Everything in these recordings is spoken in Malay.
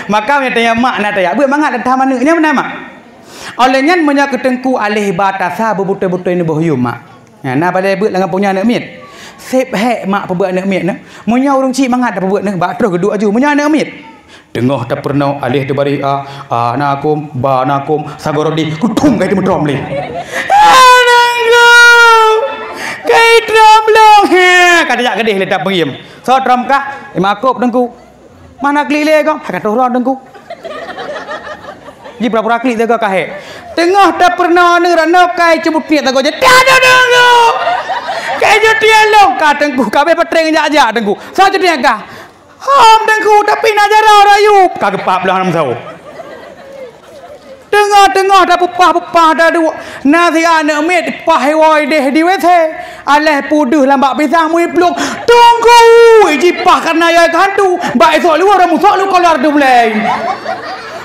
Maka dia tanya mak nak tanya, "Buat mangat datang mana?" Ini mana mak? Olehnya punya ketengku alih batasa bebutai-butai ni bohyum mak. Ya, nah pada buat dengan punya anak mit. Sep hek mak perbuat anak mit nah. Munya urang cik mangat dah perbuat nah, bak terus kedua aju munya anak mit. Tengah tak pernah alih tu bari nakum ba nakum sagorodi kutung kai drom le. Anangku. Kai drom long he. Kadajak gedeh le tak pengiam. So drom kah? Makop dengku. Mana klik le kau? Kata orang dengku. Ji pura-pura klik jaga kahe. Tengah tak pernah ni rana kai cebut niat tak je. Dah. Kai je dia long ka tengku. Kabe petreng jak-jak tengku. So je dia kah? Ham tengku tapi nak jarau rayup. Kagak pap belah nam sau. Tengah dah pupah dah dua. Nasi anak mit pahai deh di wethe. Aleh puduh lambak pisang mui peluk. Tunggu. Jipah karena ya hantu. Mbak esok lu orang musok lu keluar tu mulai.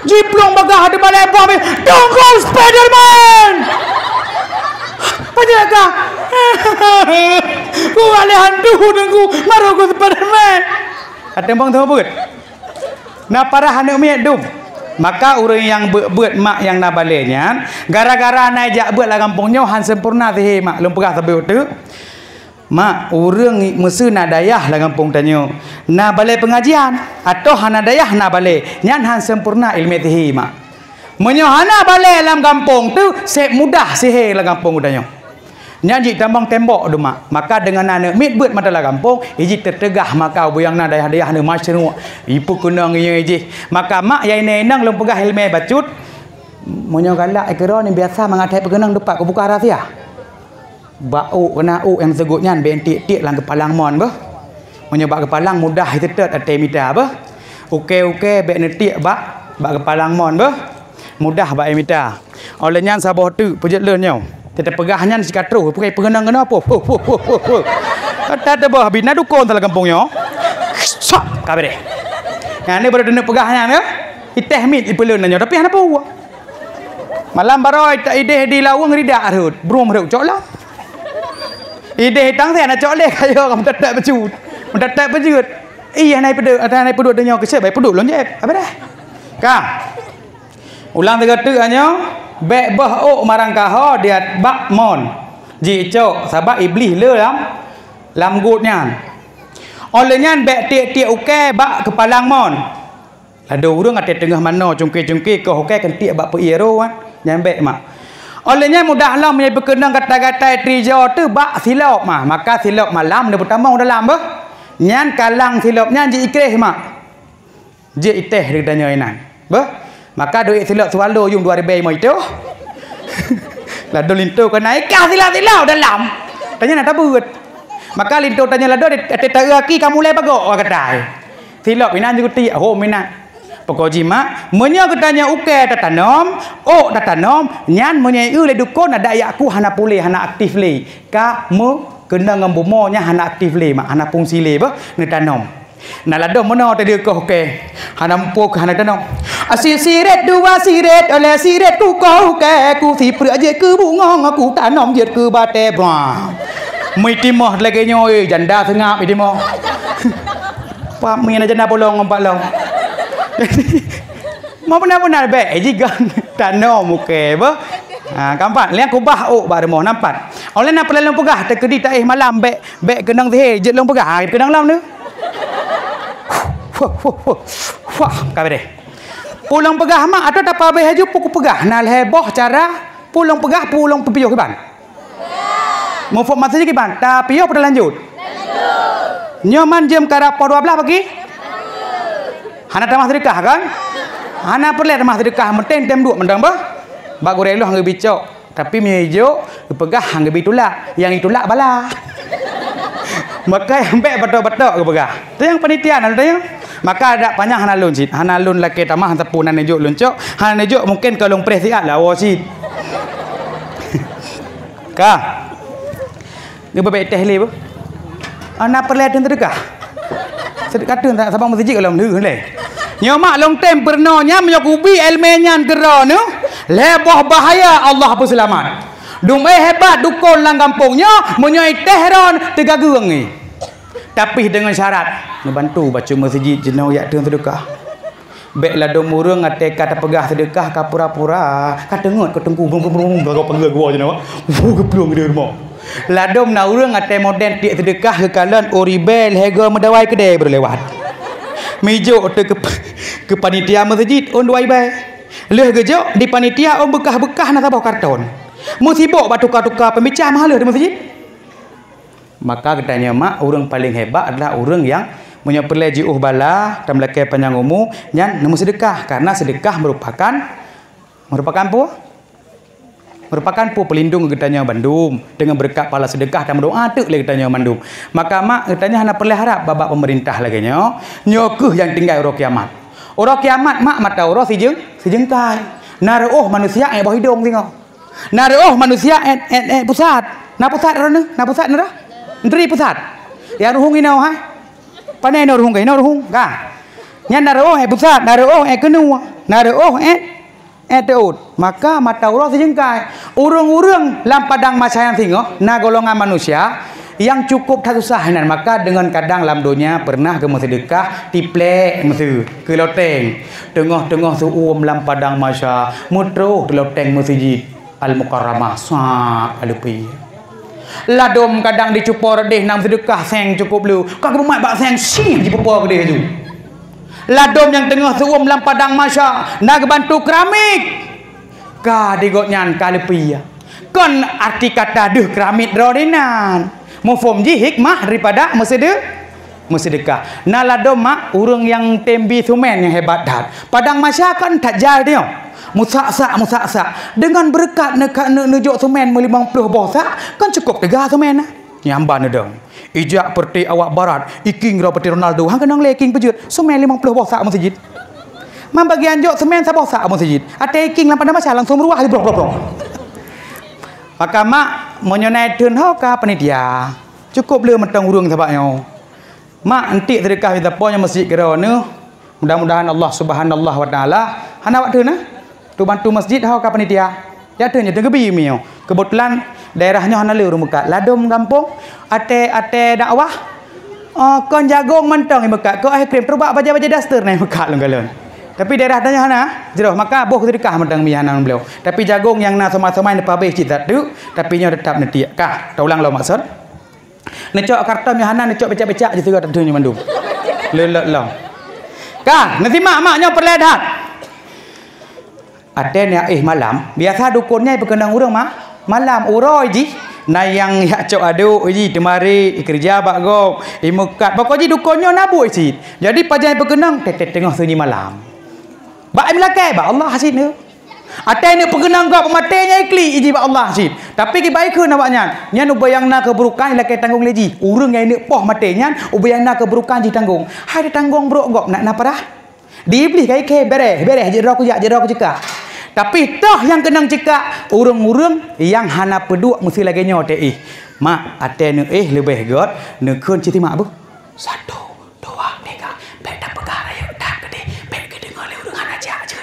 Jiplong bagah di balai bom. Tunggu Spiderman. Penjaga. Ku aleh hantu tunggu. Maru ku Spiderman. Kata bang tahu beut. Nah para anak mit dum. Maka orang yang buat mak yang nak baliknya gara-gara naik jak buat lah kampungnya han sempurna teh mak lum pegah sampai tu mak orang mesti nak dayah lah kampung tanya nak balik pengajian atau han dayah nak balik nyan han sempurna ilmu teh mak menyo hana balik dalam kampung tu sep mudah sihir lah kampung tanya nyanyi tambang tembok tu mak maka dengan anak mit buat mata lah kampung iji tertegah maka buyang na dayah-dayah ni macam ipu kunang ye iji maka mak yai nenang lum pegah ilmu bacut monyo galak ikro ni biasa mengatai pegenang depak ku buka rahsia bau kena yang segutnya ben tik-tik lang kepalang mon bah monyo bak kepalang mudah tetet ate mita bah uke bek netik bak kepalang mon bah mudah bak mita olehnya sabah tu pujet leunyo tetap pegahnya si katru pakai pengenang kena apa kata ada bah bina dukun dalam kampungnya sak kabeh nah ni baru dena pegahnya ya iteh mit ipeleunnya tapi apa buat malam baroi tak ide di lawang ridak arut brum ruk cok lah ide tang saya nak cok leh kayo kamu tak bejut mendatak bejut iya naik pedut denyo kesep baik pedut lon jep apa dah kang ulang tiga tu anyo bek bah ok marang kaho dia bak mon ji cok sabak iblis le lam gutnya olehnya bek tiek uke bak kepalang mon ada urang ate tengah mana cungki ke uke kan tiek bak peiro nyan bek mak olehnya mudahlah menyai berkenang kata-kata trijo tu bak silap mah maka silap malam dia pertama dalam bah nyan kalang silapnya ji ikreh mak ji iteh redanya inan bah maka duit silap swallow yung 2000 mo itu lado lintu kan naik kah silap dalam tanya nak tabut maka lintu tanya lado ate teraki kamu le pagok katai silap inan juga ti ho mina pokoji mak menyo katanya uke tatanom tatanom nyan menyai le dukun ada ayakku hana pulih hana aktif le ka mu kena ngambomo nya hana aktif le mak hana fungsi le ba ni tanom nah lado mono tadi ko oke hana mpuk hana tanom siret dua siret oleh siret ku kau ke ku si pre je ke bunga aku tanom je ke bate ba mai timoh lagi nyoy janda sengap timoh pa mien janda bolong ngompak long mau benar-benar baik jika tanom oke ba kampan liang kubah ba mo nampat oleh nak pelong pegah tekedi tak malam bek kenang teh je long pegah kenang lam ni wah kabeh pulang pegah mak atau tak apa haju puku pegah nal heboh cara pulang pegah pulang pepiyuh ke ban mau format saja ke ban tapi yo pada lanjut nyoman jam karapo 12 pagi hana tamah sedekah kan hana perle tamah sedekah menten tem 2 mendang bah bak gorelo hang bicok tapi mejo pegah hang bitulak yang itulak bala maka yang bek betok-betok ke pegah tu yang penitian ada yang maka ada panjang hanalun sit hanalun laki tamah tepunan nejuk luncok han nejuk mungkin kalau pres siat lah wasit ka ni bebek teh le ana perle den sedekah sedekah tu tak sabang masjid kalau nu le nyomak long tem pernonya menyakubi elmenyan gero nu leboh bahaya Allah berselamat dum hebat dukun lang kampungnya menyoi tehron 3 gereng ni tapi dengan syarat membantu baca masjid jenau yak dengan sedekah Bek ladom urang ate kata pegah sedekah ka pura-pura. Kata ngot ke tengku bung gagau panggil gua je nak. Geplung dia rumah. Ladom na urang ate moden tik sedekah ke kalan oribel hega medawai kedai berlewat. Mijo te ke panitia masjid on duai bai. Leh gejo di panitia on bekah-bekah na tabah karton. Mu sibuk tukar-tukar pembicara mahal di masjid. Maka katanya mak orang paling hebat adalah orang yang menyepelai jiuh bala dan melakai panjang umur yang nemu sedekah, karena sedekah merupakan apa? Merupakan pelindung getanya bandum dengan berkat pala sedekah dan berdoa tu le getanya bandum. Maka mak getanya hana perlu harap babak pemerintah lagi nyokuh yang tinggal orang kiamat. Orang kiamat mak mata orang sejengkai. Naruh manusia bawah hidung tengok. Naruh manusia pusat. Na pusat rana? Na pusat nara? Ndri pusat. Ya ruhung inau ha? Panai no ruhung kai no ruhung ka. Nya naruh pusat, naruh kenu, naruh teut. Maka mata Allah sejengkai. Urang-urang lam padang masa yang tengok na golongan manusia yang cukup tak susah nan. Maka dengan kadang lam dunia pernah ke sedekah tiplek mesti ke loteng. Tengah-tengah tu lam padang masa mutro ke loteng masjid Al-Mukarramah sa alupi. Ladom kadang dicupor deh nang sedekah seng cukup lu. Kak rumah bak seng sih dicupor deh tu. Ladom yang tengah suum lam padang masa nak bantu keramik. Ka digotnyan kalepi. Kon arti kata deh keramik drodinan. Mufum ji hikmah daripada sedekah. Na ladom mak urang yang tembi sumen yang hebat dah. Padang masa kan tak jal dia. Musaksa dengan berkat nejok semen 50 bosak kan cukup tegah semen nyamban dong ijak perti awak barat iking ra perti Ronaldo hang kenang leking pejut semen 50 bosak masjid man bagian jok semen sa bosak masjid ate iking lampan masa langsung ruah blok maka mak menyonai tun ho ka panitia cukup le metang urang sabaknya mak entik sedekah kita punya masjid kira ne mudah-mudahan Allah Subhanahu wa taala hana waktu na tu bantu masjid hau ka panitia. Ya tu nya gebi mio. Kebetulan daerahnya hana leu muka. Ladom kampung ate dakwah. Kon jagung mentong muka. Ko ai krim terbak baja-baja daster nai muka lenggalon. Tapi daerah tanya hana jeroh maka boh sedekah mentang mihanan beliau. Tapi jagung yang na sama-sama depa be citat tu tapi nya tetap nanti kah. Taulang lo maksud. Necok karton mihana necok becak-becak je segala tu nya mandum. Lelok long. Kah, nanti mak-maknya perledat. Ada ni malam biasa dukunnya berkenang urang mah malam uroi ji na yang ya cok adu ji temari kerja bak gop imukat pokoknya dukunnya nabu ji jadi pajai berkenang tetet tengah sunyi malam bak melakai bak Allah hasil ni ada ni berkenang gop matenya ikli ji bak Allah hasil tapi ki baik ke nawaknya nya nu bayang na keburukan lakai tanggung leji urang yang ni poh matenya ubayang na keburukan ji tanggung hai tanggung bro gop nak naparah dibeli kai ke beres je rok jeka. Tapi toh yang kenang cekak urang-urang yang hana peduk mesti lagi nyote mak ate ne lebih god ne keun citi mak bu 1 2 3 bek dak pegah ayo dak gede bek gede ngale urang hana jak je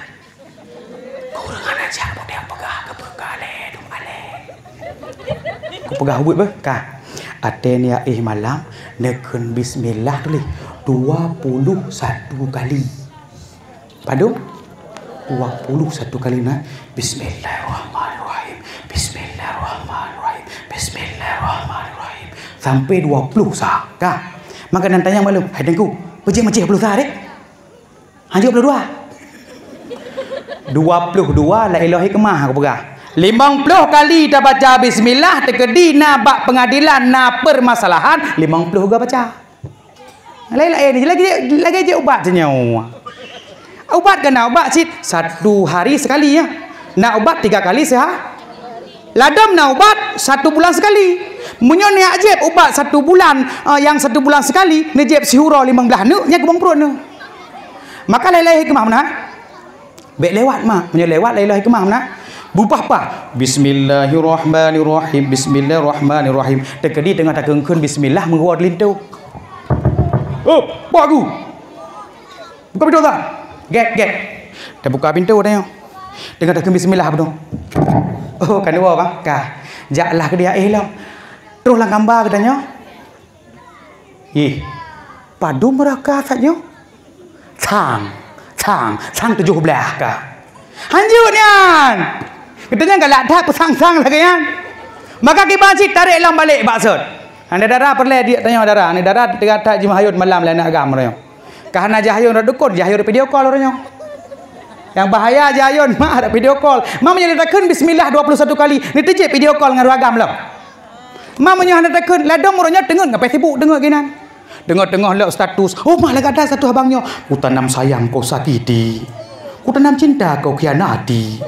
urang hana jak model pegah ke pegah le dum ale ku pegah ubut be ka ate ne malam ne keun bismillah tulis 21 kali padu 21 kali nak bismillahirrahmanirrahim bismillahirrahmanirrahim bismillahirrahmanirrahim sampai 20 sah kah maka nan tanya malu hai dengku macam-macam 20 sah dek hanya 22 la ilaha kemah aku pegah 50 kali dah baca bismillah tekedi na bak pengadilan na permasalahan 50 ga baca lain-lain lagi je ubat senyawa ubat kena ubat sit 1 hari sekali ya. Nak ubat 3 kali sehari. Ladam nak ubat 1 bulan sekali. Munyo ni ajib ubat 1 bulan yang 1 bulan sekali ni jeb sihura 15 nu nya kebong perut nu. Maka lai-lai hikmah mana? Baik lewat mak, munyo lewat lai-lai hikmah mana? Bubah apa? Bismillahirrahmanirrahim. Bismillahirrahmanirrahim. Tekedi tengah tak keungkeun bismillah menguat lintu. Oh, bagus. Buka pintu tak? Get. Dah buka pintu dah. Dengar dah bismillah betul. Oh, kan dua bang. Kah. Jaklah ke dia lah. Teruslah gambar katanya. Padu meraka saja. sang 17 kah. Hanjut nian. Katanya galak dak sang lagi kan. Maka kibaci tarik lam balik maksud. Anda darah perle dia tanya darah. Anda darah kata Haji Mahayun malam lain agam orangnya. Kahana Jahayun ra dukun, Jahayun video call orangnya. Yang bahaya Jahayun mak ada video call. Mak menyatakan bismillah 21 kali. Ni tejek video call dengan agam lah. Mak menyatakan ladang orangnya dengar ngapai sibuk dengar ginan. Dengar-dengar lek status. Oh mak lagi ada satu abangnya. Ku tanam sayang kau sakiti. Ku tanam cinta kau khianati.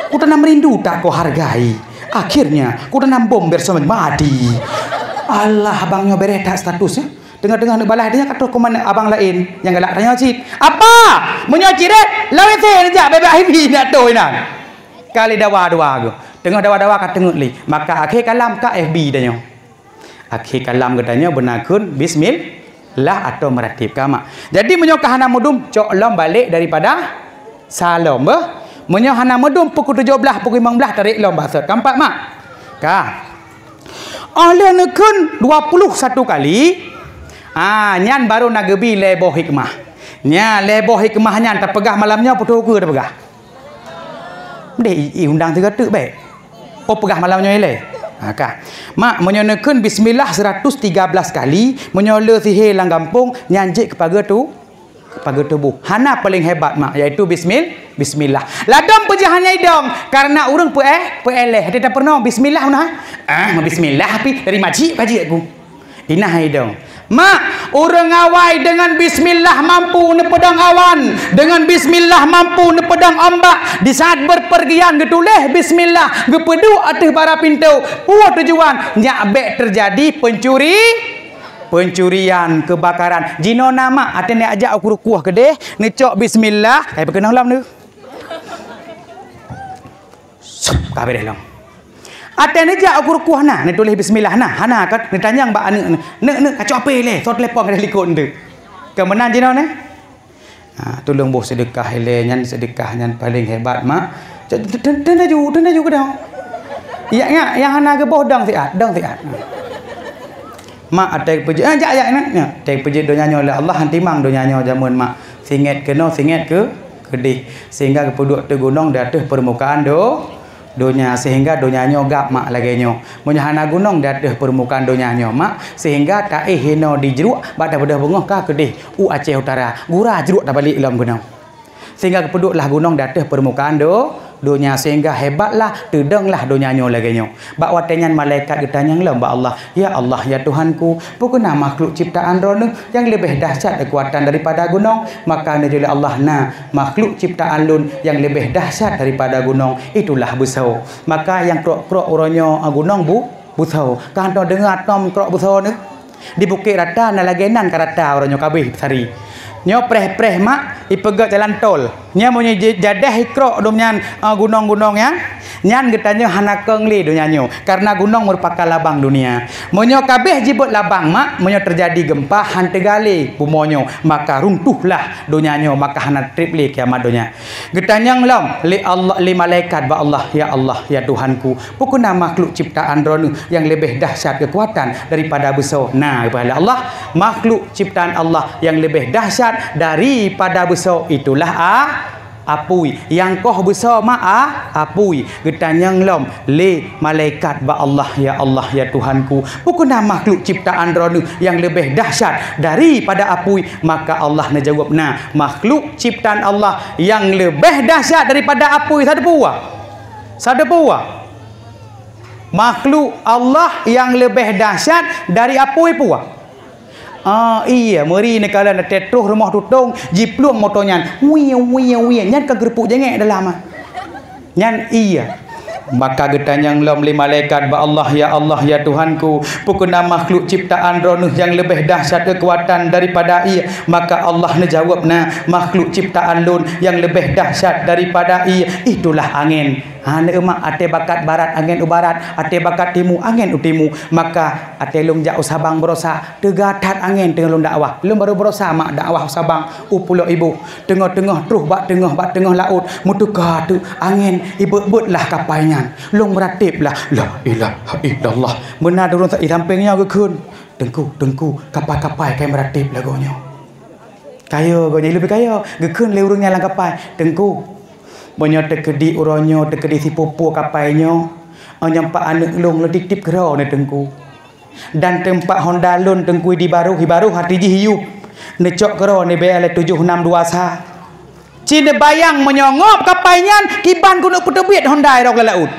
Ku tanam rindu tak kau hargai. Akhirnya ku tanam bom bersama mati. Allah abangnya beres tak statusnya. Dengar-dengar nak balas dia kata komen abang lain yang galak tanya cik. Apa? Menyociret lawan saya ajak bebek hibi nak tu inan. Kali dawa-dawa ke. Tengah dawa-dawa kat tengok li. Maka akhir kalam ka FB dia. Akhir kalam katanya benarkun bismillah atau meratib kama. Jadi menyokahana mudum cok lam balik daripada salam bah. Menyokahana mudum pukul 17 pukul 15 tarik lam maksud. Kampak mak? Ka. Oleh nekun 21 kali. Nyan baru nak gebi lebo hikmah. Nya lebo hikmah nyan tak pegah malamnya putus ke tak pegah. Deh undang 3 baik. Oh pegah malamnya ile. Kah. Mak menyonekeun bismillah 113 kali, menyola sihir lang kampung nyanjik kepada tubuh. Hana paling hebat mak iaitu bismillah. Ladam pejahannya idong karena urang peleh. Dia tak pernah bismillah nah. Bismillah tapi dari majik aku. Inah idong. Mak, orang awai dengan bismillah mampu nepedang awan, dengan bismillah mampu nepedang ombak. Di saat berpergian getuleh bismillah gepedu atas bara pintu. Puas tujuan nyak bek terjadi pencurian, kebakaran. Jino nama ate ni ajak aku rukuah kedeh, necok bismillah, berkenal lam ni. Kabeh dah lam. Ate ni jak aku rukuah nah, ni tulis bismillah nah. Hana kat ni tanyang ba ane ne kacau apa le, so telepon kada likut ndu. Kemenan jino ne? Tolong boh sedekah le, nyan sedekah nyan paling hebat mak. Tenda ju ke dah. Yang hana ke boh dang siat. Mak ate peje jak nya. Ate peje do nyanyo le Allah hantimang do nyanyo jamun mak. Singet keno singet ke kedih sehingga kepuduk te gunung di atas permukaan donya sehingga donya nyogap mak lagenyo menyahana gunung di atas permukaan donya mak sehingga tak hino di jeruk pada bengah ka kedih Aceh Utara gura jeruk tak balik dalam gunung sehingga kepuduklah gunung di atas permukaan donya sehingga hebatlah tedenglah donya nyo lagenyo bak watenyan malaikat ditanyang lem ba Allah ya Tuhanku pokona makhluk ciptaan rono yang lebih dahsyat kekuatan daripada gunung maka najil Allah makhluk ciptaan lun yang lebih dahsyat daripada gunung itulah busau maka yang krok-krok oronyo gunung busau kan to dengar tom krok busau ni di Bukit Rata na lagenan karata oronyo kabeh sari nyo preh mak ipegat jalan tol nya monyo jadah ikrok domnyan gunung-gunung ya nyan getanya hana kengli dunia nyo karena gunung merupakan labang dunia monyo kabeh jibut labang mak monyo terjadi gempa hantegali bumonyo maka runtuhlah dunia nyo maka hana tripli kiamat dunia getanya nglom li Allah li malaikat ba Allah ya Tuhanku pokona makhluk ciptaan rono yang lebih dahsyat kekuatan daripada besar kepada Allah makhluk ciptaan Allah yang lebih dahsyat daripada besar itulah apui yang koh besar apui getanyang lom le malaikat ba Allah ya Tuhanku pokona makhluk ciptaan rono yang lebih dahsyat daripada apui maka Allah najawab makhluk ciptaan Allah yang lebih dahsyat daripada apui sada puah makhluk Allah yang lebih dahsyat dari apui puah iya meri nekala na tetruh rumah tutung jipluang motonyan nyan ka gerepuk jengek dalam nyan iya maka getanyang lom li malaikat ba Allah ya Tuhanku pokona makhluk ciptaan rono yang lebih dahsyat kekuatan daripada ia maka Allah najawab makhluk ciptaan lun yang lebih dahsyat daripada ia itulah angin emak ate bakat barat angin ubarat ate bakat timu angin utimu maka ate lung jak usabang berosa tegatat angin tengah lung dakwah lung baru berosa mak dakwah usabang upulo ibu tengah-tengah truh bak tengah laut mutuka tu angin ibut-butlah kapainya lung beratiblah la ilaha illallah benar durung tak sampingnya ke kun tengku kapal-kapal kai meratib lagunya Kaya go lebih kaya. Gekun le urangnya lang kapai tengku. Banyak tekedi uronyo tekedi si pupu kapainya. Nyampak anak long ledik tip kero ne tengku. Dan tempat Honda Lun tengku di baru hati ji hiup. Necok kero ne bele 7621. Cina bayang menyongop kapainya kiban kuno putebit Honda rok lelaut.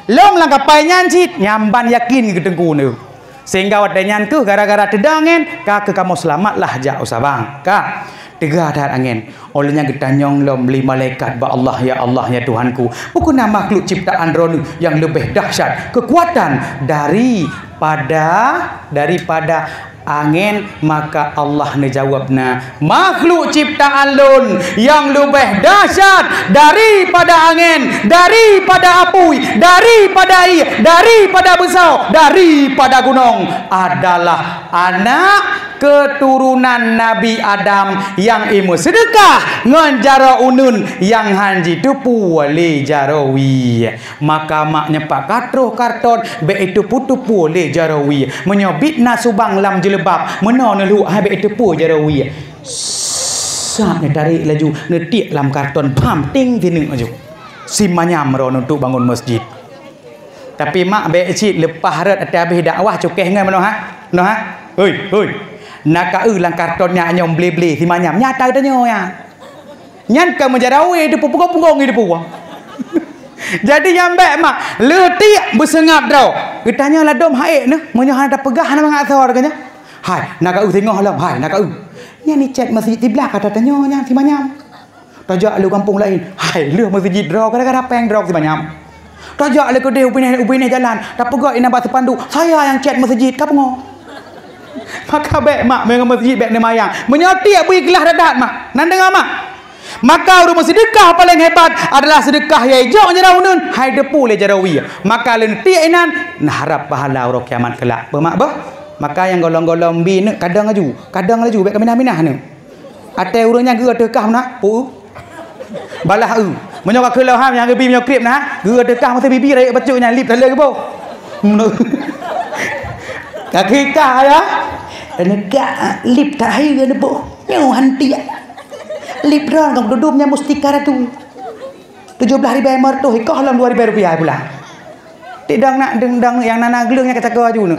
Long lang kapainya cit nyamban yakin ke tengku ne. Sehingga wadanyan tu gara-gara tedangen ka ke kamu selamatlah jak usabang. Ka tegah dah angin. Olehnya kita nyonglom beli malaikat ba Allah ya Tuhanku. Bukan makhluk ciptaan drone yang lebih dahsyat kekuatan daripada angin, maka Allah ne jawabna makhluk ciptaan lun yang lebih dahsyat daripada angin, daripada api, daripada air, daripada besar, daripada gunung adalah anak keturunan Nabi Adam yang imu sedekah ngan jara unun yang hanji tupu le jarawi. Maka mak nyepak katruh karton be itu putupu le jarawi menyobit nasubang lam jelebab meno nelu ha be itu pu jarawi. Sat ne tarik laju netik lam karton pam ting tinung aju. Simanyam ron untuk bangun masjid. Tapi mak be cit lepas rat ate habis dakwah cukeh ngan meno ha? No ha? Hoi. Nak lang kartonnya nyom beli si manyam nyata tanya ya. Nyan ka menjarawi de pupung de puang. Jadi nyambe mak letik bersengap dau. Ketanya lah dom haik ne menyo ada pegah na mengasor katanya. Hai nak tengok lam hai nak Nya ni chat masjid tiblah kata tanya nya si manyam. Tajak lu kampung lain. Hai lu masjid draw kadang-kadang peng draw si manyam. Tajak lu ke dia upineh jalan. Tak pegah ina batu pandu. Saya yang chat masjid ka pengo. Maka baik mak mengen masjid baik nemayang menyotik beri gelas dadat mak nan dengar mak. Maka rumah sedekah paling hebat adalah sedekah yang hijau jerawunun hai depu le jarawi. Maka lentik inan nah harap pahala ro kiamat kelak mak bah. Maka yang golong-golong bi ne kadang laju baik minah-minah ne ate urangnya ge tekah nak pu balah menyok kelau ham yang bi menyok krip nah ge tekah masa bibi raya bacuknya lip tele ke bo. Kaki kah ya? Negak lip tak hai ke nebo. Nyo hanti. Lip ron kang dudupnya mustika ratu. 17,000 mertu ikah dalam 2,000 rupiah pula. Tidak nak dendang yang nana gelungnya kata kau aju nu.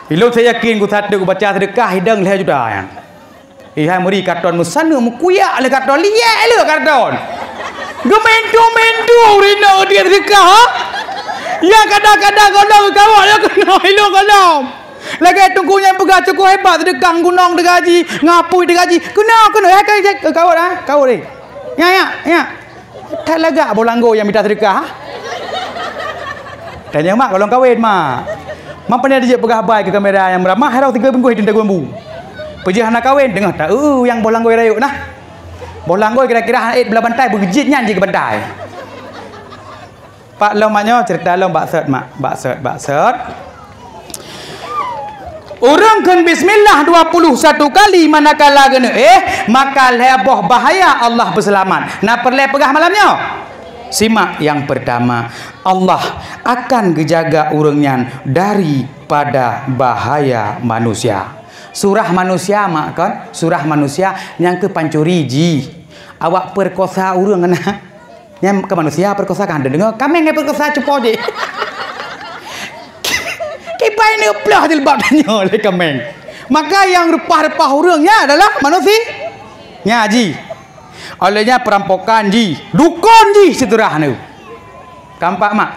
Bilo saya yakin ku satu ku baca sedekah hidang leh juda yang. Ihai muri karton musanu mukuyak le karton liek le karton. Gemento rino dia sedekah ha? Yang kadang-kadang golong kawak ya kena hilung golong. Lagi tunggunya pegah cukup hebat sedekah gunung degaji, ngapui degaji. Kena kawak dah, kawak ni. Ya. Tak lagak bolanggo yang minta sedekah. Tanya mak golong kawin mak. Mak pernah dia pegah baik ke kamera yang beramah harau 3 minggu hidup tak gumbu. Pejah nak kawin dengar tak yang bolanggo rayuk nah. Bolanggo kira-kira haid belah bantai bergejitnya je ke bantai. Pak long maknya cerita long baksud mak baksud orang kan bismillah 21 kali manakala gena maka leboh bahaya Allah berselamat. Nak perle pegah malamnya simak yang pertama Allah akan gejaga urangnya daripada bahaya manusia. Surah manusia mak kan surah manusia yang ke pancuri ji awak perkosa urang kena yang ke manusia perkosakan dengar kami ngai perkosa cepo je. Kipai ni uplah jilbab tanya oleh kami. Maka yang repah-repah urangnya adalah manusia. Nya ji. Olehnya perampokan ji, dukun ji seterah ni. Kampak mak.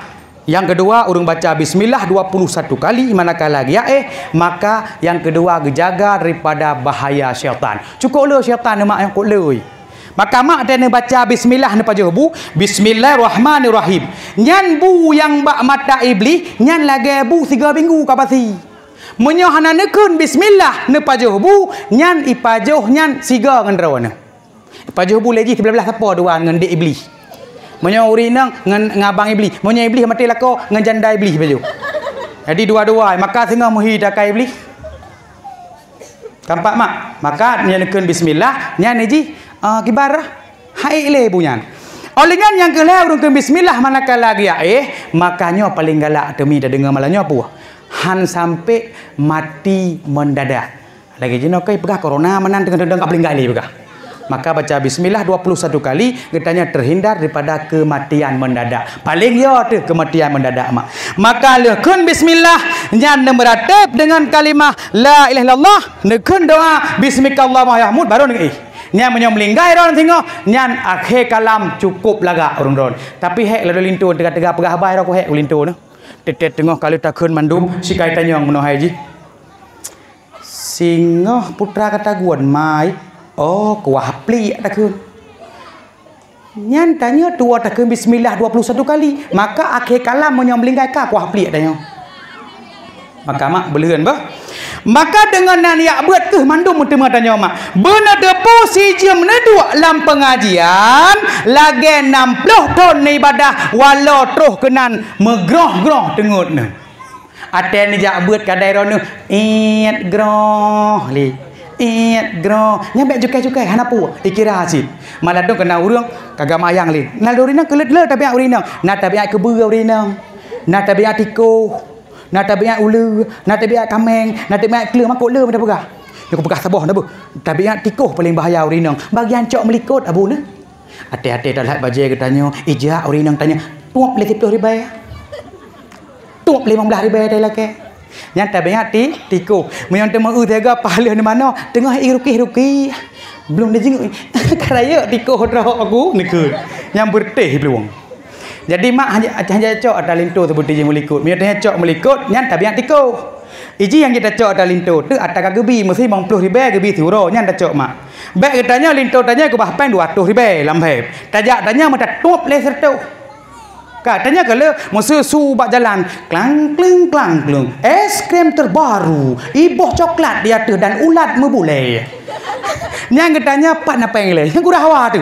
Yang kedua urang baca bismillah 21 kali manakala dia maka yang kedua gejaga daripada bahaya syaitan. Cukup le syaitan mak yang kuloi. Maka mak ada baca bismillah ne pajo bu bismillahirrahmanirrahim. Nyan bu yang bak mata iblis nyan lagi bu 3 minggu ka pasi. Menyohana nekun bismillah ne pajo bu nyan ipajoh nyan 3 ngan rawana. Pajoh bu lagi 13 apa dua ngan dek iblis. Menyo urinang ngan ngabang iblis. Menyo iblis mati lako ngan janda iblis pajo. Jadi dua-dua maka tengah muhi dakai iblis. Kampak mak. Maka nyan nekun bismillah nyan ji kibarah hai le bunyan. Olehnya yang kelih urang ke bismillah manakala dia makanya paling galak demi dah dengar malahnya apa? Han sampai mati mendadak. lagi jino kai pegah corona menan dengan ka paling kali pegah. Maka baca bismillah 21 kali katanya terhindar daripada kematian mendadak. Paling ya tu kematian mendadak mak. Maka lekun bismillah nyan meratib dengan kalimah la ilaha illallah nekun doa bismikallahumma yahmud baru nih. Nyan menyom linggai ron tengok nyan akhir kalam cukup laga urang ron. Tapi hek lalu lintu tengah-tengah pegah bai ro ko hek lintu noh. Tetet tengok kali takun mandum si kaitannya yang menoh haji. Singoh putra kata guan mai. Oh, kuah pli takun. Nyan tanya dua takun bismillah 21 kali. Maka akhir kalam menyomlingkai ka kuah pli tanya. Maka mak beleun bah. Maka dengan nan yak beut ke mandum teu tanya mak. Beuna depu si jam nedua lam pengajian lagi 60 tahun ibadah walau terus kenan megroh-groh tengutna. Aten jak beut kadai rono iat groh li. Groh nyampe cukai-cukai hanapu dikira hasil malah tu kena urang kagak mayang li nal dorina kelet-let tabiat urina na tabiat kebeu urina na tabiat tiko na tabiat ulu na tabiat kameng na tabiat kleu makuk le pada pegah aku pegah sabah dah bu tabiat tiko paling bahaya urina bagian cok melikut abu ne hati-hati dalat baje katanya ijak urina tanya tuap le 10 ribu tuap 15 ribu dah laki yang tabiat tiku menyang temu tega pahala di mana tengah iruki belum dijenguk karaya tiku roh aku nikut yang berteh peluang jadi mak hanya cok ada lintu sebut dijeng melikut menyang cok melikut yang tabiat tiku iji yang kita cok ada lintu tu atak gebi mesti 50 ribu gebi turo yang dah cok mak baik katanya lintu tanya ke bahpan 200 ribu lambai tajak tanya mata tuap le serta katanya kalau musuh subak jalan klang klung es krim terbaru iboh coklat di atas dan ulat membulai yang katanya pak napeng le yang kurang hawa tu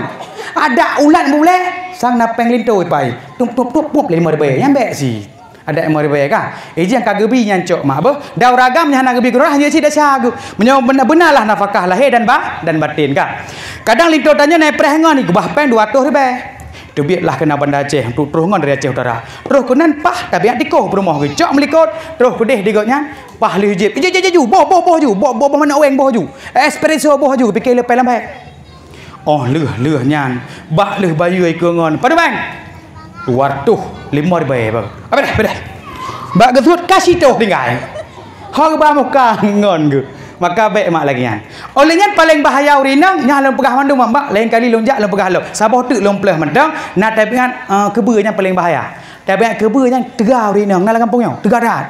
ada ulat membulai sang napeng lintu pai tup 5 ribu yang baik sih ada 5 ribu kan yang kagebi yang cok mak bah dau ragam yang nak gebi kurang hanya si dah syagu menyo benar-benar lah nafkah lahir dan batin kan kadang lintu tanya naik perengan ni gubah pen 200 ribu biarlah kena banda Aceh untuk terus ngon dari Aceh Utara terus kenan pah tabiat tikoh berumah gecok melikut terus pedih digotnya pah li hujib ju boh mana weng boh ju espresso boh ju pikir lepai lambai oh leuh nyan bak leuh bayu ai ke ngon pada bang 205 ribu bang apa dah bak gesut kasih toh tinggal hang ba muka ngon ge maka baik mak lagi kan olehnya paling bahaya urinang nya lom pegah mandum mak lain kali lonjak lom pegah lo sabah tu lom pleh mentang na tabiat kebeanya paling bahaya tabiat kebeanya tegah urinang ngalah kampungnya tegah dah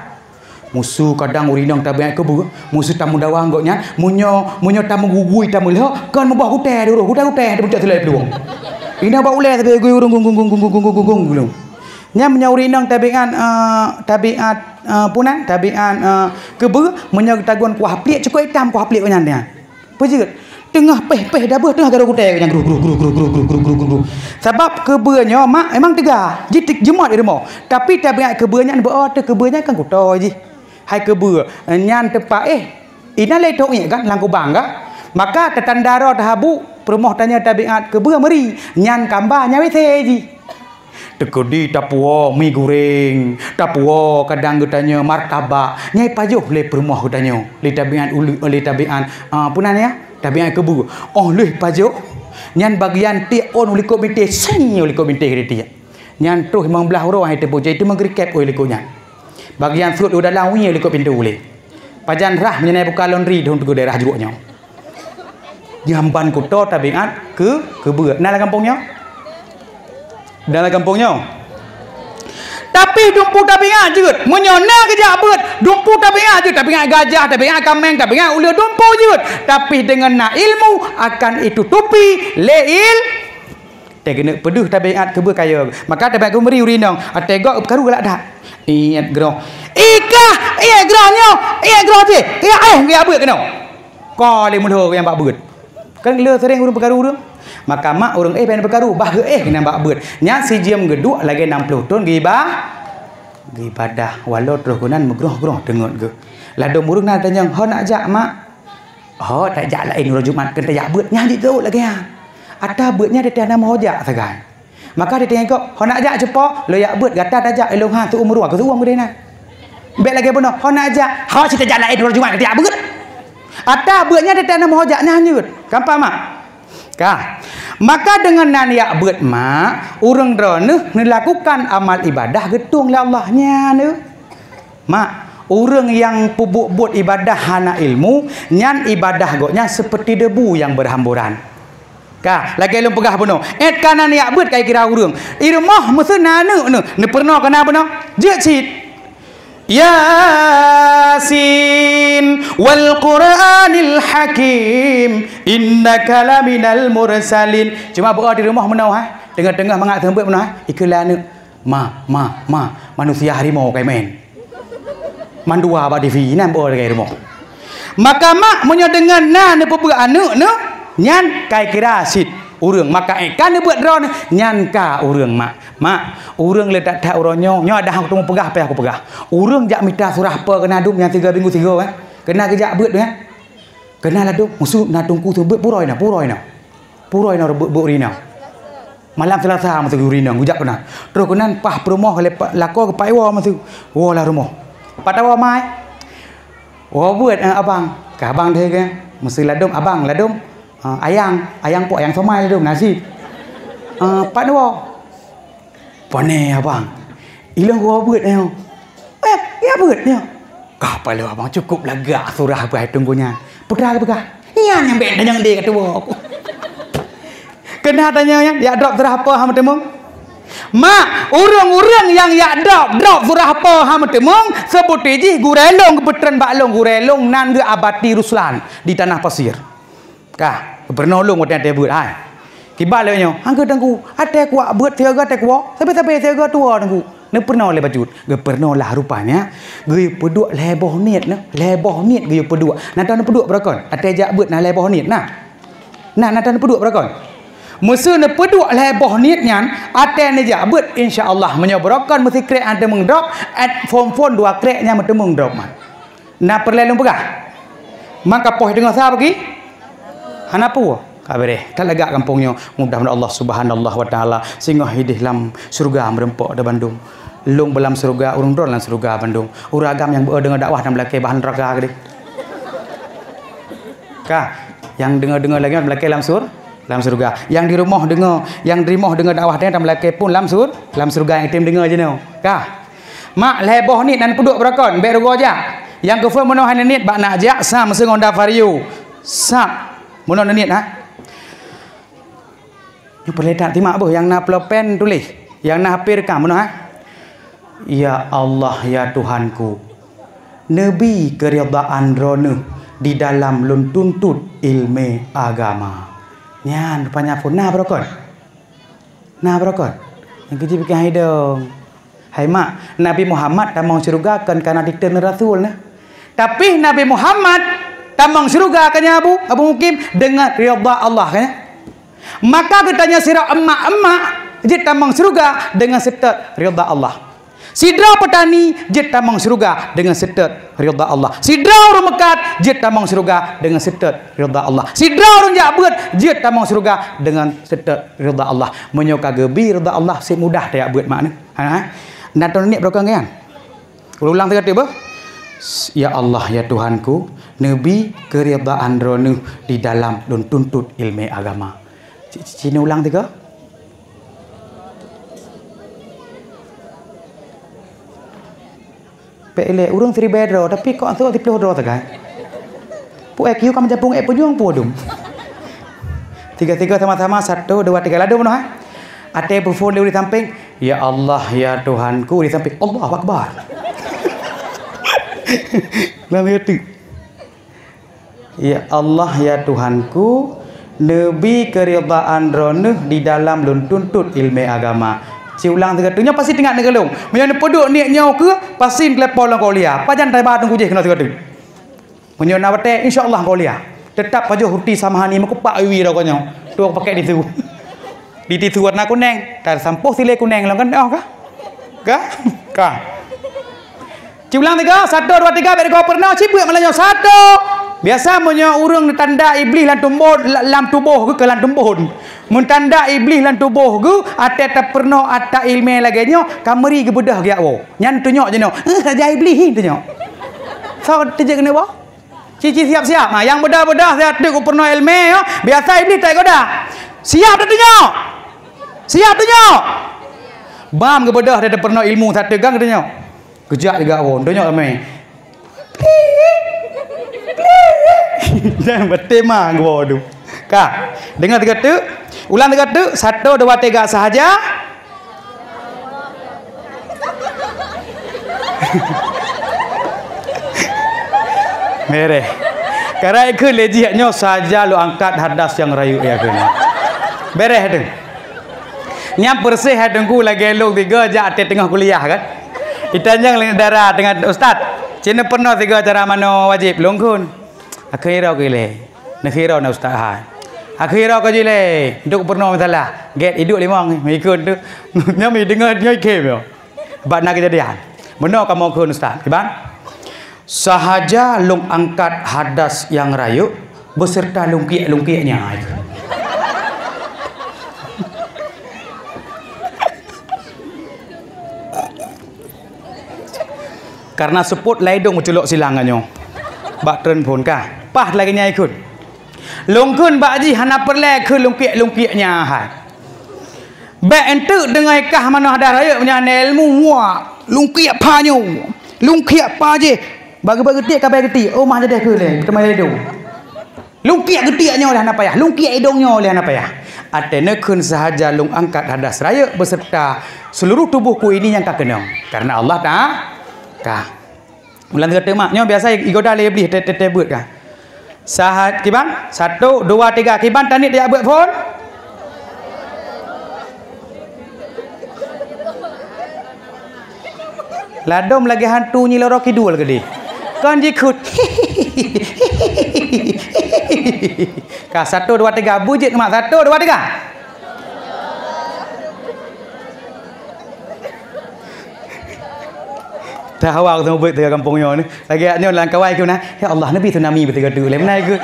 musuh kadang urinang tabiat kebe musuh tamu dawang goknya munyo tamu gugui tamu lho kan membah hutai dulu hutai dia budak selai peluang ina ba uleh tapi gui urung gung belum nya menyaurinang tabiat punan tabiat kebe menyang taguan kuah plik cukup hitam kuah plik nyan dia pejeut tengah peh dah beuh tengah garu kutai yang gru sebab kebenya mak emang tegah jitik jemat irmo tapi tabiat kebenya beo te kebenya kan kuto ji hai kebe nyan tepak ina le tok kan langku bangga maka tetandaro tahabu perumoh tanya tabiat kebe meri nyan kamba nyawe te ji tekodi tapuo mie goreng tapuo kadang katanya martabak nyai pajuh le perumah katanya le tabian ulu le tabian punan ya tabian kebu oh le pajuh nyan bagian ti on uli ko binti sing uli ko binti dia nyan tuh 15 orang hai tepu jadi mengrikap uli ko nyan bagian sud udah lawi uli ko pintu uli pajan rah menyenai buka laundry dong tu daerah juga nya jamban kuto tabiat kebu nah kampungnya dalam kampungnya tapi dumpu tabiat jeut menyona kejak beut dumpu tabiat jeut tabiat gajah tabiat kameng tabiat ulah dumpu jeut tapi dengan nak ilmu akan itu tupi leil teh kena peduh tabiat kebe kaya maka tabiat kemeri urinang ategok karu galak dak iat groh ikah grohnya groh je dia beut kena ko le mulho yang bak beut kan le sering urang perkaru urang maka mak urang pen perkaru bah kena bak beut nya si jam geduk lagi 60 tahun gibadah walau terus kunan megroh-groh dengot ge ladom urang na tanya ho nak jak mak ho tak jak lain urang Jumat kan tak jak beut nya gitu lagi ya ada beutnya dia nama hojak sagai maka dia tengok ho nak jak cepo lo yak beut gata tak jak elong ha tu umur aku tu uang gede na bet lagi benar ho nak jak ho cerita jak lain urang Jumat tak jak beut Ada beutnya ada tanah mohojaknya hanyut. Kampa mak. Kah. Maka dengan nan yak beut mak, urang drone melakukan amal ibadah getung le Allahnya ne. Mak, urang yang pubuk buat ibadah hana ilmu, nyan ibadah goknya seperti debu yang berhamburan. Kah, lagi lu pegah puno. Kanan yak beut kai kira urang. I rumah mesti nanu ne pernah kana puno. Je cit. Yasin wal Qur'anil Hakim innaka laminal mursalin. Cuma berada di rumah menau ha, tengah-tengah mangat tembut menau ha. Iklan ma manusia harimau kai main. Mandua ba TV nan berada kai rumah. Maka mak munyo dengan nan pebuat anu no nyan kai kira sit urang maka kan buat drone nyan ka urang mak urang le tak uronyo nyo dah aku temu pegah apa aku pegah urang jak minta surah apa kena dum yang 3 minggu 3 kena kejak beut kan kena lah dum musuh na tungku tu beut puroi na beut rina malam Selasa masa rina gujak kena terus kenan pah perumoh lako ke paiwa masa lah rumah patawa mai buat abang ka abang dia kan mesti ladum abang ladum ayang pok ayang somai tu nasi pak dua pane abang ilang gua buat ni ya buat ni kapal abang cukup lagak surah apa tunggunya pegah yang benda yang dia kata aku kena tanya ya drop surah apa ham temung mak urang-urang yang ya drop surah apa ham temung sebut ji gurelong kepetran baklong gurelong nan ge abati ruslan di tanah pasir. Kah, bernolong waktu ada buat hai. Kibal lewanya, angka tangku, ada kuat buat tiaga ada kuat, tapi tiaga tua tangku. Ne pernah le bajut, ge pernah lah rupanya. Ge peduk leboh niat ge peduk. Nata ne peduk berakon. Ada jak buat nah leboh niat nah. Nah nata ne peduk berakon. Musuh ne peduk leboh niat nyan, ada ne jak buat insya-Allah menyobrokan mesti krek ada mengdrop at phone 2 kreknya mesti mengdrop man. Nah perlelong pegah. Maka poh dengar sah bagi hanapu kabere tak legak kampungnya mudah-mudahan Allah Subhanahu wa taala sehingga hidup dalam surga merempok di Bandung lung belam surga urung dron dalam surga Bandung uragam yang dengar dakwah dan belakang bahan neraka gede kah yang dengar lagi belakang dalam surga yang di rumah dengar dakwah dan belakang pun dalam surga yang tim dengar je no kah mak leboh ni dan peduk berakon baik rugo aja yang confirm menoh hanit bak nak jak sam mesti ngonda vario sap mono niat ha. Yang perletak timak apa yang na plopen tulis, yang na hafir kam mono ha. Ya Allah ya Tuhanku. Nabi keridaan rono di dalam lun tuntut ilmu agama. Nyan rupanya pun nah berokon. Yang kecil bikin hidung. Hai mak, Nabi Muhammad tak mau surga kan karena dikten rasul nah. Tapi Nabi Muhammad tamang surga kanya Abu Mukim dengan ridha Allah kanya. Maka katanya sirah emak-emak jit tamang surga dengan setet ridha Allah. Sidra petani jit tamang surga dengan setet ridha Allah. Sidra orang mekat jit tamang surga dengan setet ridha Allah. Sidra orang jakbeut jit tamang surga dengan setet ridha Allah. Menyoka gebi ridha Allah si mudah tak buat mak ni. Naton ni berokang kan? Ulang tiga tiba. Ya Allah ya Tuhanku, Nabi keridaan rono di dalam dan tuntut ilmu agama. Cina ulang tiga. Pele urung 3 bedro tapi kok antu 30 dro tagai. Pu EQ kam japung pejuang podum. 3 sama-sama 1 2 3 ladu mono ha. Ate phone di samping, ya Allah ya Tuhanku di samping Allahu Akbar. Ya Allah ya Tuhanku, Nabi keridaan rono di dalam lun tuntut ilmu agama. Si ulang tegatunya pasti tengah negelung. Menyan peduk niatnya ke pasti klepol kau lihat. Pajan tai ba tunggu je kena tegatu. Menyan awate insyaallah kau lihat. Tetap aja huti samahani makupak iwi dah konyo. Tu pakai di tu. Di tisu warna kuning, tar sampuh sile kuning lang kan kah? Kah? Ciulang 3 1 2 3 beri kau pernah cibuk malanya 1. Biasa punya urang tanda iblis lan tubuh lam tubuh ke lan tubuh. Mun tanda iblis lan tubuh ke ate tak pernah ata ilmu lagi nyo kameri ke bedah ge awo. Nyan tunyok je no. Saja iblis tunyok. So tejek kena ba? Cici siap-siap. Nah, yang bedah-bedah saya tu pernah ilmu yo. Biasa iblis tak goda. Siap dah tunyo. Siap tunyo. Bam ke bedah dia pernah ilmu satu gang tunyo. Kejak juga awon tunyo ramai. Jangan bertema gua tu. Kak, dengar tiga tu. Ulang tiga tu. 1 2 3 sahaja. Mereh. Karena ikut lejihatnya saja lu angkat hadas yang rayu ya kena. Bereh tu. Nyam bersih hadengku lagi elok 3 jak tengah kuliah kan. Kita jangan darah dengan ustaz. Cina pernah 3 cara mana wajib longkun. Akhirnya gile. Nakhirau na ustaz hai. Akhirnya kau jile. Duk pernah masalah. Get hidup limang ikut tu. Nyam dengar nyai kem yo. Bak nak kejadian. Benar kamu kun ustaz. Iban. Sahaja lung angkat hadas yang rayu beserta lungkiak-lungkiaknya. Karena seput laidung menculok silangannya. Bak tren pun kah? Pah lagi nyai kun. Lungkun bak ji hana perle ke lungkiak-lungkiaknya hai. Bak entuk dengan kah mana hadas rayu punya ilmu wa lungkiak panyo. Lungkiak pa je. Bagi-bagi getik kabai getik. Oh mah jadi ke le. Temai hidung. Lungkiak getiknya oleh anak payah. Lungkiak hidungnya oleh anak payah. Atene kun sahaja lung angkat hadas raya beserta seluruh tubuhku ini yang tak kena. Karena Allah tak. Kah. Ulang kata maknya biasa igoda le beli tete buat kah. Sahat kiban? 1 2 3 kiban tani dia buat phone. Ladom lagi hantu nyi lorok kidul ke dia. Kan jikut. Kah 1 2 3 bujit mak 1 2 3. Dah awak tu buat tengah kampungnya ni. Lagi nyo lang kawai ku nah. Ya Allah Nabi tsunami betul ke le menai ke.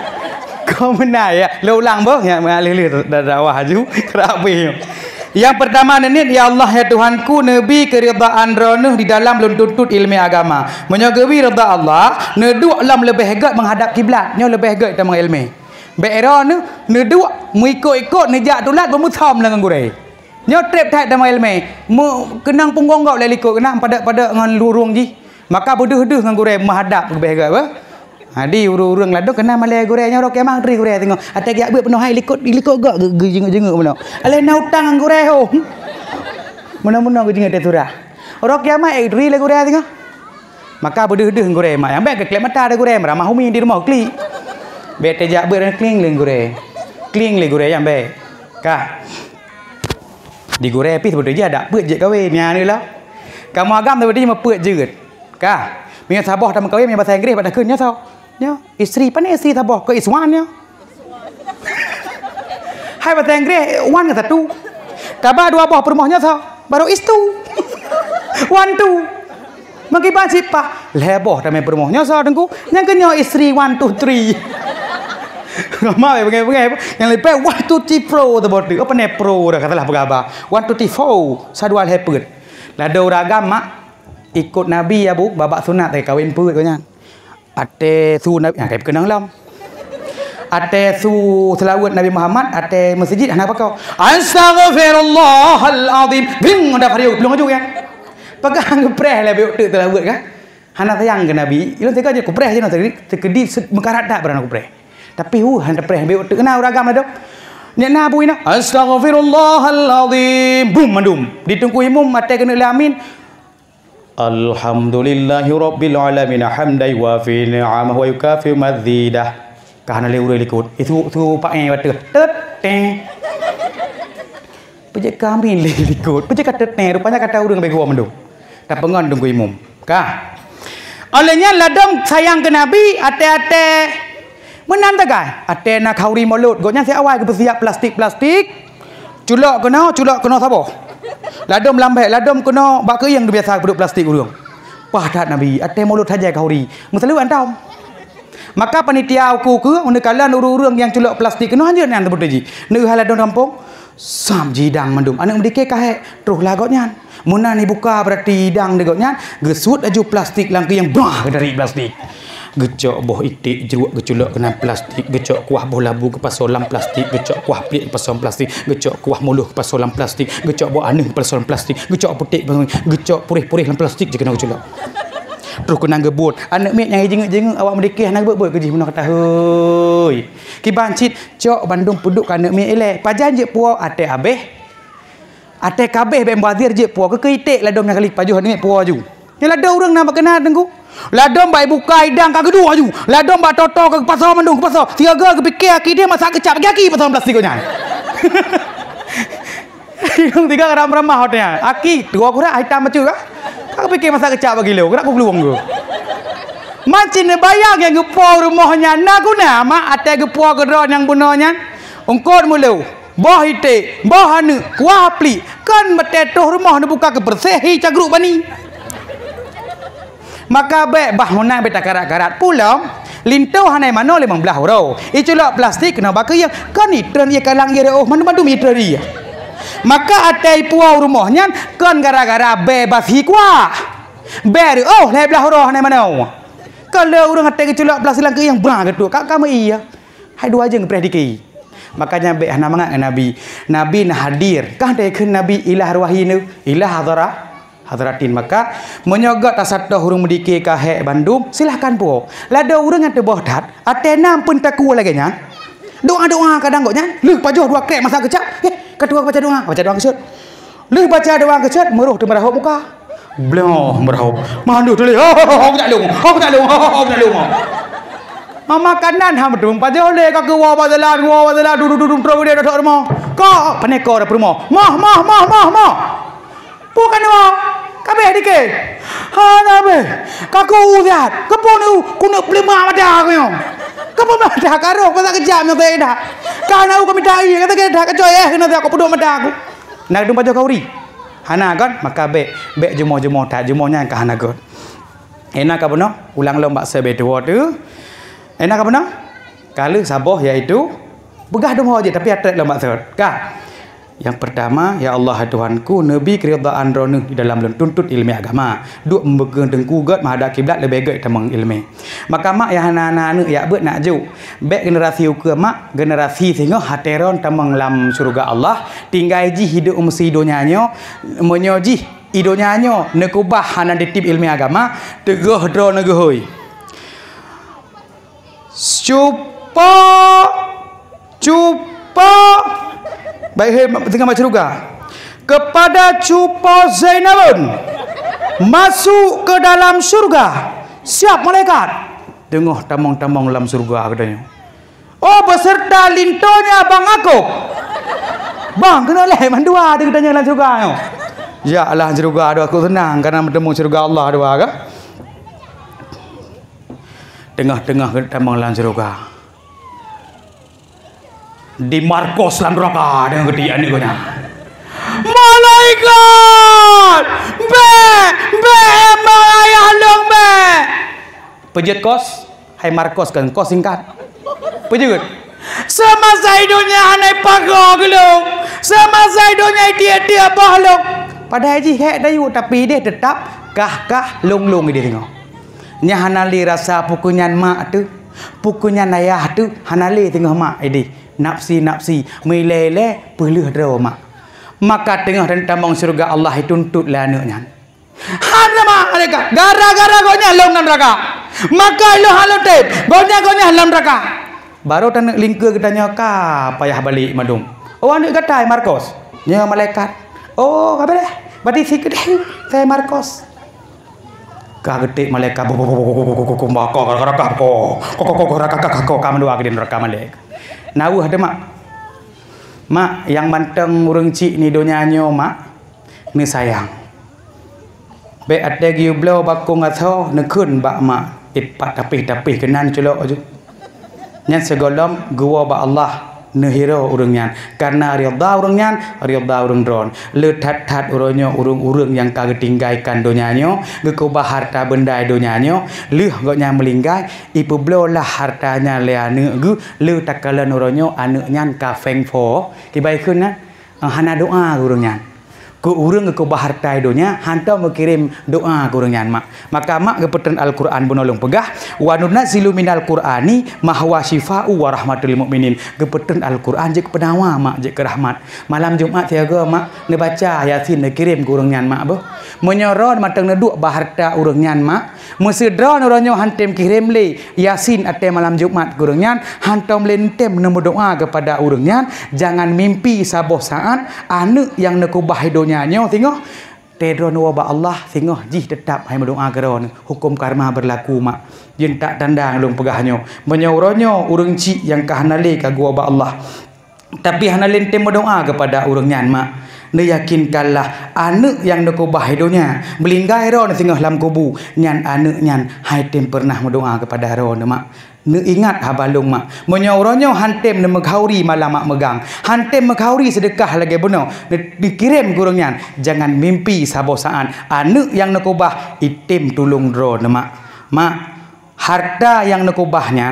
Kau menai ya. Lo ulang boh ya mengalir dah awak haju terapi. Yang pertama ni ya Allah ya Tuhanku Nabi keridaan ronuh di dalam tuntut ilmu agama. Menyogawi rida Allah, neduk lam lebih hegat menghadap kiblat. Nyo lebih hegat dalam ilmu. Be'era nu neduk mengikut-ikut nejak tulat bermutam dengan gurai. Nyo trip tak dalam ilmu. Kenang punggung kau lelikut kenang pada dengan lurung ji. Maka bodoh-bodoh dengan gurai menghadap lebih hegat apa? Hadi urang ladok kena malai gorenya rok emang tri gore tengok. Ate giak beut penuh hai likut gak jenguk mana. Ale na utang ang gore ho. Mana-mana jenguk te turah. Rok ya mai tri le gore tengok. Maka bodoh-bodoh gore mak yang baik ke klep mata ada gore ramah humi di rumah kli. Be te jak beut kling le gore. Kling le gore yang baik. Kah. Di gore pi bodoh je ada beut je kawin nya ni lah. Kamu agam tu dia mepeut jeut. Kah. Mingat sabah dalam kawin yang bahasa Inggeris pada keunnya tau. Ya, isteri pan isteri tabah ke iswannya. Hai bahasa Inggris one ke satu. Kabar 2 buah perumahnya tau. Baru istu. 1 2. Mengiban sipah leboh dalam perumahnya tau dengku. Yang kenya isteri 1 2 3. Ramai bagai yang lepas 1 2 3 pro tu bodoh. Apa ni pro dah katalah bergabar. 1 2 3 4 sadua lepet. Lada ragam mak ikut Nabi ya bu babak sunat kawin put kau nya. Ate su Nabi kayak kenang lam. Ate su selawat Nabi Muhammad ate masjid anak apa kau? Astaghfirullahal azim. Bing ada kariu belum aja kan. Pegang gepreh lah beuk tu selawat kan. Hana sayang ke Nabi. Ilu tega je gepreh je nak terkedi mekarat dak berana gepreh. Tapi hana gepreh beuk tu kena ragam ada. Nya na bu ina astaghfirullahal azim. Bum mandum. Ditunggu imam mate kena amin. Alhamdulillahi rabbil alamin hamdan wa fi ni'amahu wa yukafi madzidah. Kahana le urang likut. Itu pak ai batu. Tet teng. Pejak kami le likut. Pejak kata teng rupanya kata urang bego mendung. Tak pengon tunggu imum. Kah. Olehnya ladam sayang ke Nabi ate-ate menan tagai. Ate nak kauri mulut. Goknya si awal ke bersiap plastik. Culak kena sabah. Ladom lambat, ladom kena bak yang biasa produk plastik urang. Wah dak Nabi, ate mulut saja kauri. Muselu antau. Maka panitia aku ke menekalan urang yang culak plastik kena hanya nan betul ji. Ne haladon kampung sam jidang mandum. Anak mendike kahe terus lagotnya. Munan ni buka berarti hidang degotnya gesut aju plastik langki yang bah dari plastik. gecok boh itik jeruk geculak kena plastik, gecok kuah boh labu ke pasolam plastik, gecok kuah pelik ke pasolam plastik, gecok kuah muluh ke pasolam plastik, gecok boh aneh ke pasolam plastik, gecok putik gecok purih-purih dalam plastik je kena geculak. Terus kena gebut anak mek yang jenguk-jenguk awak mendekih nak gebut kerja mana kata hoi ki bancit cok Bandung puduk anak mek elek pajan je puak ate abeh ate kabeh ben bazir je puak ke itik ladom yang kali pajuh ni puak ju ni ladom urang nak kenal tengku ladom bai buka idang ka kedua ju ladom ba toto ke pasar Bandung ke pasar tiaga ke fikir aki dia masak kecap bagi aki pasar plastik nya yang tiga ramah hotnya aki dua kurang hitam macam kah kau fikir masa kecap bagi lo, kenapa aku keluang tu? Macam ni bayang yang gepor rumahnya, nak guna mak ate gepor gedron yang bunanya, ungkot mulu, bah ite, bah anu, kuah pli, kan betetoh rumah ni buka kebersihi cagruk bani. Maka baik bah menang beta karat-karat pulang, lintuh hanai mana 15 euro. Iculak plastik kena pakai yang kan ni tren ia kalang dia oh mana-mana mitra dia. Maka atai puau rumahnya kan gara-gara bebas hikwa ber oh leblah roh ni mana kalau orang atai keculak belas langkah yang berang gitu kak kamu iya hai dua aja ngepres diki makanya be ana mangat nabi nah hadir kah dia ke nabi ilah arwahinu ilah hadratin maka menyogot tasatoh hurung mendiki ka he Bandung silahkan po lada urang yang tebah dat atai nam pun takua lagi nya doa kadang goknya leuh pajoh dua krek masa kecap kedua baca doa kecut lu baca doa kecut meruh tu merahop muka belum merahop mandu tu tak lung mama kanan ham dum paja oleh ka gua badalan duduk terus dia dak rumah ka paneko dak rumah mah bukan mah kabeh dike ha nabe ka ku udat ka ponu kuno plema ada aku kamu madah karo pasal kejam yang saya dah karena aku minta air kata dah kecoy kena aku peduk madah aku nak dum pajo kauri hana kan maka be jemo tak jemonya ka hana god enak ka beno ulang lomba sebedua tu enak ka beno kalau saboh iaitu begah dum je tapi atlet lomba sert ka yang pertama ya Allah Tuhanku nabi keridaan rono di dalam tuntut ilmu agama duk membegang dengku god menghadap kiblat lebih baik temang ilmu maka mak ya anak-anak ya bet nak ju baik generasi ke mak generasi sehingga hateron temang lam surga Allah tinggal ji hidup umsidonyanyo menyoji idonyanyo nekubah hanan ditip ilmu agama tegah dro negehoi cupa baik tengah baca juga kepada cupa Zainabun masuk ke dalam surga siap malaikat dengoh tamang-tamang dalam surga katanya oh beserta lintonya bang aku bang kena leh mandua dia katanya dalam surga ya Allah surga ada aku senang karena bertemu surga Allah dua ke tengah-tengah tamang dalam surga di Marcos lan neraka dengan ketian ni konya malaikat be ayah dong be pejut kos hai Marcos kan kos singkat pejut semasa hidupnya anai pago gelung semasa hidupnya dia bahlok pada haji hek dayu tapi dia tetap kah long dia tengok nya hanali rasa pukunyan mak tu pukunyan ayah tu hanali tengok mak ini nafsi melele peluh drama maka tengah dan tambang surga Allah tuntutlah anaknya hana mak mereka gara-gara gonya long neraka maka lo halotep gonya halam neraka baru tan lingke katanya ka payah balik madum oh anak katai Marcos nya malaikat oh apa deh berarti sikit saya Marcos kagetik malaikat kok kamu dua ke neraka malaikat nawuh ada mak yang manteng urang cik ni donyanyo mak ni sayang be ade gi blau bakung atho nekun bak mak ipat tapi kenan celok aja nyan segolom gua ba Allah nehiro urangnya karena rida urang dron le tat uronyo urung yang kagak tinggalkan donyanyo gekubah harta benda donyanyo leuh goknya melinggai ipu blo lah hartanya le anu gu le takalan uronyo anu nyan ka feng fo kibai keun hana doa urangnya ku urang ke bahartai donya hantar mengirim doa ku urang nyan mak. Maka mak gepeten Al-Quran bunolong pegah wa nunazzilu minal qur'ani ma huwa syifa'u wa rahmatul lil mukminin. Gepeten Al-Quran je penawa mak je ke rahmat. Malam Jumaat tiaga mak ne baca Yasin ne kirim ku urang nyan mak boh. Menyoron matang ne duk baharta urang nyan mak. Mesedron uranyo hantem kirim le Yasin ate malam Jumaat ku urang nyan hantam lentem ne berdoa kepada urang nyan jangan mimpi saboh saat anak yang nak ubah hidupnya nyo tengok tedron wabak Allah tengok jih tetap hai berdoa keron hukum karma berlaku mak yen tak tandang long pegahnyo menyauronyo urang cik yang kahanale ka wabak Allah tapi hanale tem berdoa kepada urang nyan mak ne yakinkanlah anak yang nak ubah hidupnya melinggai ron tengok dalam kubu nyan anak nyan hai tem pernah berdoa kepada ron mak. Ne ingat habalung mak menyauronyo hantem ne meghauri malam mak megang hantem meghauri sedekah lagi benar dikirim gurungnya jangan mimpi sabosaan anak yang nak ubah itim tulung dro ne mak harta yang nak ubahnya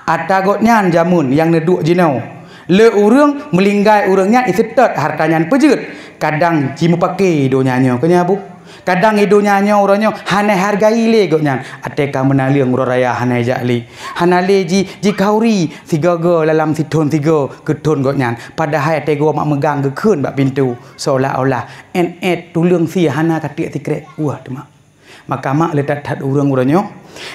atagotnya jamun yang neduk jinau le urang melinggai urangnya isetet hartanya pejut kadang jimu pakai donyanya kenya bu kadang idunya nyo uronyo hanai hargai le gotnya ateka menaliang uraya hanai jakli hanale ji kauri tiga go dalam siton tiga ketun gotnya padahal atego mak megang ke keun bak pintu seolah-olah tulung si hana katik tikret wah demak maka mak letak tat urang uronyo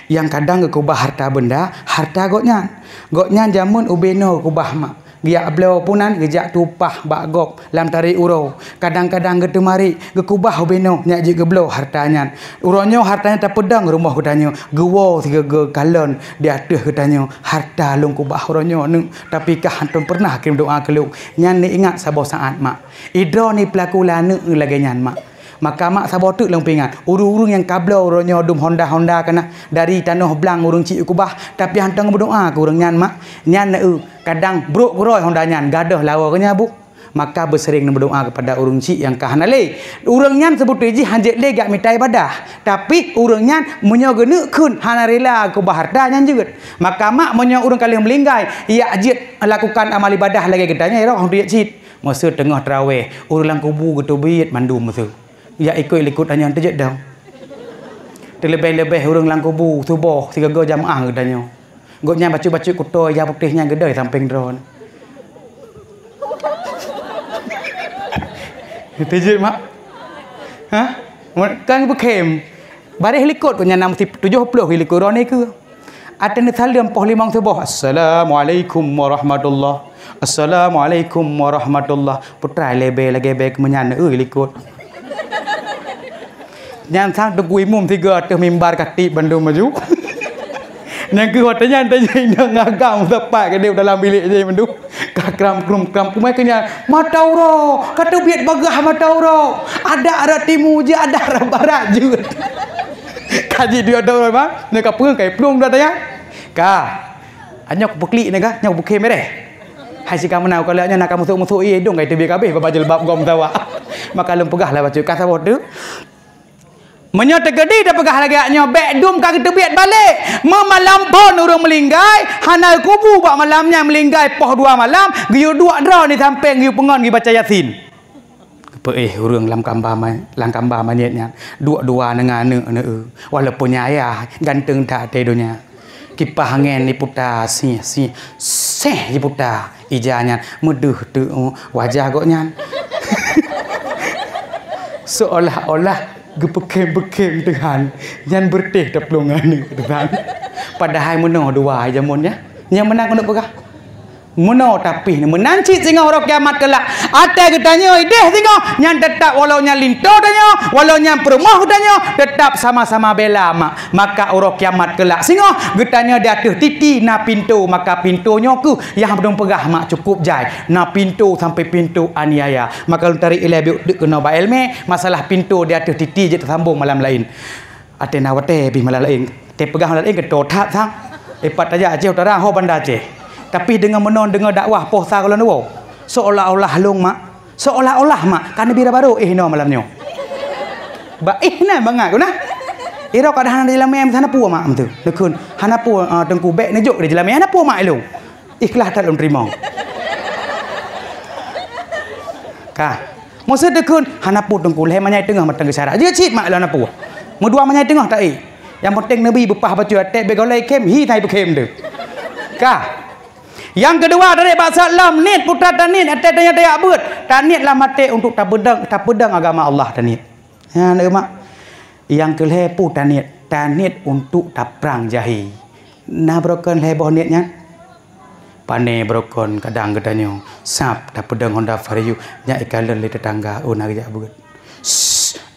yang kadang ke kubah harta benda harta gotnya jamun ubeno kubah mak dia beliau punan gejak tupah bagok lam tarik uro kadang-kadang getemari gekubah beno nyak je geblo hartanya uronyo hartanya tak pedang rumah katanya gewo tiga ge kalon di atas katanya harta long kubah uronyo tapi kah hantum pernah kirim doa keluk nyan ni ingat sabar saat mak idro ni pelaku lana lagi nyan mak maka mak sabar tu lang pingat urung-urung yang kablo uronyo dum Honda kana dari tanah blang urung cik kubah tapi hantang berdoa ke urang nyan mak nyan kadang bruk roy Honda nyan gadah lawa kenya bu maka bersering berdoa kepada urung cik yang kahanale urang nyan sebut ji hanjet le gak mitai badah tapi urang nyan menyogene kun hana rela ke baharta nyan juga maka mak menyo urang kali melinggai ia ajit lakukan amal ibadah lagi gedanya ira hang dia cit masa tengah tarawih urang kubu getubit mandum masa ya ikut hanya terjed dah terlebih-lebih urang lang kubu subuh 3 jamaah gedanya gotnya baca-baca kutoy ya putihnya gedai samping drone terjed mak ha kan bekem bare helikot gotnya 70 helikot ni ke atene salam poh limang subuh assalamualaikum warahmatullahi assalamualaikum warahmatullahi putra lebe lagi bek menyan helikot nyan sang tegui mum 3 atas mimbar kati Bandung maju yang ke hotelnya tanya ngagam tepat ke dia dalam bilik je Bandung kakram kumai kenya matauro kata biat bagah matauro ada timu je ada arah barat juga kaji dia ada bang nak apa kai plung dah tanya ka anyok beklik ni ka nyok buke mereh hai si kamu nak kalau nak musuh dong kai tebi kabeh baba jelbab gom tawa maka lem pegahlah baca kata bodoh menyata gede dah pegah lagi aknya bedum kaki tebiat balik memalam pun urung melinggai hanal kubu buat malamnya melinggai poh 2 malam giu 2 draw ni samping giu pengon gi baca Yasin urang lam kamba manyetnya 2 dengan walaupun ayah ganteng tak tedonya kipah angin ni putar si di putar ijanya meduh tu wajah goknya seolah-olah gepekem dengan yang berteh taplongan ni dengan padahal meno 2 jamunnya yang menang untuk pegah meno tapi menanci singa orang kiamat kelak ate getanya ideh singa yang tetap walau nya linto tanya walau nya perumah tanya tetap sama-sama bela maka orang kiamat kelak singa getanya di atas titi na pintu maka pintunya ku yang belum pegah mak cukup jai na pintu sampai pintu aniaya maka tarik ilai kena ba ilme masalah pintu di atas titi je tersambung malam lain ate nawate bi malam lain te pegah malam lain ke totat sang epat aja je utara ho banda je tapi dengan menon dengan dakwah posa kalau nuwo seolah-olah long mak seolah-olah mak kan bira baru no malamnya ba nah bangat guna ira kada hana dalam mem sana pu mak tu dekun hana pu tengku bek nejuk di dalam hana pu mak lu ikhlas tak terima ka Masa dekun hanapu tengkul he manyai tengah matang syarat. Dia cit mak lah napu. Medua manyai tengah tak Yang penting Nabi bepah baca atek begolai kem hi tai bekem tu. Ka. Yang kedua dari bahasa lam nit putra tanit atek tanya dayak beut. Tanit lah mate untuk tak pedang agama Allah tanit. Ha nak mak. Yang kelepu tanit untuk tak perang jahi. Nah broken leboh niatnya. Pane brokon kadang katanya sap tak pedang Honda Vario nya ikalan le tetangga oh nak jak beut.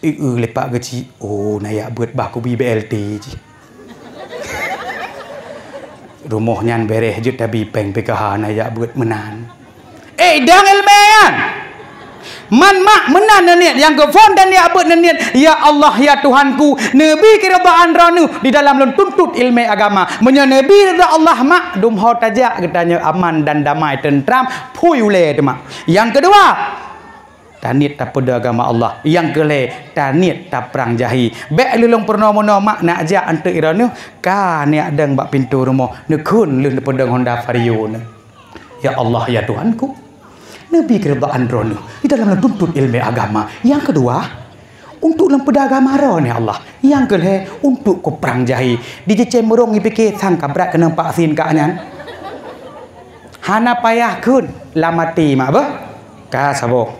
Lepak kecil. Oh nayak beut bah ku BLT ji. Rumah nyan bereh je tabi peng PKH nayak beut menan. Dang ilmian. Man mak menan niat yang gefon dan ya abut niat ya Allah ya Tuhanku nabi keridaan ranu di dalam lun tuntut ilmu agama menyo nabi rida Allah mak dum ho tajak katanya aman dan damai tentram puyule tu mak. Yang kedua tanit tak pada agama Allah. Yang kele tanit tak perang jahi. Bek lulung pernah mono mak nak ajak ante iranu ka ni adang bak pintu rumah nekun lun pedang Honda Vario ne. Ya Allah ya Tuhanku Nabi keridaan rono di dalam tuntut ilmu agama. Yang kedua untuk lempada agama rono ya Allah. Yang kedua untuk ko perang jahi. Di cemurung ipike sang kabrat kena vaksin ka nyan. Hana payah kun lamati mak apa? Ka sabo.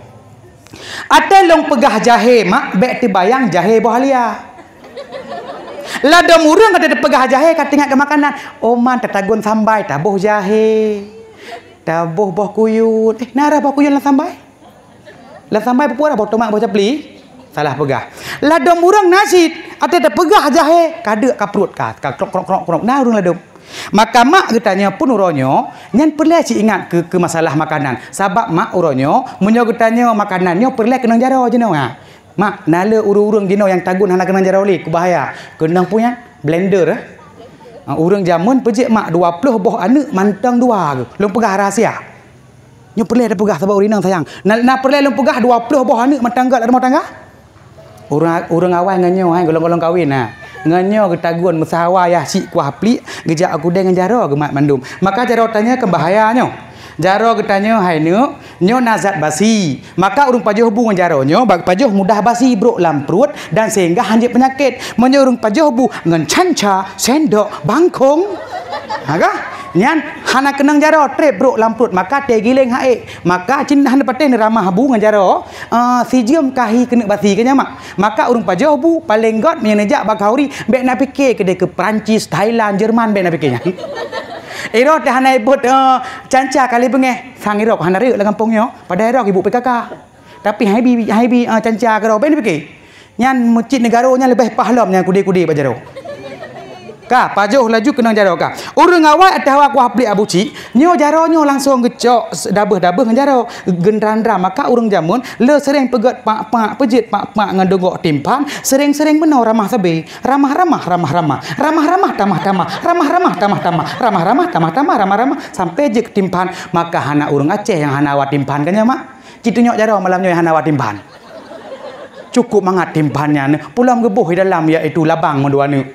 Ada long pegah jahe mak bek tibayang jahe bohalia. Lada murung ada pegah jahe kat tingkat ke makanan. Oman tatagun sambai tabuh jahe. Tabuh boh kuyun. Nara boh kuyun lah sambai. Lah sambai pun ada boh tomak boh capli. Salah pegah. Lah dom urang nasi. Ada pegah jahe. Kadek kaprut ka. Krok. Nah urang ladom. Maka mak getanya pun uronyo. Nyan perlu si ingat ke masalah makanan. Sebab mak uronyo. Munyo getanya makanannya perlu kenang jaro jenau ha. Mak nala urung-urung jenau yang tagun hana kenang jaro li. Kubahaya. Kenang punya blender urang jamun pejik mak 20 boh anak mantang dua ke. Long pegah rahsia. Nyo perlu ada pegah sebab urinang sayang. Nak perlu long pegah 20 boh anak mantang gat rumah tangga. Urang awal nganyo golong-golong kahwin nah. Nganyo ketaguan mesawa ya si kuah plik gejak aku dengan jaro ke mak mandum. Maka jaro tanya ke bahayanya. Jaro ketanya hai nyo nazat basi. Maka urung pajoh bu ngan jaro nyo bag pajoh mudah basi bro lam perut dan sehingga hanjit penyakit. Menyo urung pajoh bu ngan canca, sendok, bangkong. Haga nyan hana kenang jaro trep bro lam perut maka te gileng hae. Maka cin hana paten ramah bu ngan jaro si jiem kahi kena basi kenya mak. Maka urung pajoh bu paling got menejak bag hauri bek nak fikir kedai ke Perancis, Thailand, Jerman bek nak fikirnya. Irok dah hanai but canca kali bengeh sang irok hana reuk lah kampungnya pada irok ibu PKK tapi haibi canca karo ben fikir nyan masjid negara nya lebih pahlom nya kudi-kudi bajaro ka pajoh laju kenang jaro ka urang awal atawa kuah plik abuci nyo jaro nyo langsung gecok dabeh-dabeh ngan jaro gendrandra maka urang jamun le sering pegat pak-pak pejit pak-pak ngan dongok timpan sering-sering beno ramah sabe ramah-ramah sampai je ke timpan maka hana urang Aceh yang hana wat timpan kanya mak kitu nyok jaro malam nyo yang hana wat timpan cukup mangat timpannya pulang gebuh di dalam iaitu labang mendua ni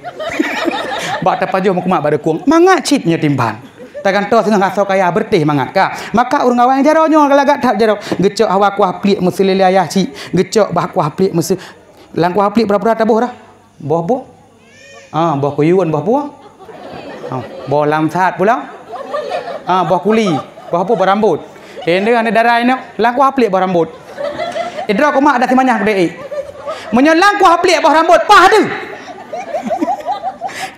bak tapajoh mak pada kuang mangat citnya timpan takkan to sengah kasau kaya bertih mangat ka maka urang awang jaro nyo galagak tak jaro gecok hawa kuah plik mesti leliayah ci gecok bah kuah plik mesti lang kuah plik berapa tabuh dah boh boh kuyun boh buah boh lamsat pula boh kuli boh apa berambut ende ane darah ini lang kuah plik berambut idra ko mak ada timanya gede menyo lang kuah plik berambut pah tu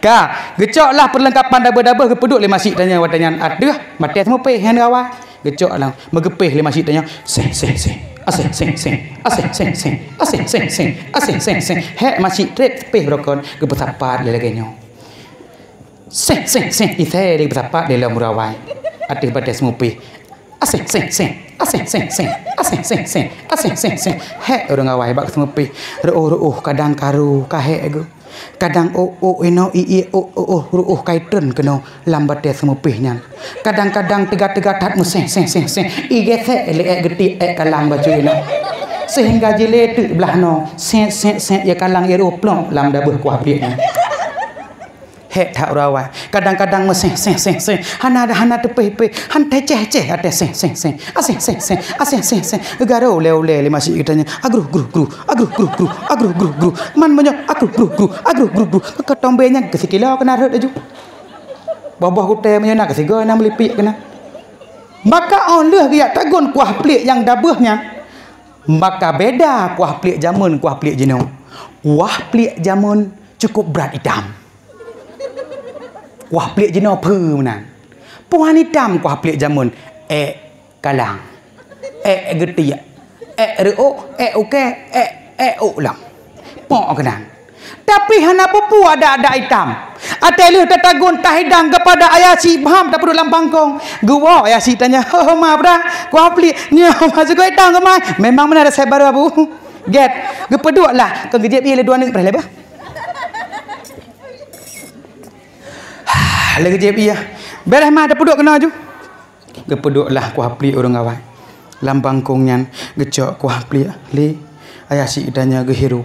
ka gecoklah perlengkapan dabah-dabah ke peduk le masjid tanya watanya ada mati semua pe han awal gecoklah megepeh le masjid tanya seng he masjid trek pe rokon ke bersapat le lagenyo seng ise le bersapat le murawai ada pada semua pe seng he orang awal bak semua pe reuh kadang karu kahe go kadang ino ruh kaitan kena lambat dia semua pihnya kadang-kadang tegak tat meseng igese le geti kalang baju ina sehingga jile tu belah no sen ya kalang iro plong lam dabeh kuah pliknya Hek tak rawai. Kadang-kadang meseh seh seh seh. Hana tepeh pe. Han ceh ada seh seh seh. Aseh seh seh. Aseh seh seh. Garo le masih katanya. Agruh. Man banyak agruh. Ketombenya kesikilo kena rut aju. Bawah kutai menyana kesigo nak melipik kena. Maka on leh dia tagun kuah pelik yang dabahnya. Maka beda kuah pelik jamun kuah pelik jenau. Kuah pelik jamun cukup berat hitam. Kuah pelik jenau pe menang. Puan hitam kuah pelik jamun. Kalang. Getiak. Reok. Oke. Ulang. Pok kenang. Tapi hana pupu ada hitam. Atelih tetagun tahidang kepada ayah si paham tak perlu dalam bangkong. Gua ayah si tanya, "Oh, maaf dah. Kuah pelik nya masuk kau hitam ke mai?" Memang mana ada saya baru abu. Get. Gepeduklah. Kau gejep ia le dua nek pernah lebah. Lagi gejep ia. Beres mah ada peduk kena ju. Gepeduklah kuah pelik orang awak. Dalam bangkongnya gecok kuah pelik le ayah si tanya gehiru.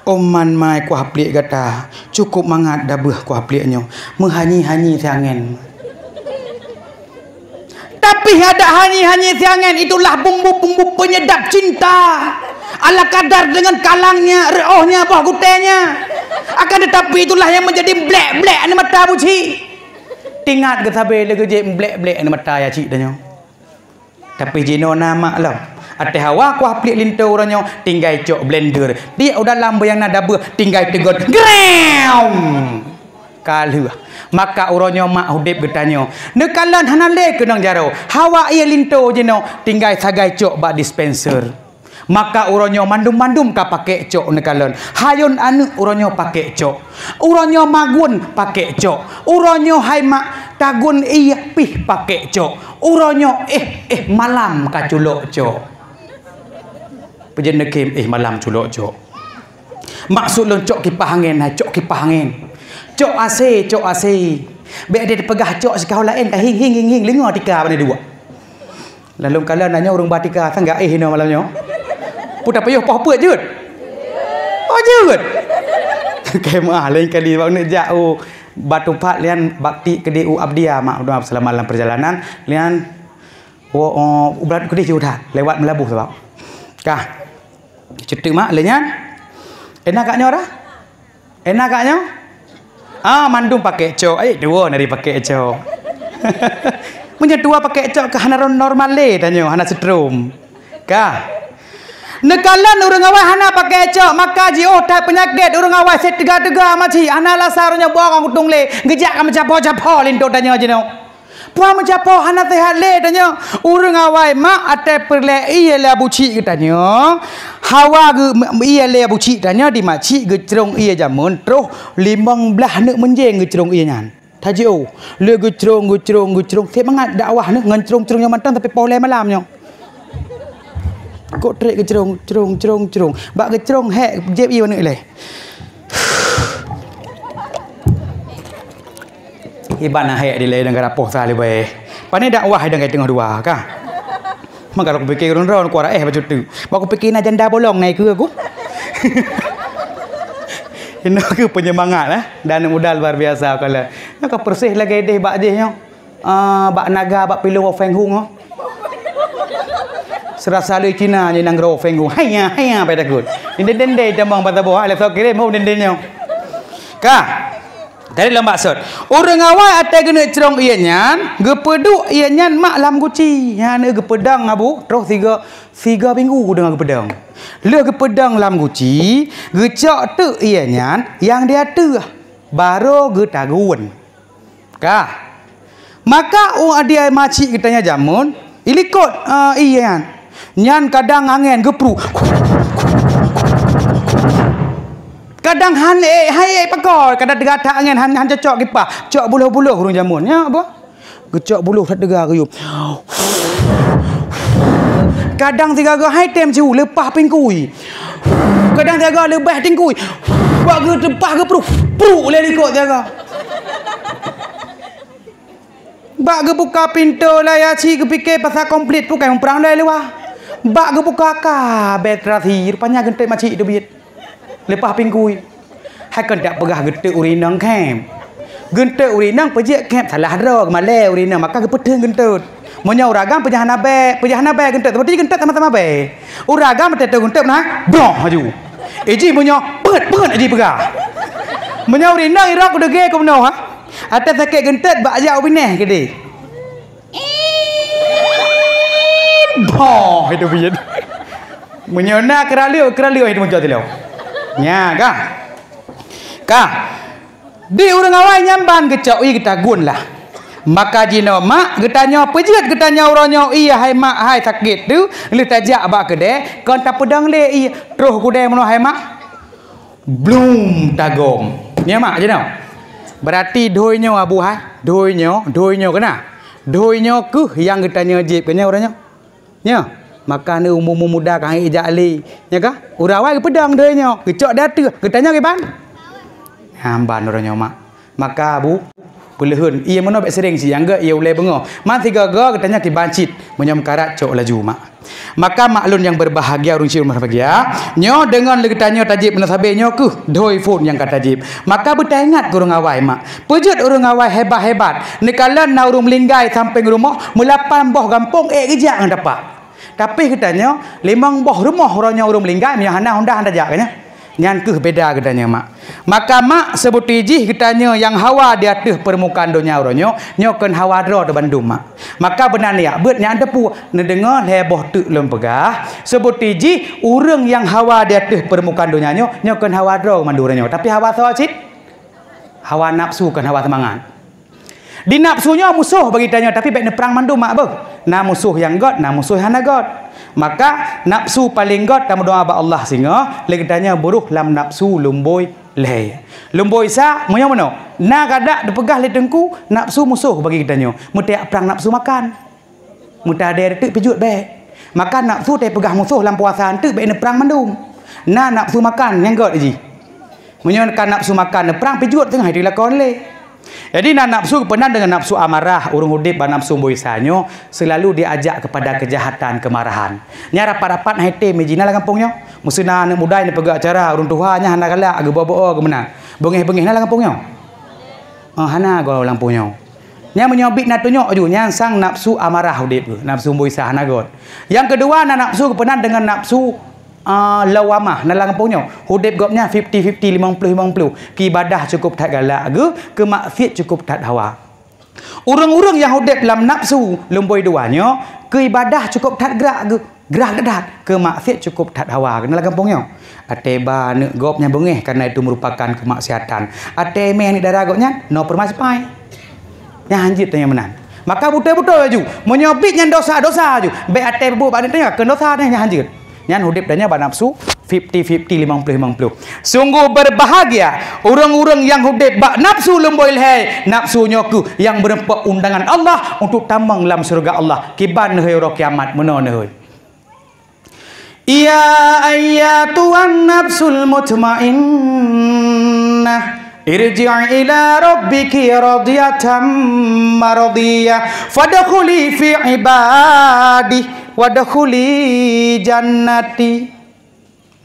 Oman mai kuah pelik kata cukup mangat dabah kuah peliknya menghanyi-hanyi siangan. Tapi ada hanyi-hanyi siangan itulah bumbu-bumbu penyedap cinta ala kadar dengan kalangnya reohnya buah kutenya. Akan tetapi itulah yang menjadi blek-blek ni mata buci. Tingat ke sabe le je blek-blek ni mata ya cik tanya. Tapi jino nama lah. Ate hawa kuah pelik linto orangnya tinggal cok blender. Dia udah lambe yang nada ber tinggal tegot. Gream. Kalu. Maka orangnya mak hudip bertanya. Nekalan hanale ke nang jaro. Hawa ia linto jeno tinggal sagai cok bak dispenser. Maka orangnya mandum-mandum ka pakai cok nekalan. Hayun anu orangnya pakai cok. Orangnya magun pakai cok. Orangnya hai mak tagun iya pih pakai cok. Orangnya malam ka culok cok. Pejen nekim malam culok cok. Maksud lo cok kipas angin nah cok kipas angin. Cok AC. Be ada pegah cok sekau lain ka hing lengo tika benda dua. Lalu kalau nanya urang batika sanggak no malamnya. Putar payuh apa jut. Oh jut. Kemah lain kali bang nak jauh batu pat lian bakti kedi abdia mak doa selama dalam perjalanan lian ubat kedi juta lewat melabuh sebab. Kah. Cetuk mak lenyan. Enak kaknya ora? Enak kaknya? Mandum pakai cok. Dua nari pakai cok. Punya dua pakai cok ke hana normal le tanya hana setrum. Kah? Nekalan urang awak hana pakai cok maka tak penyakit urang awak set tega-tega maci hana lasarnya buang kutung le gejak mencapo-capo linto tanya jeno. Puan mencapo hana sehat le tanya urang awak mak ate perle ialah buci katanya. Hawa ge ia le buci tanya di maci gecrong ia jamun terus 15 nek menjeng gecrong ia nyan. Tajo le gecrong saya mangat dakwah ni ngencrong-crongnya mantang tapi poleh malamnya. Kok trek gecrong. Bak gecrong hek jeb ia mana le. Ibana hek di le dengan rapoh sale bae. Pane dakwah dengan tengah dua kah? Maka aku fikir ron kuara macam tu. Aku fikir nak janda bolong naik ke aku. Ini aku penyemangat lah. Dan modal luar biasa kalau. Nak persih lagi deh bak jehnya. Bak naga bak pilu Feng Hung. Serasa le Cina ni nang ro Feng Hung. Haya pai takut. Dendeng tambang pada bawah le sok kirim mau dendengnya. Kah? Dari dalam maksud orang awal atas kena cerong ianya gepeduk ianya mak lam guci yang gepedang abu terus tiga minggu dengan gepedang le gepedang lam guci gecak tu ianya yang dia tu baru getagun kah maka dia macik katanya jamun ilikot iyan nyan kadang angin gepru kadang hai pakor kadang degata angin han cocok kipas cok buluh-buluh urang jamun nya apa gecok buluh sak dega kayup kadang tiga ga hai tem ciu lepas pingkui kadang tiga lebah tingkui bak ge tepah ge pru le likot tiga bak ge buka pintu lah ya ci ge fikir pasal komplit bukan perang le lewa bak ge buka ka betrasi rupanya gentek macik tu biit lepas pinggui. Hai kan tak pegah getek urinang kem. Gentek urinang pejek kem salah ro malai urinang maka gepeteng gentut. Monya uragam pejahana be gentut seperti gentut sama-sama be. Uragam tetek gentut nah, broh maju. Eji monya pet eji pegah. Monya urinang irak udege ko meno ha. Atas sakit gentut bak ajak ubineh ke dia. Boh itu biar. Menyona keraliu itu muncul tu leo. Nya kah? Kah? Di urang awai nyamban kecok kita gun lah. Maka jino mak getanya pejat getanya uranyo iya hai mak hai sakit tu lu tajak bak kedai kon tak pedang le iya terus kudai meno hai mak blum tagom. Nya mak jino. Berarti doinyo abu hai doinyo kena. Doinyo ku yang getanya jib kenya uranyo. Nya makan umum muda kan ijak ali nya kah urawai pedang doinyo kecok datu getanya ke ban. Hamban uranyo mak. Maka abu pelehun ia meno bek sering siang ge ia ulai bengo man tiga ga katanya ki bancit menyam karat cok laju mak. Maka maklun yang berbahagia urang cium berbahagia nyo dengan legetanya tajib menasabe nyo ku doi phone yang kata tajib maka bertaingat urang awai mak pejut urang awai hebat nekalan na urang melinggai sampai rumah melapan boh gampung gejak ang dapat tapi katanya limang boh rumah orangnya urang melinggai nya hana honda handa jak katanya nyan ke beda katanya mak. Maka mak sebut ijih katanya yang hawa di atas permukaan dunia orangnya nyokan hawa dro de Bandung mak. Maka benar ya bet nya depu nedengar heboh tu lem pegah sebut ijih urang yang hawa di atas permukaan dunia nyokan hawa dro manduranya tapi hawa sawacit hawa nafsu kan hawa semangat. Di nafsunya musuh bagi tanya tapi baik perang mandu mak beuh. Na musuh yang god, na musuh hana god. Maka nafsu paling god tamu doa ba Allah singa lagi tanya buruh lam nafsu lumboi le. Lumboi sa moyo mono. Na kada dipegah le tengku nafsu musuh bagi kitanya. Mutia perang nafsu makan. Muta ada tu pijut baik. Maka nafsu te pegah musuh lam puasa tu baik perang mandum. Na nafsu makan yang god ji. Moyo kan nafsu makan perang pijut tengah dilakon le. Jadi nafsu pernah dengan nafsu amarah urung udip ba nafsu boisanyo selalu diajak kepada kejahatan kemarahan. Nya rapat-rapat hete mejina lah kampungnya. Musina anak muda ni pegak acara urung tuanya hana kala age bobo ke mana. Bengeh-bengeh lah kampungnya. Hana go lampunya. Nya menyobik natunyo ju nya sang nafsu amarah udip nafsu boisa hana god. Yang kedua nafsu pernah dengan nafsu lawamah nalang kampungnya hudip gopnya 50-50 50-50 ki ibadah cukup tak galak ke maksiat cukup tak hawa. Urang-urang yang hudip dalam nafsu lumboi duanya ke ibadah cukup tak gerak gedak ke maksiat cukup tak hawa nalang kampungnya. Ateba nek gopnya bengeh karena itu merupakan kemaksiatan. Ate meh ni darah gopnya no permaspai. Nya hanjit tanya menan. Maka betul-betul aju menyobik yang dosa-dosa aju. Baik ate bu badan tanya ke dosa nya hanjit. Nyan hudip danya ba nafsu 50-50 50-50. Sungguh berbahagia orang-orang yang hudip ba nafsu lemboi hai nafsunya ku yang berempat undangan Allah untuk tambang dalam surga Allah kiban hari kiamat menon heuy. Ya ayyatuhan nafsul mutmainnah irji' ila rabbiki radiyatan maradiyah fadkhuli fi ibadi wadkhuli jannati.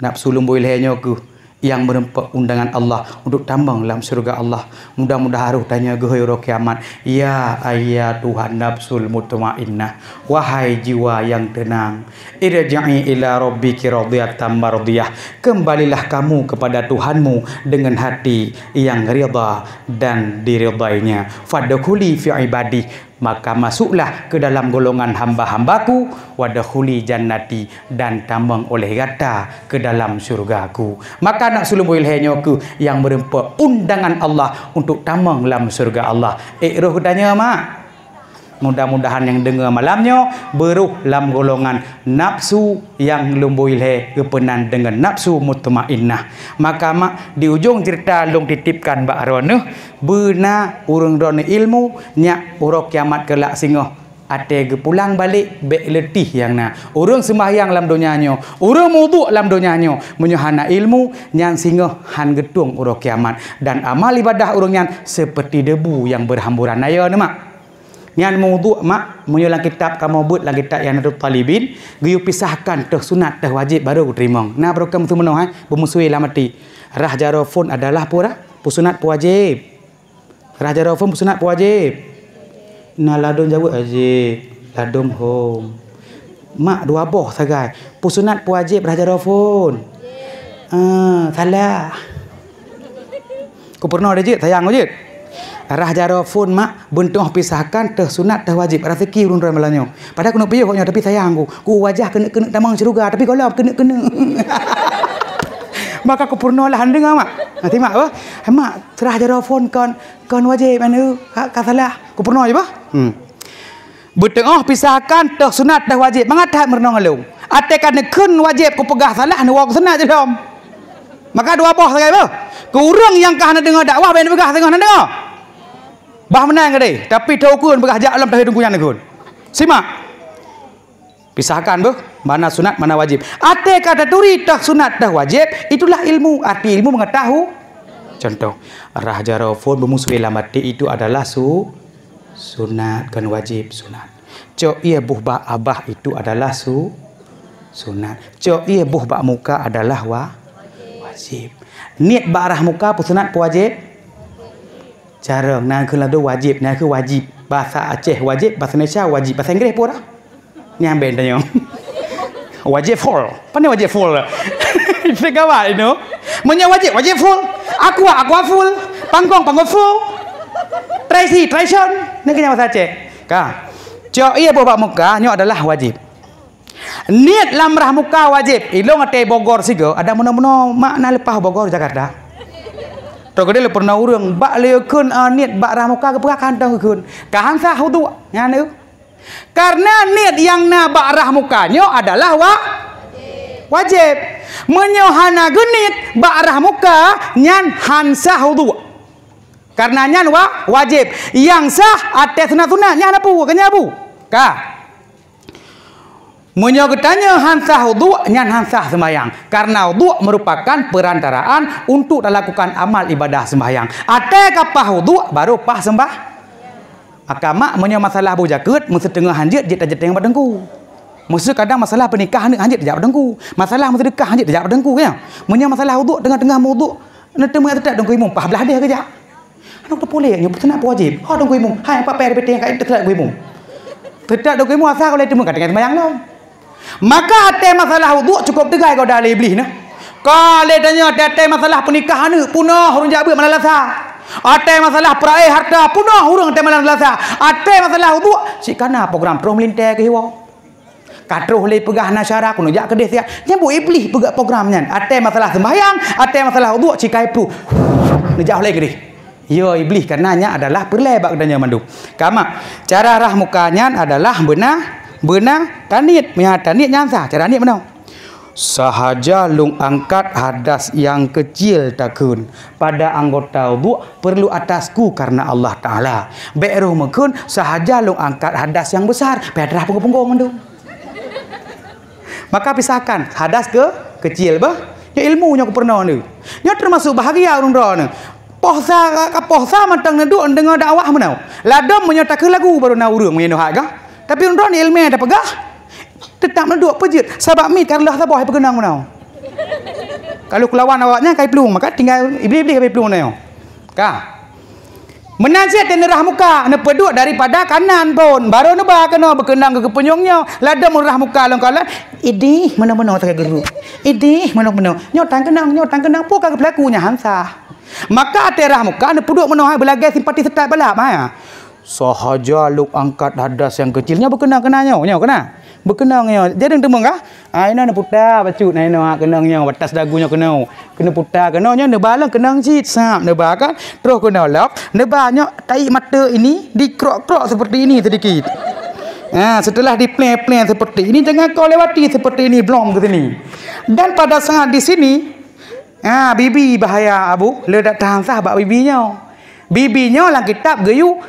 Nafsu lumboi lehenyo ku yang merempak undangan Allah untuk tambang dalam surga Allah. Mudah-mudahan haruh tanya gehoy ro kiamat. Ya ayyatuhan nafsul mutmainnah, wahai jiwa yang tenang, irji'i ila rabbiki radiyatan mardiyah, kembalilah kamu kepada Tuhanmu dengan hati yang ridha dan diridainya. Fadkhuli fi ibadi, maka masuklah ke dalam golongan hamba-hambaku, wadkhuli jannati, dan tambang oleh gata ke dalam surgaku. Maka nak sulung ilhenyo ku yang berempat undangan Allah untuk tambang dalam surga Allah. Roh tanya mak. Mudah-mudahan yang dengar malamnya beruh dalam golongan nafsu yang lumboi le kepenan dengan nafsu mutmainnah. Maka mak di ujung cerita long titipkan bak arone beuna urang done ilmu nyak urang kiamat kelak singoh ate ge pulang balik bek letih yang na urang sembahyang dalam dunianyo urang wuduk dalam dunianyo menyohana ilmu nyang singoh han getung urang kiamat dan amal ibadah urang yang seperti debu yang berhamburan ayo mak. Yang mawdu' mak menyolang kitab kamu buat lang kitab yang Nadul Talibin, giyu pisahkan teh sunat teh wajib baru terima. Nah berukam tu menoh bermusuhi lah mati. Rah jarofun adalah pura pusunat wajib. Rah jarofun pusunat wajib. Nah ladon jawab wajib. Ladom home. Mak dua boh sagai. Pusunat wajib rah jarofun. Salah. Kau pernah ada je sayang je. Rah jarofun mak bentuk pisahkan teh sunat teh wajib rezeki urun ramalannya. Padahal kena piye koknya tapi sayang ku wajah kena tamang syurga tapi kalau kena. Maka ku purnalah handeng mak. Nanti mak apa? Mak rah jarofun kon wajib mana? Ka salah. Ku purna je bah. Bentuk pisahkan teh sunat teh wajib. Mangatah mernong alung. Ate kan keun wajib ku pegah salah nu wak sunat je dom. Maka dua boh sagai bah. Ku urang yang kah dengar dakwah ben pegah tengah dengar. Bah menang ke deh, tapi tahu kun berkah alam dah hidung kuyan kun. Simak. Pisahkan bah, mana sunat mana wajib. Ate kata turi tak sunat dah wajib, itulah ilmu. Arti ilmu mengetahui. Contoh, rah jarofun bermusuh mati itu adalah sunat kan wajib sunat. Cok ia buh ba abah itu adalah sunat. Cok ia buh ba muka adalah wajib. Niat ba arah muka sunat wajib. Jarang, nahคือ wajib, nah คือ wajib. Bahasa Aceh wajib, bahasa Indonesia wajib, bahasa Inggris pun dah. Nyambe tanya. Wajib full. Apa ni wajib full? Itu kawan itu. Menya wajib full. Aqua full. Pangkong full. Tradition. Ni kena bahasa Aceh. Ka. Cok ia bawa muka nyo adalah wajib. Niat lamrah muka wajib. Ilong ate Bogor sigo, ada mana-mana makna lepas Bogor Jakarta. Toko dia pernah urang bak leukun niat bak ramuka ke perakan tang kun. Kahan sah tu nganu. Karena niat yang na bak rahmukanya adalah wajib. Menyohana genit bak rahmuka nyan hansah tu. Karena nyan wajib. Yang sah atas sunat-sunat nyan apa? Kanya apa? Ka. Menyogotanya hansah wudu nyan hansah sembahyang. Karena wudu merupakan perantaraan untuk melakukan amal ibadah sembahyang. Ate kapah wudu baru pah sembah. Akama menyo masalah bu jakut mesti tengah hanjit jit ajet yang badengku. Mesti kadang masalah pernikahan hanjit jat badengku. Masalah mesti dekah hanjit jat badengku ya. Menyo masalah wudu tengah-tengah wudu nanti mengat tak dengku imum pah belah dia kerja. Anak tu boleh nyebut nak wajib. Ha dengku imum. Hai apa per yang kai tak dengku imum. Tidak dengku imum asal kalau itu mengatakan sembahyang lo. Maka ate masalah wudu cukup tegai kau dah lebih nah. Kalau tanya ate masalah pernikahan ni punah urang jabe malalasa. Ate masalah peraih harta punah urang ate malalasa. Ate masalah wudu si kana program terus melintai ke hiwa. Katruh le pegah nasyara kuno jak kedeh sia. Nyambu iblis pegak programnya. Ate masalah sembahyang, ate masalah wudu cikai pru. Nejah le kedeh. Yo iblis karenanya adalah perlebak dannya mandu. Kama cara rah mukanya adalah benar tanit punya tanit nyansa cara ni mana sahaja lung angkat hadas yang kecil takun pada anggota wudu perlu atasku karena Allah Taala beruh mekun sahaja lung angkat hadas yang besar pedrah punggung mandu maka pisahkan hadas ke kecil bah ya ilmunya aku pernah ni nya termasuk bahagia urang ro ni pohsa matang neduk dengar dakwah menau ladom menyatakan lagu baru na urang menyeno hak gah. Tapi orang ni ilmu ada pegah. Tetap menduk pejit. Sebab mi kalau tak boleh berkenang menau. Kalau kelawan awaknya kai pelung maka tinggal iblis-iblis kai pelung neo. Ka. Menasihat dan rah muka ne peduk daripada kanan pun. Baru ne ba kena berkenang ke penyongnya. Lada murah muka longkalan. Idih mana-mana tak geru. Idih mana-mana. Nyotang kenang pun kagak pelakunya hansah. Maka ate rah muka ne peduk menoh belagai simpati setat balap ha. Sahaja luk angkat hadas yang kecilnya berkenang-kenangnya kena berkenangnya jadi temung kah aina na putar bacut aina kenangnya batas dagunya kena putar kenanya ne balang kenang cit sap ne ba kan terus kena lap ne banyak tai mata ini dikrok-krok seperti ini sedikit setelah di-plan seperti ini jangan kau lewati seperti ini belum ke sini dan pada saat di sini bibi bahaya abu le dak tahan sah bak bibinya. Bibinya lang kitab geyu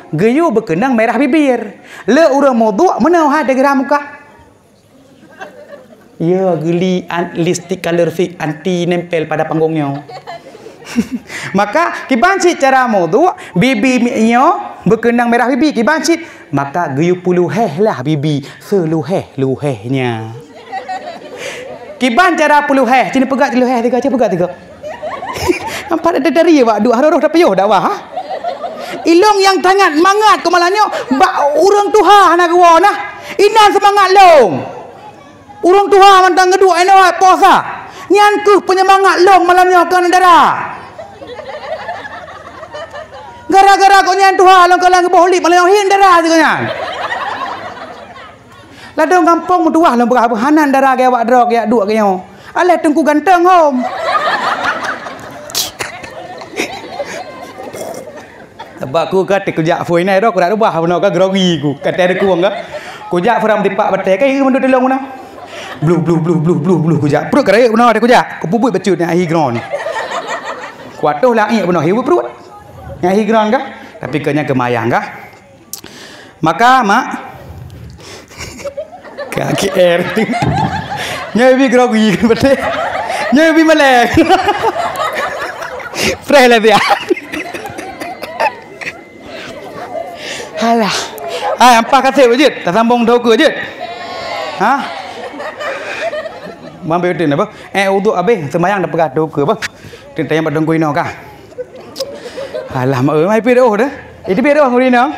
berkenang merah bibir. Le urang mawdu' menau ha degra muka. Ya geli lipstick color fix anti nempel pada panggungnya. Maka kibancit cara mawdu' bibinya berkenang merah bibi kibancit maka geyu puluheh lah bibi seluheh-luhehnya. Kiban cara puluheh, cina pegat luheh tiga, cina pegat tiga. Nampak ada dari ya, duk haroh dah payuh dakwah ha. Ilong yang tangan mangat ko malanyo ba urang tuha nak gua nah. Inan semangat long. Urang tuha mantang ngedua eno posa. Nyan ku penyemangat long malamnya kan dara. Gara-gara ko nyan tuha long kalang bohli malam hin dara tu nyan. Ladong kampung mutuah long berapa hanan dara ke awak drog ya duk ke nyo. Aleh tengku ganteng hom. Sebab aku kata kujak foi nai ro ku dak rubah beno ka grogi ku kata ada kuang ka kujak foram tipak bete kai mendu delong na blu kujak perut keraya beno ada kujak ku pubut becut ni ahi gron ku atuh lang ia beno hiu perut ni ahi gron ka tapi kenya kemayang ka maka mak kaki air nyai grogi bete nyai melek fresh lah dia. Alah. Apa kata je? Tak sambung dah ke je? Ha? Mampu tin apa? Uduk habis semayang dah pegat ke apa? Tin tayang badong kuino ka. Alah mak mai pi dah. Itu pi dah ngurina.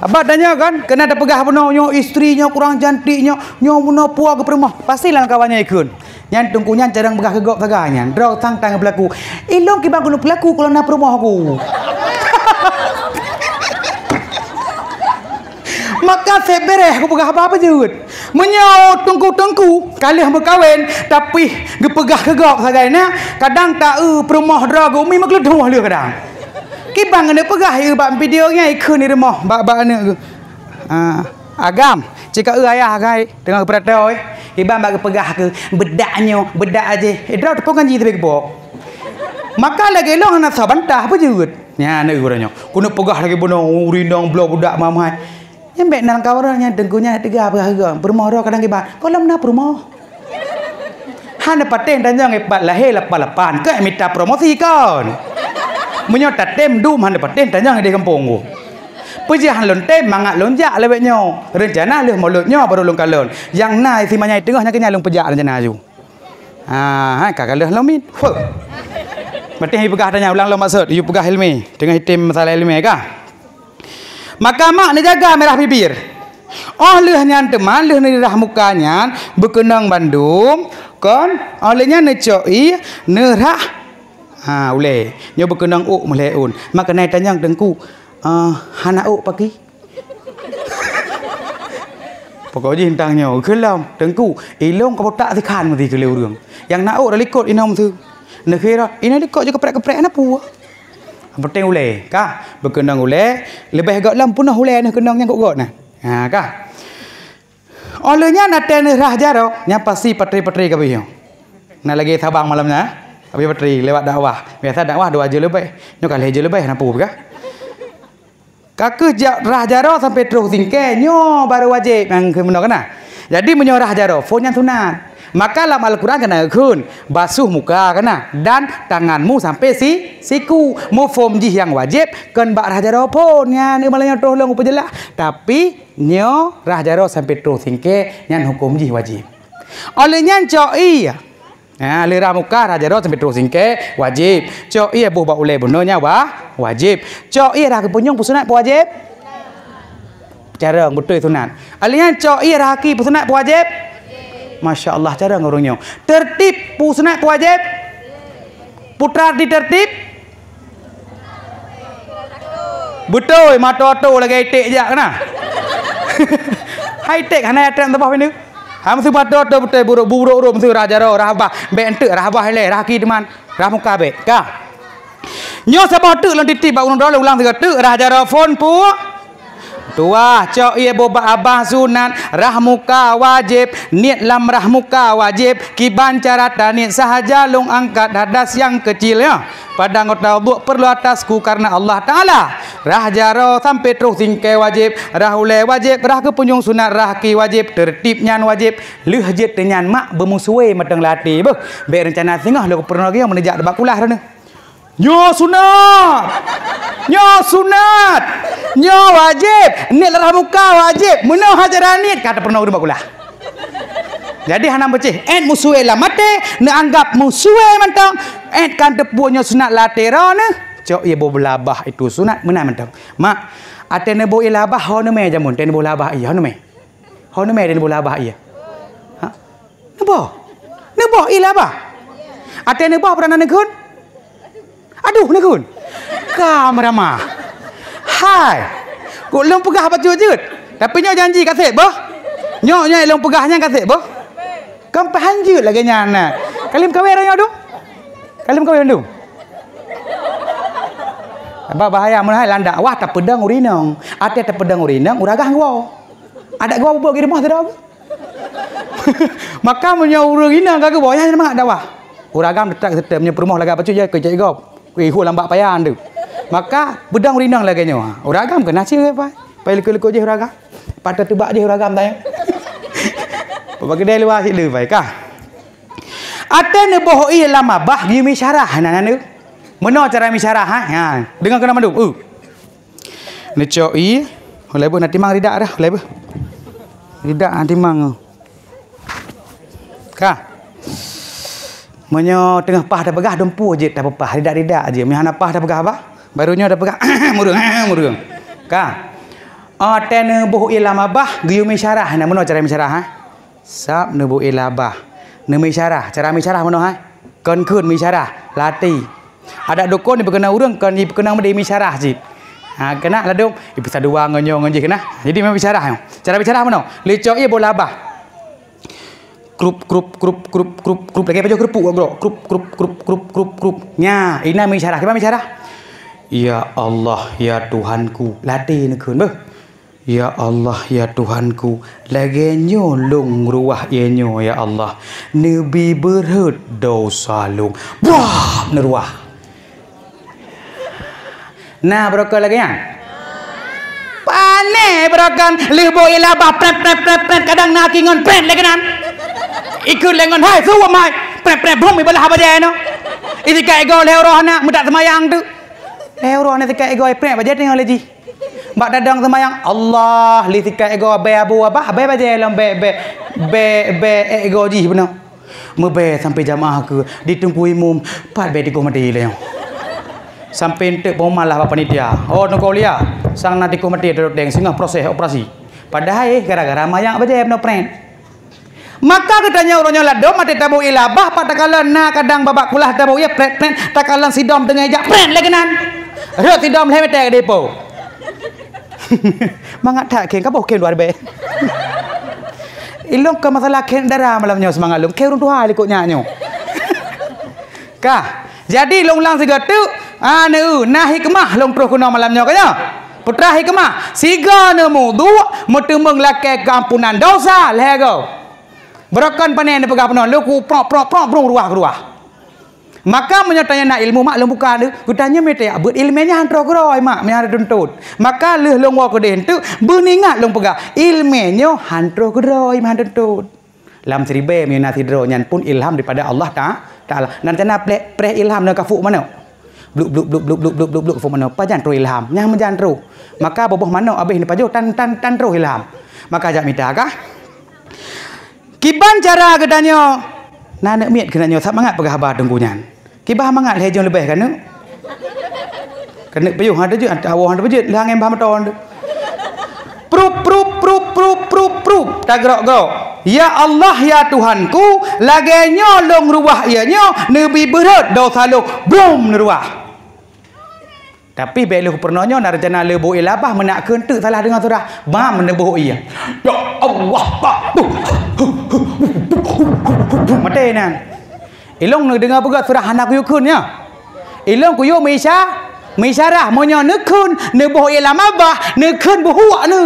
Abad tanya kan, kena ada pegah benar nyo istrinya kurang cantiknya, nyo benar puak ke rumah. Pastilah kawannya ikut. Yang tungkunya jarang pegah kegok saganya. Draw tang tang pelaku. Ilong ki bang pelaku kalau nak rumah aku. Maka sebereh aku pegah apa-apa je. Menyau tungku-tungku kali hamba kahwin tapi gepegah kegok sagana kadang tak perumah drago umi mak leduh leh kadang. Ki bang ne pegah bab video nya ikut ni rumah bab ne agam jika ayah gai dengan beratoi ki bang bag pegah ke bedaknya bedak aje drau tepongan ji tebe kebok. Maka lagi long nak sabantah apa je. Nya ne uranya. Kuno pegah lagi bono urindang blok budak mamai. Yang nak kawarnya dengkunya tiga apa berumah kadang kibat kolam na berumah hana paten dan jangan ibat lahir lapan ke minta promosi kan menyota tem dum hana paten dan jangan di kampung ku pujian lonte mangat lonjak lewetnya rencana leh molotnya baru long kalon yang nai si manyai tengahnya kenya long pejak rencana ju kakak leh lomit berarti pegah tanya ulang lo maksud you pegah ilmi tengah hitim masalah ilmi kah. Maka mak ni jaga merah bibir. Oh lehnya teman leh ni rah mukanya berkenang Bandung kon olehnya ne coi ne rah ule nyo berkenang uk meleun maka nai tanyang dengku hana uk pagi pokoknya hintangnya kelam dengku ilong kau tak sikan mesti keleu reung yang nak uk dalikot inom tu ne kira ini likot je keprek-keprek na pu penting ule kah berkenang ule lebih agak lam punah ule nah kenang yang kok nah kah olehnya naten rah jaro nya pasti patri-patri ka biyo nah lagi sabang malamnya abi patri lewat dakwah biasa dakwah 2 je lebih nyo kali je lebih napu kah kaku rah jaro sampai terus tingke nyo baru wajib yang kemenok kana jadi menyorah jaro phone yang sunat. Maka dalam Al-Quran kena kun basuh muka kena dan tanganmu sampai siku mufum jih yang wajib kan bak rajaro pun nya ni malanya tolong pejelah tapi nyo rajaro sampai terus singke nyan hukum jih wajib oleh nyan coi lera muka rajaro sampai terus singke wajib coi buh ba ule bunonya wajib coi rah kepunyung pusunat wajib cara betul sunat alian coi rah ki pusunat wajib. Masya Allah cara ngorongnya tertib pusna wajib putra di tertib betul matoto lagi high tech je kena high tech hana ada tambah ini ham su matoto betul buruk-buruk rum su rajaro rahbah be ente rahbah le rahki teman rah muka be ka nyo sabah tu lang titip ba ulang tiga tu rajaro phone pu tua cok ia boba abah sunat rahmuka wajib niat lam rahmuka wajib kiban cara niat sahaja long angkat hadas yang kecil ya pada anggota wuduk perlu atasku karena Allah Ta'ala rah jaro sampai terus tingkai wajib rah ule wajib rah kepunjung sunat rah ki wajib tertib nyan wajib leh jet nyan mak bermusuhe matang lati beh rencana tengah lo pernah lagi yang menejak debat kulah dah Nyo sunat. Nyo sunat. Nyo wajib. Ni larah muka wajib. Menau hajaranit kata pernah udah bakulah. Jadi hana beceh et musuhe lah mate ne anggap musuhe mentang et kan tepunya sunat latera ne cok ye bo belabah itu sunat menang mentang mak ate ne bo ilabah ho ne me jamun te ne bo labah iya ne me ho ne me de ne bo labah iya ha ne bo ilabah ate ne bo pernah ne kun aduh ne kun kamera hai kok long pegah apa jujut tapi nyo janji kasih boh nyo long pegahnya kasih boh Kampai hanjut lagi nyana. Kalim kawin orang tu? Kalim kawin tu? Apa bahaya menahai landak wah tak pedang urinang. Ate tak pedang urinang uragah gua. Ada gua buat kiri mah tidak. Maka punya urinang kagak boyanya memang ada wah. Uragam detak tetapnya perumah lagi apa cuy kerja gop. Kuih lambat payan tu. Maka pedang urinang lagi nyawa. Uragam kena sih apa? Pai lekuk-lekuk je uragam. Pada tebak je uragam tanya. Bagi dia luar sih lebih baik kah? Ada ne bohoi lama bah dia misyarah nana nu. Mana cara misyarah ha? Ha, dengan kena mandu. Ne coi, oleh bu nanti mang ridak dah, oleh bu. Ridak nanti mang. Kah? Menyo tengah pah dah pegah dompu je tak apa, ridak aje. Mihana pah dah pegah apa? Barunya dah pegah murung. Kah? Ada ne bohoi lama bah dia misyarah. Nah, mana cara misyarah ha? Sab nebu ilabah nemi syarah cara misyarah mana ha kon kun misyarah lati ada dukun ni berkena urang kon ni berkena mede misyarah jip ha kena laduk bisa dua ngonyo ngonji kena jadi memang misyarah cara misyarah mana lecok ye bolabah krup lagi pajo kerupuk bro krup nya ina misyarah kipa misyarah ya Allah ya Tuhanku lati nekun beuh ya Allah ya Tuhanku lagi nyolong ruah yenyo ya Allah nabi berhut dosa lung wah neruah nah berokol lagi yang pane berokan lebo ilabah pret kadang nakingon pret lagi nan ikut lengon hai suwa mai pret bom ibalah apa je no itu kayak ego leroh nak mudak semayang tu leroh nak kayak ego pret apa je tengok lagi Mbak dadang semayang Allah li tikai ego be abu apa be baje lam be ego ji benar mebe sampai jamaah ke ditunggu imum pat be di komedi le sampai entek pomalah apa panitia oh noko lia sang nanti komedi dodok deng singah proses operasi padahal gara-gara mayang baje no pren maka katanya orangnya ladom mati tabu ilabah patakalan na kadang babak kulah tabu ya pren takalan sidom tengah jak pren lagi nan ro sidom le mete depo Mangat tak ken kaboh ken luar be. Ilong ke masalah ken darah malamnya semangat lung kerun tuha likut nyanyo. Kah? Jadi long lang siga tu anu nah hikmah long terus kuna malamnya kaya. Putra hikmah siga ne mudu metemeng lake kampunan dosa lego. Berokan panen pegah penon lu ku prok ruah keruah. Maka menyatanya nak ilmu mak lung buka tu kutanya mete abut ilmunya hantro groi mak menyara tuntut maka leh long wa keden tu beningat long pegah ilmunya hantro groi mah tuntut lam seribe mina tidro nyan pun ilham daripada Allah taala nan cana pre ilham nak kafu mana bluk fu mana pajan tro ilham nyang menjan tro maka boboh mana abih ni pajo tan tro ilham maka jak mita kah kiban cara gedanya nak miat kena nyosap mangat pegah habar tunggunyan kibah mangat lejong lebih kan kena payuh ada je awah ada je lang em pamaton prup tagrok ya Allah ya Tuhanku lagi nyolong ruah ianya nabi berat dosa lu boom ruah tapi beluh pernahnya narjana lebu ilabah menak kentuk salah dengan surah ba menebuh iya ya Allah pak mate nan ilong nak dengar pegat surah anak yukun ya ilong kuyo misyarah monyo nekun nebuh ilama bah nekun buhuak ne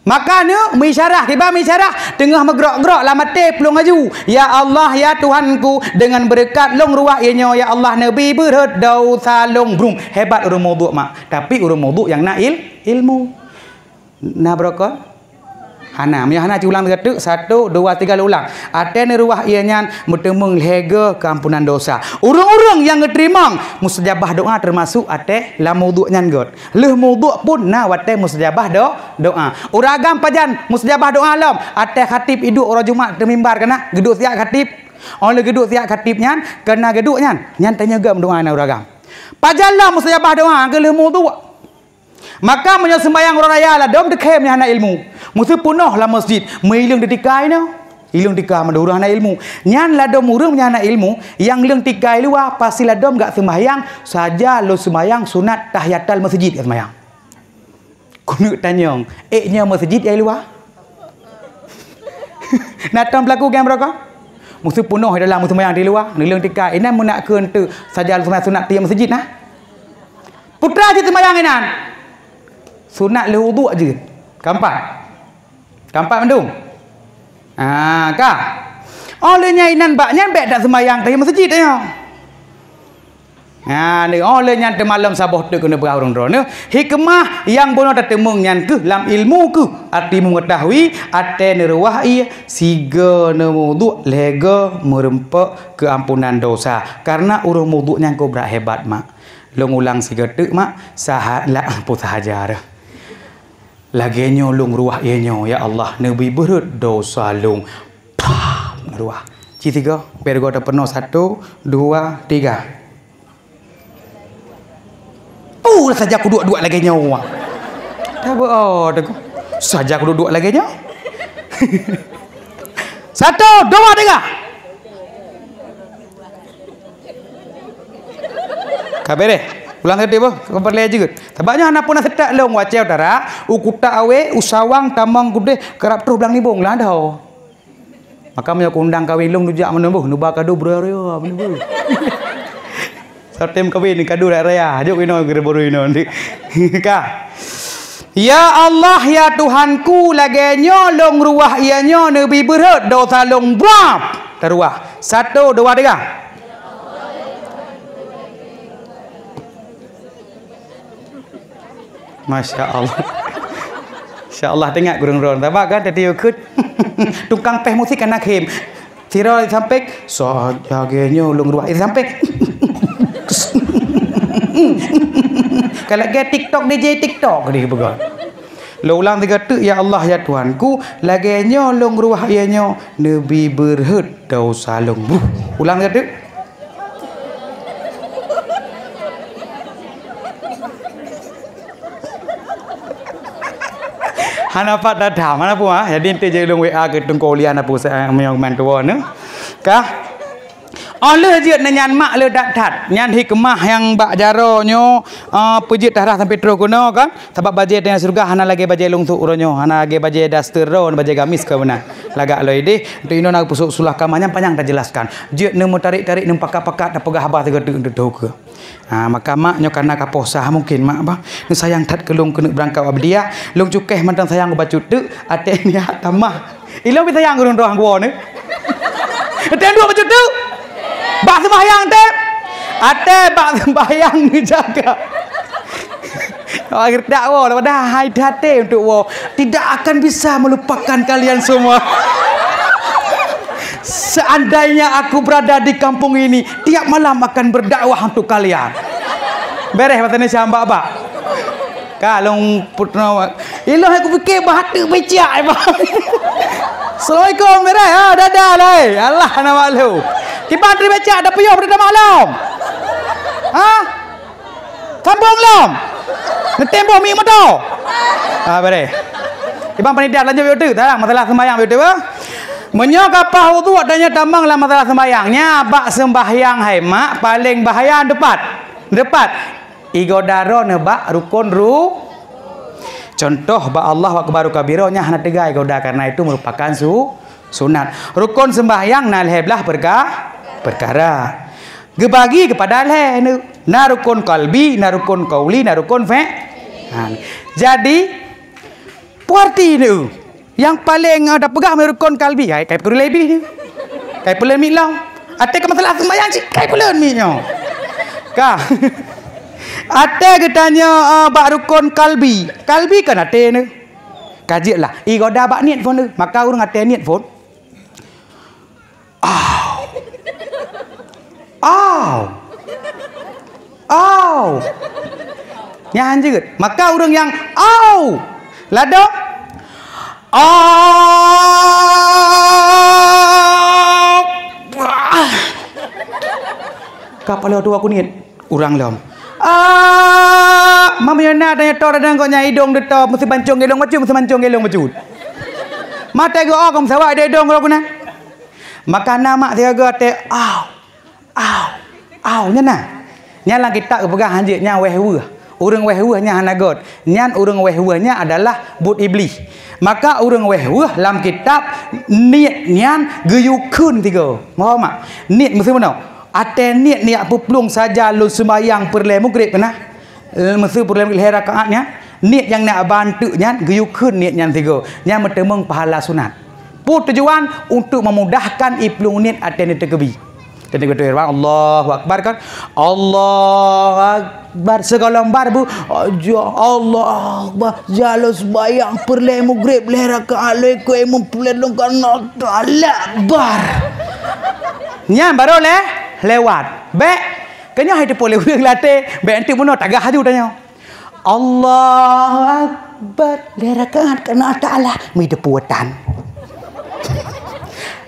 maka ne misyarah tiba misyarah tengah megerok-gerok la mate pelung aju ya Allah ya Tuhanku dengan berkat long ruah ianya ya Allah nabi berat dosa long brum hebat urang muduk mak tapi urang muduk yang nak ilmu nah berokah Hana, mia hana ulang detuk 1 2 3 ulang. Ate ni ruah ianya mutemung lega keampunan dosa. Urang-urang yang terima mustajabah doa termasuk ate la muduk nyan got. Leh muduk pun na wate mustajabah doa. Uragam pajan mustajabah doa lam. Ate khatib iduk orang Jumaat termimbar kena geduk siap khatib. Oleh geduk siap khatib nyan kena geduk nyan. Nyan tanya gam doa na uragam. Pajanlah mustajabah doa ke leh muduk. Maka menyo sembahyang orang raya lah dom dekem ni anak ilmu. Musu punoh lah masjid. Meilung detikai no. Ilung tika madurah anak ilmu. Nyan lah dom urang nya anak ilmu yang leng tikai luah pasti lah dom gak sembahyang saja lo sembahyang sunat tahiyatul masjid kat sembahyang. Kunu tanyong, nya masjid ai luah. Natam pelaku game berapa? Musu punoh dalam sembahyang di luar. Ni leng tikai ina mun nak keun tu saja sembahyang sunat tiap masjid nah. Putra je sembahyang inan. Sunat le wuduk je. Kampat mendung. Kah. Olehnya inan baknya bek tak sembahyang tadi masjid tanya. Ni olehnya te malam saboh tu kena berarung drone. Hikmah yang bono tatemung nyan ke lam ilmu ke arti mengetahui ate neruah ia siga ne wuduk lega merempak keampunan dosa. Karena urang wuduk nyang ko berat hebat mak. Long ulang siga tu mak sahat la ampu sahaja dah. Lagi nyolong ruah ianyo ya Allah nabi berut dosa long ruah ci 3 pergo ada penuh 1 2 3 saja aku dua lagi nyawa dah ber saja aku dua lagi nyawa 1 2 3 kabere ulang tadi boh keperle juga tabaknya anak pun setak long wacau tara ukuta awe usawang tamang gede kerap terus belang nibong lah dah maka punya undang kawin long nujak menembuh nuba kado beraya menembuh satem kawin ni kado raya juk ino gerboro ino ka ya Allah ya Tuhanku lagi nyolong ruah ianyo nabi berhut dosa long buap teruah 1 2 3 Masya Allah. Insya Allah tengok gurung-gurung. Tabak kan tadi ikut tukang teh musik anak him. Tiro sampai so jaganya ulung ruah sampai. Kalau ke TikTok DJ TikTok ni begal. Lo ulang 3 tu ya Allah ya Tuhanku laganya ulung ruah ianyo nabi berhut dosa long. Ulang 3 tu. Hana pat dah dah mana pun jadi ente je long WA ke tengkolian apa saya yang mantua ne kah oleh je nyan mak le dak tat nyan hikmah yang bak jaronyo pejit darah sampai terus guna kan sebab baje dengan surga hana lagi baje long tu uronyo hana lagi baje dasteron baje gamis ke benar lagak lo ide tu ino nak pusuk sulah kamanya panjang dah jelaskan je ne tarik-tarik ne pakat-pakat dak pegah abah tegak tu ke maka maknya karena kaposah mungkin mak bah nu sayang tat kelung kena berangkat abdia long cukeh mantan sayang baca tu ate ni tamah ilong bi sayang gurung roh gua ni ate dua baca tu bak sembahyang te ate bak sembahyang ni jaga akhir dakwah daripada hai hati untuk wo tidak akan bisa melupakan kalian semua. Seandainya aku berada di kampung ini, tiap malam akan berdakwah untuk kalian. Beres patane sambak bak. Kalong putna. Ilah aku fikir bahatu becak bang. Assalamualaikum beres. Dadah lai. Allah nama lu. Tiba tri becak dah puyuh pada malam. Kampung lam. Ngetembok mi motor. Beres. Ibang panitia lanjut video tu. Tarang masalah sembahyang video tu. Menyo kapah wuduk adanya tambang lah masalah sembahyangnya bak sembahyang hai mak paling bahaya depat igodaro ne bak rukun contoh bak Allah akbar kabironya hana tegai goda karena itu merupakan sunat rukun sembahyang nal heblah perkara gebagi kepada leh na rukun qalbi na rukun qauli na rukun jadi puarti ni yang paling ada pegang merukun kalbi kai perlu lebih ni kai perlu mi lau ate ke masalah sembahyang cik kai perlu mi nyo ka ate ke tanya bak rukun kalbi kan ate ni Kajilah. Igoda bak niat phone tu. Maka orang atas niat phone. Nyahan juga. Maka orang yang lado. Kapal tu aku niat. Orang lam. Mama yana tanya tor dan kau nyai hidung de tor mesti bancung gelong macam mesti bancung gelong macam. Mata go kau sawak de hidung kau kuna. Maka nama dia go te nyana. Nyala kita pegang hanjit nya wehwa. Urang wehwa nya hanagot. Nyan urang wehwa nya adalah but iblis. Maka urang wehwa dalam kitab niat nyan geyukun tiga. Mau mak? Niat mesti mana? Ate niat puplung saja lu sembahyang perle maghrib kena. Mesti perle maghrib rakaatnya. Niat yang nak bantu nyan geyukun niat nyan tiga. Nyan metemeng pahala sunat. Tujuan untuk memudahkan iplung niat ate niat terkebi. Kita kata Allahu Akbar kan. Allahu Akbar segala lembar bu. Allah Akbar jalus bayang perle maghrib le rakaat le ko imam pelong kan Allah Akbar. Nya baru lewat. Be kenya hai depo lewe late. Be enti mono tagah haju tanya. Allahu Akbar le rakaat kana taala mi depo wetan.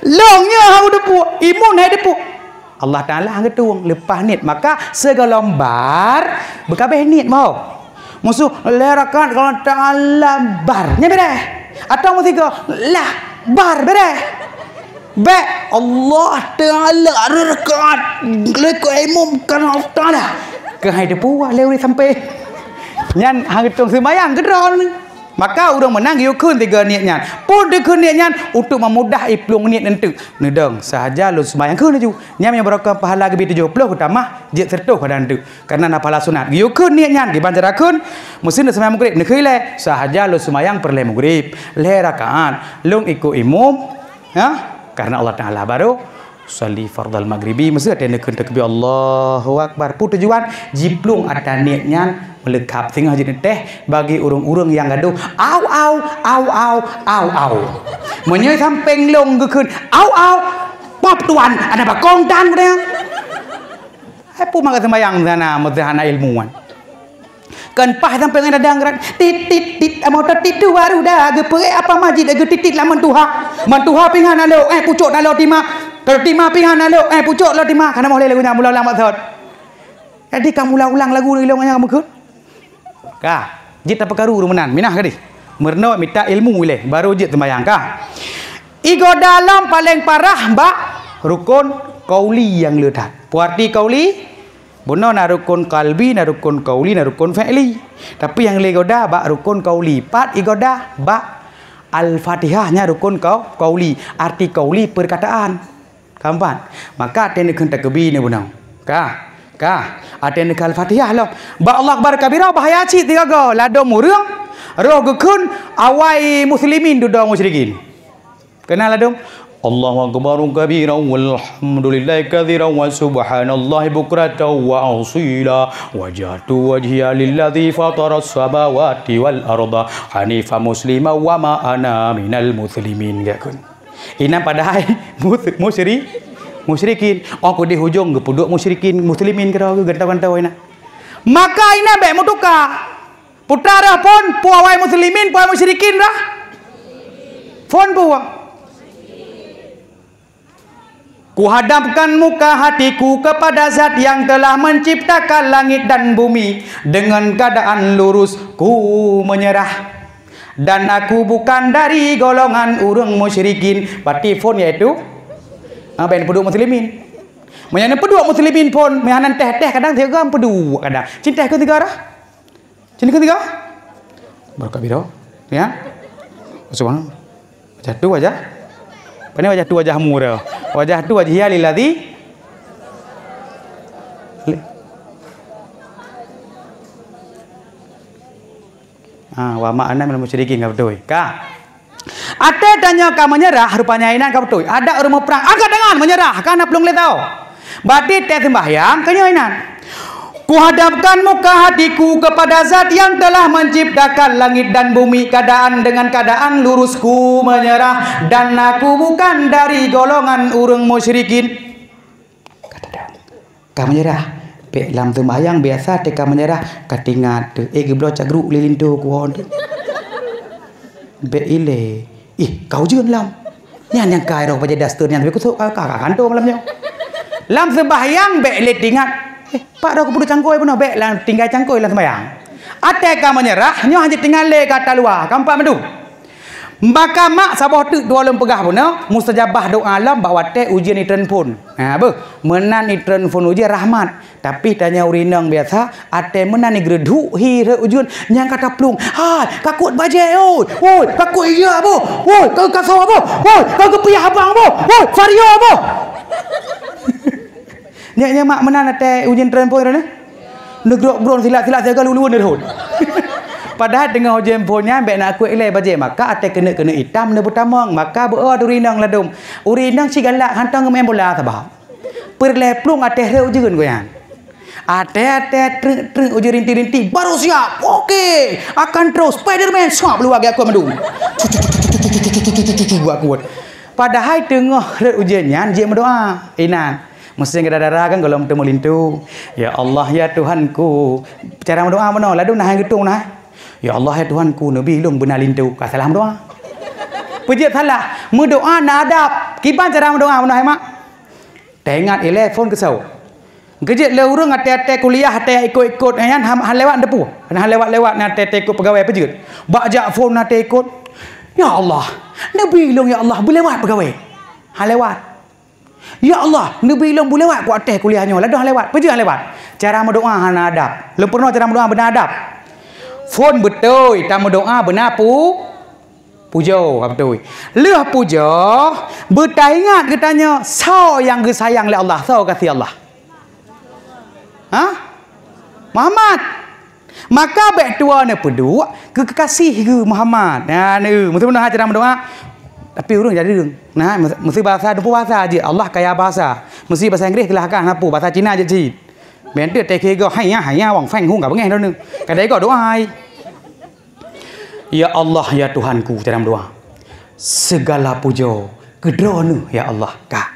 Longnya hau depo imun hai depo. Allah Ta'ala hang tuang lepas niat maka segala lembar berkabeh niat mau musuh lerakan kalau Ta'ala bar nya bere atau mesti ke lah bar bere be Allah Ta'ala rekat leko imam kan Allah Ta'ala ke hai depu lewi sampai nyan hang tuang sembayang gedron. Maka orang menang yukun tiga niatnya. Pun dekun niatnya untuk memudah iplung niat nentu. Nedang sahaja lu sembahyang kun ju. Nyam yang berapa pahala lebih 70 utama je sertuh kadang tu. Karena na pahala sunat. Yukun niatnya dibanjarakun musim sembahyang maghrib nekile sahaja lu sembahyang perle maghrib. Le rakaat lung ikut imam ya karena Allah Taala baru salli fardal maghribi mesti ada nekun takbir Allahu Akbar. Pun tujuan jiplung ada niatnya melekap tengah jadi teh bagi urung-urung yang gaduh au menyai samping long gekun pop tuan ada bakong dan dia apa maka sembayang sana mudahana ilmuwan kan pah samping ada dangran tit mau tit tu baru dah gepe apa majid ge tit lah mentuha pingan alo pucuk alo tima kalau tima pingan alo pucuk alo tima kana boleh lagu mula ulang maksud jadi kamu ulang lagu ni long kamu kun kah jita perkaru rumenan minah kadi merno minta ilmu le baru jit sembayang kah igo dalam paling parah mbak rukun qauli yang ledat puarti qauli bono na rukun qalbi na rukun qauli na rukun fi'li tapi yang legoda bak rukun qauli pat igoda bak al-fatihahnya rukun qauli arti qauli perkataan kampan maka tenekeun takbir ni bonang kah ada yang Al-Fatihah lah. Ba Allah Akbar kabira bahaya cik tiga go. Lado murung. Roh gekun awai muslimin duduk musyrikin. Kenal lado? Allahu Akbar kabira walhamdulillahi katsiran wa subhanallahi bukratan wa asila. Wajhatu wajhiya lilladzi fataras samawati wal arda hanifa muslima wa ma ana minal muslimin gekun. Ina padahal musyrikin aku di hujung gepuduk musyrikin muslimin kira gantau-gantau ina maka ina be mutuka putara pon puawai muslimin puawai musyrikin dah pon puwa ku hadapkan muka hatiku kepada zat yang telah menciptakan langit dan bumi dengan keadaan lurus ku menyerah dan aku bukan dari golongan urang musyrikin berarti pon yaitu ben peduk muslimin. Menyana peduk muslimin pun mehanan teh kadang tiga peduk kadang. Cinta ke tiga arah? Cinta ke tiga? Berkabiro, ya. Subhan. Wajah tu wajah. Pani wajah tu wajahmu dah. Wajah tu wajhiya lilladzi wa ma'ana minal musyrikin ka betul. Ka ada tanya kau menyerah rupanya ini kau betul. Ada orang perang angkat tangan menyerah karena belum boleh tahu. Berarti teh sembahyang kenyoinan. Ku Kuhadapkan muka hatiku kepada zat yang telah menciptakan langit dan bumi. Keadaan dengan keadaan lurusku menyerah, dan aku bukan dari golongan urang musyrikin. Kau menyerah. Pek dalam sembahyang biasa teka menyerah. Katingat geblo cagruk lilin tu kuon. Be ile. Kau jeun lam. Yang kai roh baca daster yang tapi ku kakak kanto malamnya. Lam sembahyang be le tingat. Pak dah aku perlu cangkoi pun bek lah tinggal cangkoi lah sembahyang. Ate ka menyerah nyo hanya tinggal le kata luar kampak mendu. Maka mak sabah tu dua lem pegah pun mustajabah doa alam bawa te ujian itren pun. Ha be menan itren pun ujian rahmat. Tapi tanya urinang biasa ate menan ni gredu hi re ujian yang kata plung. Hai kakut baje oi. Oi kakut iya bo. Oi kau kaso bo. Oi kau kepiah abang bo. Oi vario bo. Nya mak menan ate ujian tren pun ne. Negrok-grok silat-silat jaga lulu ne hod. Padahal dengan ujian punya baik nak aku ilai baje maka ate kena hitam ne pertama maka beo urinang ladum. Urinang si galak hantang main bola sabah. Perle plung ate re ujian goyan. Ate tre ujian rinti-rinti baru siap. Okey, akan terus Spiderman siap luar aku mendung. Buat. Padahal tengah re ujiannya dia berdoa. Inan mesti darah kan kalau bertemu lintu. Ya Allah ya Tuhanku. Cara berdoa mana? Lalu nah gitu nah. Ya Allah ya Tuhanku Nabi long benar lintu. Ka salah berdoa. Pejat salah. Berdoa nak adab. Kiban cara berdoa mana mak? Tengok telefon kesau. Gejek le urang ate-ate kuliah ate ikut-ikut kan hal lewat depu. Hal lewat-lewat ate ikut pegawai pejat. Bajak phone ate ikut. Ya Allah. Nabi long ya Allah boleh lewat pegawai. Hal lewat. Ya Allah, Nabi long boleh lewat ku atas kuliahnya. Lah dah lewat. Pergi lewat. Cara berdoa hana adab. Lem pernah cara berdoa benar adab. Phone betul, tak berdoa benar pujo betul. Leh pujo, bertaingat katanya, sao yang gesayang oleh Allah, sao kasih Allah. Ha? Muhammad. Maka baik tua ne peduk kekasih ke Muhammad. Nah, ni mesti benar cara berdoa. Tapi urang jadi urang. Nah, mesti bahasa depu bahasa aje. Allah kaya bahasa. Mesti bahasa Inggeris kelahkan apa bahasa Cina aje cit. Ben tu teke go hai ya wang fang hung ka bengai đâu Kadai go doa hai. Ya Allah ya Tuhanku dalam doa. Segala puja kedronu ya Allah ka.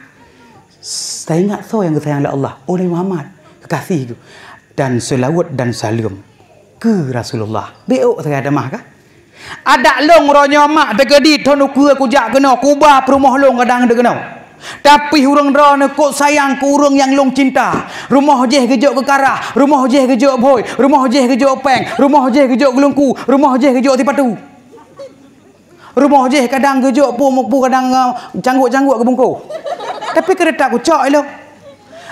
Saya ingat so yang sayang Allah oleh Muhammad kekasih itu dan selawat dan salam ke Rasulullah. Beok saya ada mah ka? Ada long ronyo mak degedi tonu ku jak kena kubah perumah long kadang de kena. Tapi hurang dra ne kok sayang ku urang yang long cinta. Rumah je gejok kekarah, rumah je gejok boy, rumah je gejok peng, rumah je gejok gelungku, rumah je gejok tipatu. Rumah je kadang gejok pu kadang canggut-canggut ke bungku. Tapi keretak ku cok elo.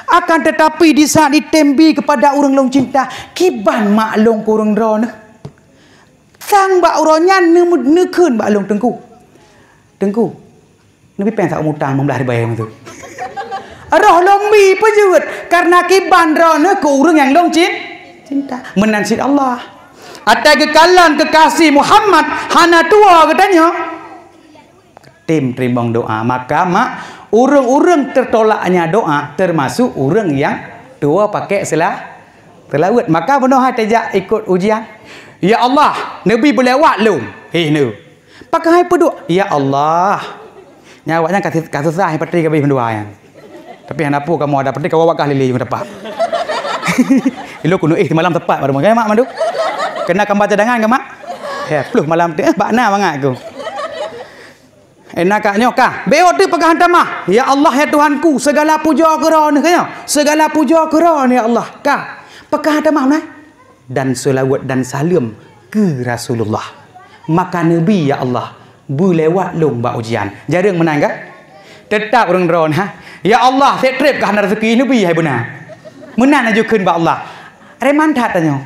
Akan tetapi di saat ditembi kepada urang long cinta, kiban mak long ku urang dra ne. Sang bak uronya nekeun bak long tengku. Nabi pengen tak mutang membelah di bayang tu. Roh lombi pejut karena kiban rona ke urang yang long cinta. Menansid Allah. Atai kekalan kekasih Muhammad hana tua katanya. Tim terimbang doa. Maka mak urang-urang tertolaknya doa termasuk urang yang tua pakai selawat. Maka benar tajak ikut ujian. Ya Allah, Nabi berlewat lu. Nu. Pakai peduk. Ya Allah. Nyawaknya kasih susah petri ke berdua yang. Tapi hendak apa kamu ada petri kau bawa kah lili yang tepat. Ilo kuno malam tepat baru makan mak mandu. Kena kamu cadangan ke mak? Ya, peluh malam tu bakna banget aku. Enaknya kah? Beo tu pegang tamah. Ya Allah ya Tuhanku, segala puja kerana kaya. Segala puja kerana ya Allah. Kah? Pegang tamah nah. Dan selawat dan salam ke Rasulullah. Maka Nabi ya Allah berlewat long bak ujian. Jarang menang kan? Tetap orang drone ha. Ya Allah, set trip ke hana rezeki Nabi hai benar. Menang ajukeun bak Allah. Reman tat tanya.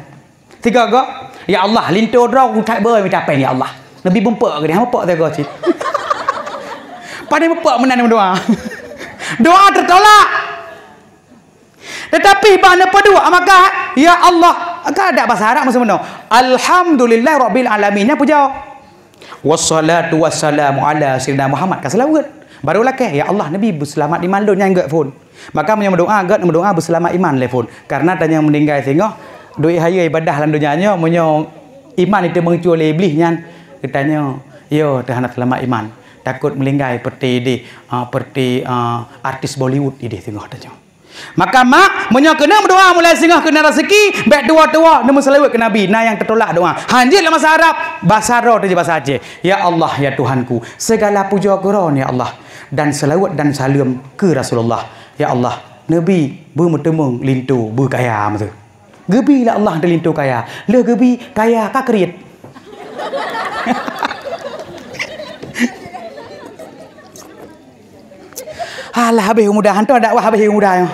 Tiga go. Ya Allah, lintu draw ku tak ber minta pen ya Allah. Nabi bempek ke dia apa tak go cit. Pada bempek menang doa. Doa tertolak. Tetapi bana pedua maka ya Allah, ka ada bahasa Arab macam mana? Alhamdulillah rabbil alamin. Apa jawab? Wassalatu wassalamu ala sayyidina Muhammad. Ka selawat. Barulah ke ya Allah Nabi berselamat di mandun yang enggak pun. Maka yang berdoa agak berdoa berselamat iman telefon. Karena tanya meninggal tengok duit haya ibadah dalam dunianya munyo iman itu mencual iblis nyan. Katanya, yo tahan selamat iman. Takut meninggal seperti artis Bollywood ini tengok tanya. Maka mak munyo kena berdoa mulai singgah kena rezeki, baik tua-tua nemu selawat ke Nabi. Nah yang tertolak doa. Hanjitlah bahasa Arab, bahasa Arab tu je bahasa Aceh. Ya Allah ya Tuhanku, segala puja keron ya Allah dan selawat dan salam ke Rasulullah. Ya Allah, Nabi bermutemung lintu berkaya masa. Gebi lah Allah ada lintu kaya. Le gebi kaya kakrit. Alah habis mudah hantu dakwah habis mudah.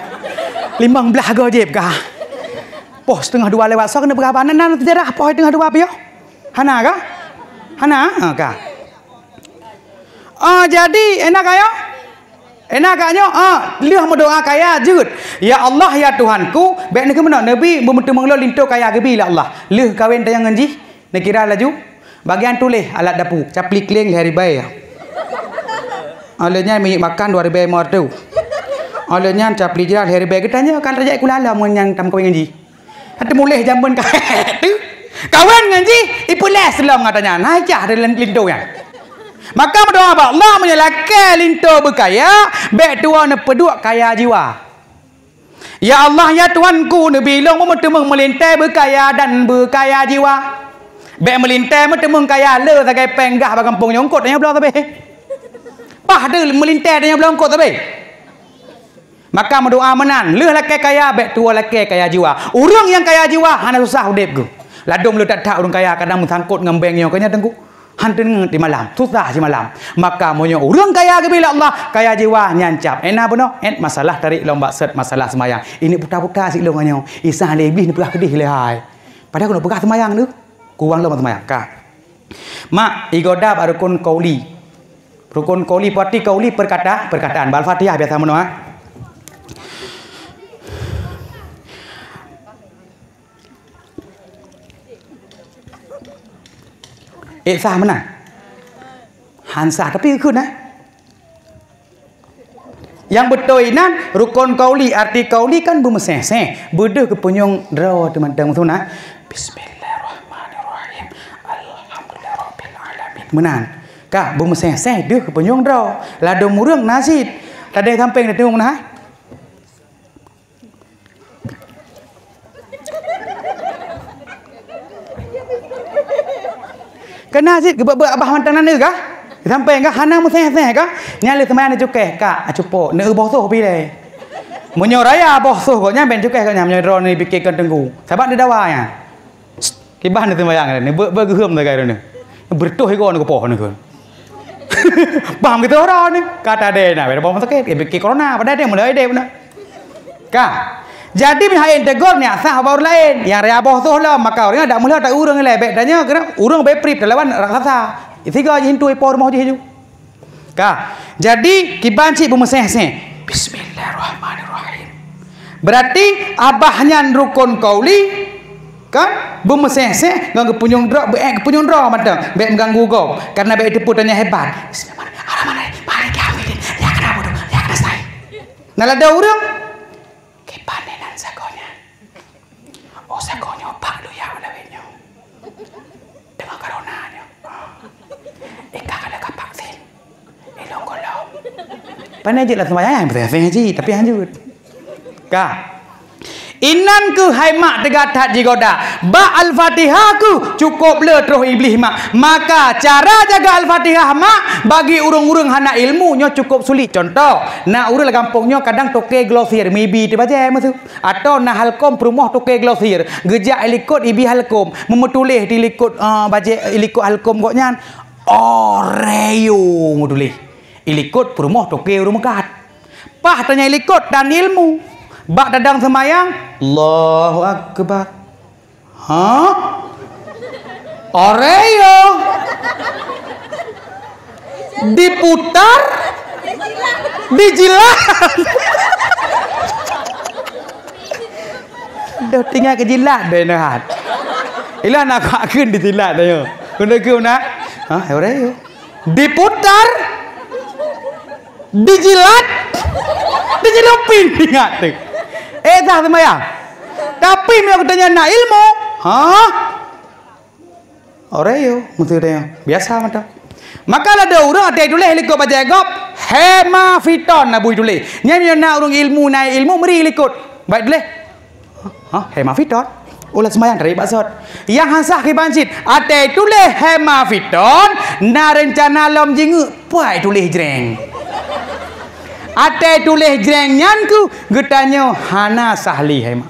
15 gojib kah? Poh setengah 2 lewat so kena berapa nan sejarah poh setengah 2 piyo? Hana kah? Hana? Kah? Jadi enak ayo? Enak kanyo? Lihat berdoa kaya jut. Ya Allah ya Tuhanku, baik nak mana Nabi bertemu lintu kaya gebi lah Allah. Lih kawin tayang nganji, nak kira laju. Bagian tulis alat dapur, caplik leng hari bayi. Alanya minyak makan 2 ribu mor tu. Alanya caplik jelas hari bayi katanya kan raja kulala mun yang tam kawin nganji. Hati mulai jamun kaya tu. Kawan nganji, ipulah selam katanya. Najah dalam lintu yang. Maka berdoa apa? Allah menyalakan lintu berkaya, baik tua nak peduk kaya jiwa. Ya Allah ya Tuhanku, Nabi long bertemu melintai berkaya dan berkaya jiwa. Baik melintai bertemu kaya le sebagai penggah bagi kampung nyongkot yang belah tapi. Pah ada melintai yang belah nyongkot tapi. Maka berdoa menan, le laki kaya, baik tua laki kaya jiwa. Orang yang kaya jiwa hana susah hidup ku. Ladum le tak orang kaya kadang sangkut ngembeng yang kanya tengku. Hantin di malam, susah di malam. Maka monyo orang kaya ke bila Allah, kaya jiwa nyancap. Enak benar, masalah tarik lomba set masalah semayang. Ini putar-putar si longanyo. Isah lebih ni pegah kedih lehai. Padahal kena pegah semayang tu. Kurang lomba semayang. Ka. Mak igodab rukun qauli. Rukun qauli parti qauli perkataan. Al-Fatihah biasa meno ha. Sah mana? Hansah tapi ikut nah. Yang betul nan rukun qauli arti qauli kan bermeseh-seh. Beda kepunyong draw teman-teman tu nah. Bismillahirrahmanirrahim. Alhamdulillahirabbil alamin. Menan. Kah bermeseh-seh dia kepunyong draw. Lado murang nasid. Tadi samping dia tengok nah. Kena sih gebek abah mantan nana kah? Sampai kah hana museh-seh kah? Nyale teman cukai kak acupo ne bosoh pi le. Munyo raya bosoh kok nyampe cukai kak nyamnya ron ni pikirkan tengku. Sebab dia dawanya. Kibah ni temayang ni bergehem tak kaya ni. Bertuh ikon ke poh ni kan. Paham gitu orang ni. Kata dia nak bom sakit pikir corona pada dia mulai dia benar. Kah? Jadi mihain tegur ni asah baur lain yang raya bosoh lah maka orang ada mula tak urang le baik tanya kena urang beprip lawan raksasa. Tiga hintu ipor mau je. Ka. Jadi kibanci bermeseh-seh. Bismillahirrahmanirrahim. Berarti abahnya rukun qauli kan bermeseh-seh ngang kepunyung dra kepunyung dra mata baik mengganggu kau karena baik depu tanya hebat. Bismillahirrahmanirrahim. Balik kawin ya kena bodoh ya kena sai. Nalada urang kepanenan sakonya. Oh sakonya pak lu ya lawenyo. Dengan coronanya. Eka kada kapak sin. Elong kolom. Pandai je lah sembahyang betul je tapi lanjut. Ka. Inan ke haimak tegatat jigoda. Ba al-Fatihah ku cukup le terus iblis mak. Maka cara jaga al-Fatihah mak bagi urang-urang hana ilmu nyo cukup sulit. Contoh, nak urang kampungnya kadang toke glosir maybe tu baca masu. Atau nak halkom perumah toke glosir. Gejak ilikut ibi halkom memutulih di likut baca ilikut halkom koknya. Oreo mutulih. Ilikut perumah toke urang mekat. Pah tanya ilikut dan ilmu. Bak dadang semayang Allahu Akbar. Oreo diputar dijilat. Dah tinggal kejilat dah nak. Ila nak akan dijilat dah yo. Kena ke nak? Oreo diputar dijilat terjelupin ingat tu. Dah sembahyang. Tapi dia katanya nak ilmu. Oreo mesti dia. Biasa macam. Maka ada orang ada tulis ikut baca agop hemafiton nak bui tulis. Nya nak orang ilmu naik ilmu meri ikut. Baik tulis. Hemafiton. Ulah sembahyang dari maksud. Yang hasah ke banjit ada tulis hemafiton na rencana lom jingu puai tulis jreng. Ada tulis jreng nyanku getanya hana sahli hema.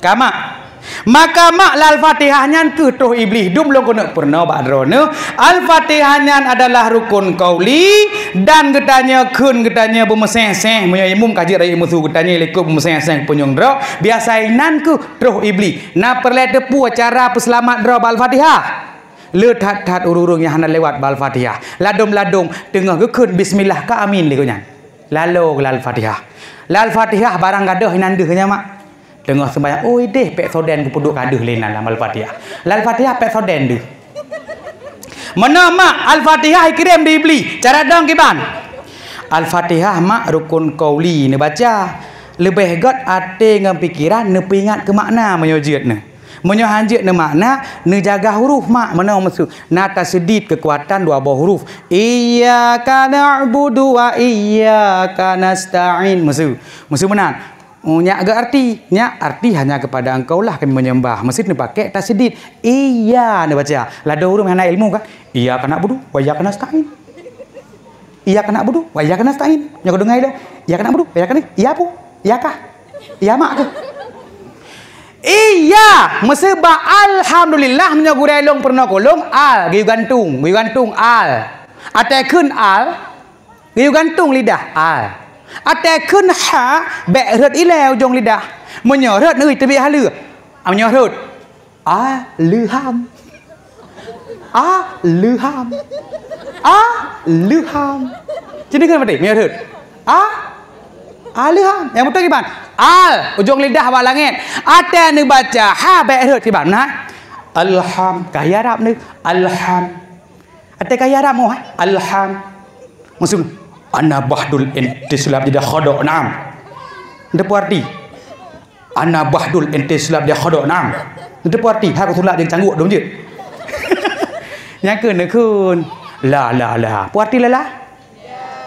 Kama maka mak al-Fatihah nyan ke toh iblis dum lo kena pernah badrone al-Fatihah nyan adalah rukun qauli dan getanya kun getanya bemeseng-seng punya imum kaji rai musuh getanya lekuk bemeseng-seng punyong dro biasa nan ku toh iblis na perle tepu cara peselamat dro al-Fatihah le tat urung-urung yang hana lewat al-Fatihah ladum-ladum tengah gekun bismillah ka amin le nyan lalu al-Fatihah al-Fatihah barang gadah nandeh nya mak tengah sembahyang oi deh pek soden ku puduk kaduh lenan amal Fatihah. Al-Fatihah pek soden deh. Mana mak Al-Fatihah kirim dibeli. Cara dong kiban. Al-Fatihah mak rukun qauli ne baca. Lebih got ate ngam pikiran ne pingat ke makna menyojit ne. Menyo hanjit ne makna ne jaga huruf mak mana maksud. Na tasdid kekuatan dua buah huruf. Iyyaka na'budu wa iyyaka nasta'in. Maksud menang. Nya agak arti hanya kepada engkau lah kami menyembah. Mesti ni pakai tasdid. Iya ni baca. Lada huruf yang ilmu kan. Iya kena budu, wa iya kena stain. Iya kena budu, wa iya kena stain. Nya dengar ilo. Iya kena budu, iya kena. Iya pu. Iya kah? Iya mak ke? Iya, mesti ba alhamdulillah nya gurai long pernah kolong al, giu gantung al. Atekun al, giu gantung lidah al. Ate kun ha bek rut ileu jong lidah menyorot neuy tebi halu menyorot luham jadi kan mati menyorot luham yang betul kiban al ujung lidah bawah langit ate nu baca ha bek rut kiban nah alham kaya arab nu alham ate kaya arab mo alham maksud ana bahdul ente sulap dia khodok naam nda puarti ana bahdul ente sulap dia khodok naam nda puarti ha ko sulap dia cangguk dong je yang kun la puarti la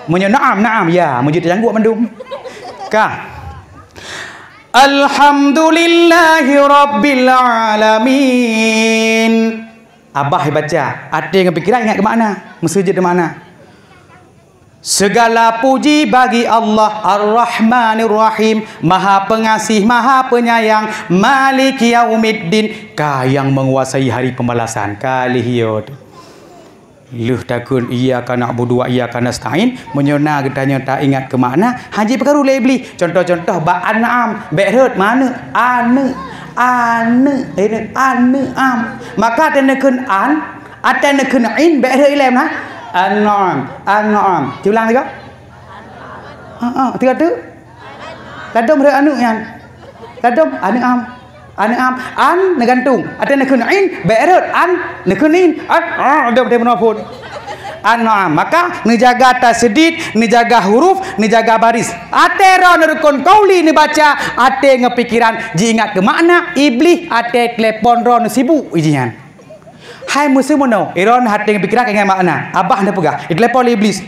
munyo naam ya munyo cangguk mandum ka alhamdulillahi rabbil alamin abah baca ada yang pikiran ingat ke makna mesti je de makna. Segala puji bagi Allah Ar-Rahmanir Rahim, Maha Pengasih, Maha Penyayang, Malik Yaumiddin, Ka yang menguasai hari pembalasan. Kalihiyot. Luh takun iyyaka na'budu wa iyyaka nasta'in, menyona getanya tak ingat ke makna, haji perkara lebih. Contoh-contoh ba an'am, be'rut mana? Ane am. Maka tenekeun an, atenekeun in be'rut ilem nah. An-Na'am. Diulang lagi. Tiga tu. Ladum re anu yan. Ladum an-Na'am. An negantung. Ada nekenain be'rut an nekenin. Ada menopun. An-Na'am. Maka nijaga tasdid, nijaga huruf, nijaga baris. Ate ron rukun qauli ni baca, ate ngepikiran ji ingat ke makna iblis ate telepon ron sibuk ijian. Hai musuh mono, iron hati yang pikiran dengan makna. Abah anda pegah, telepon iblis.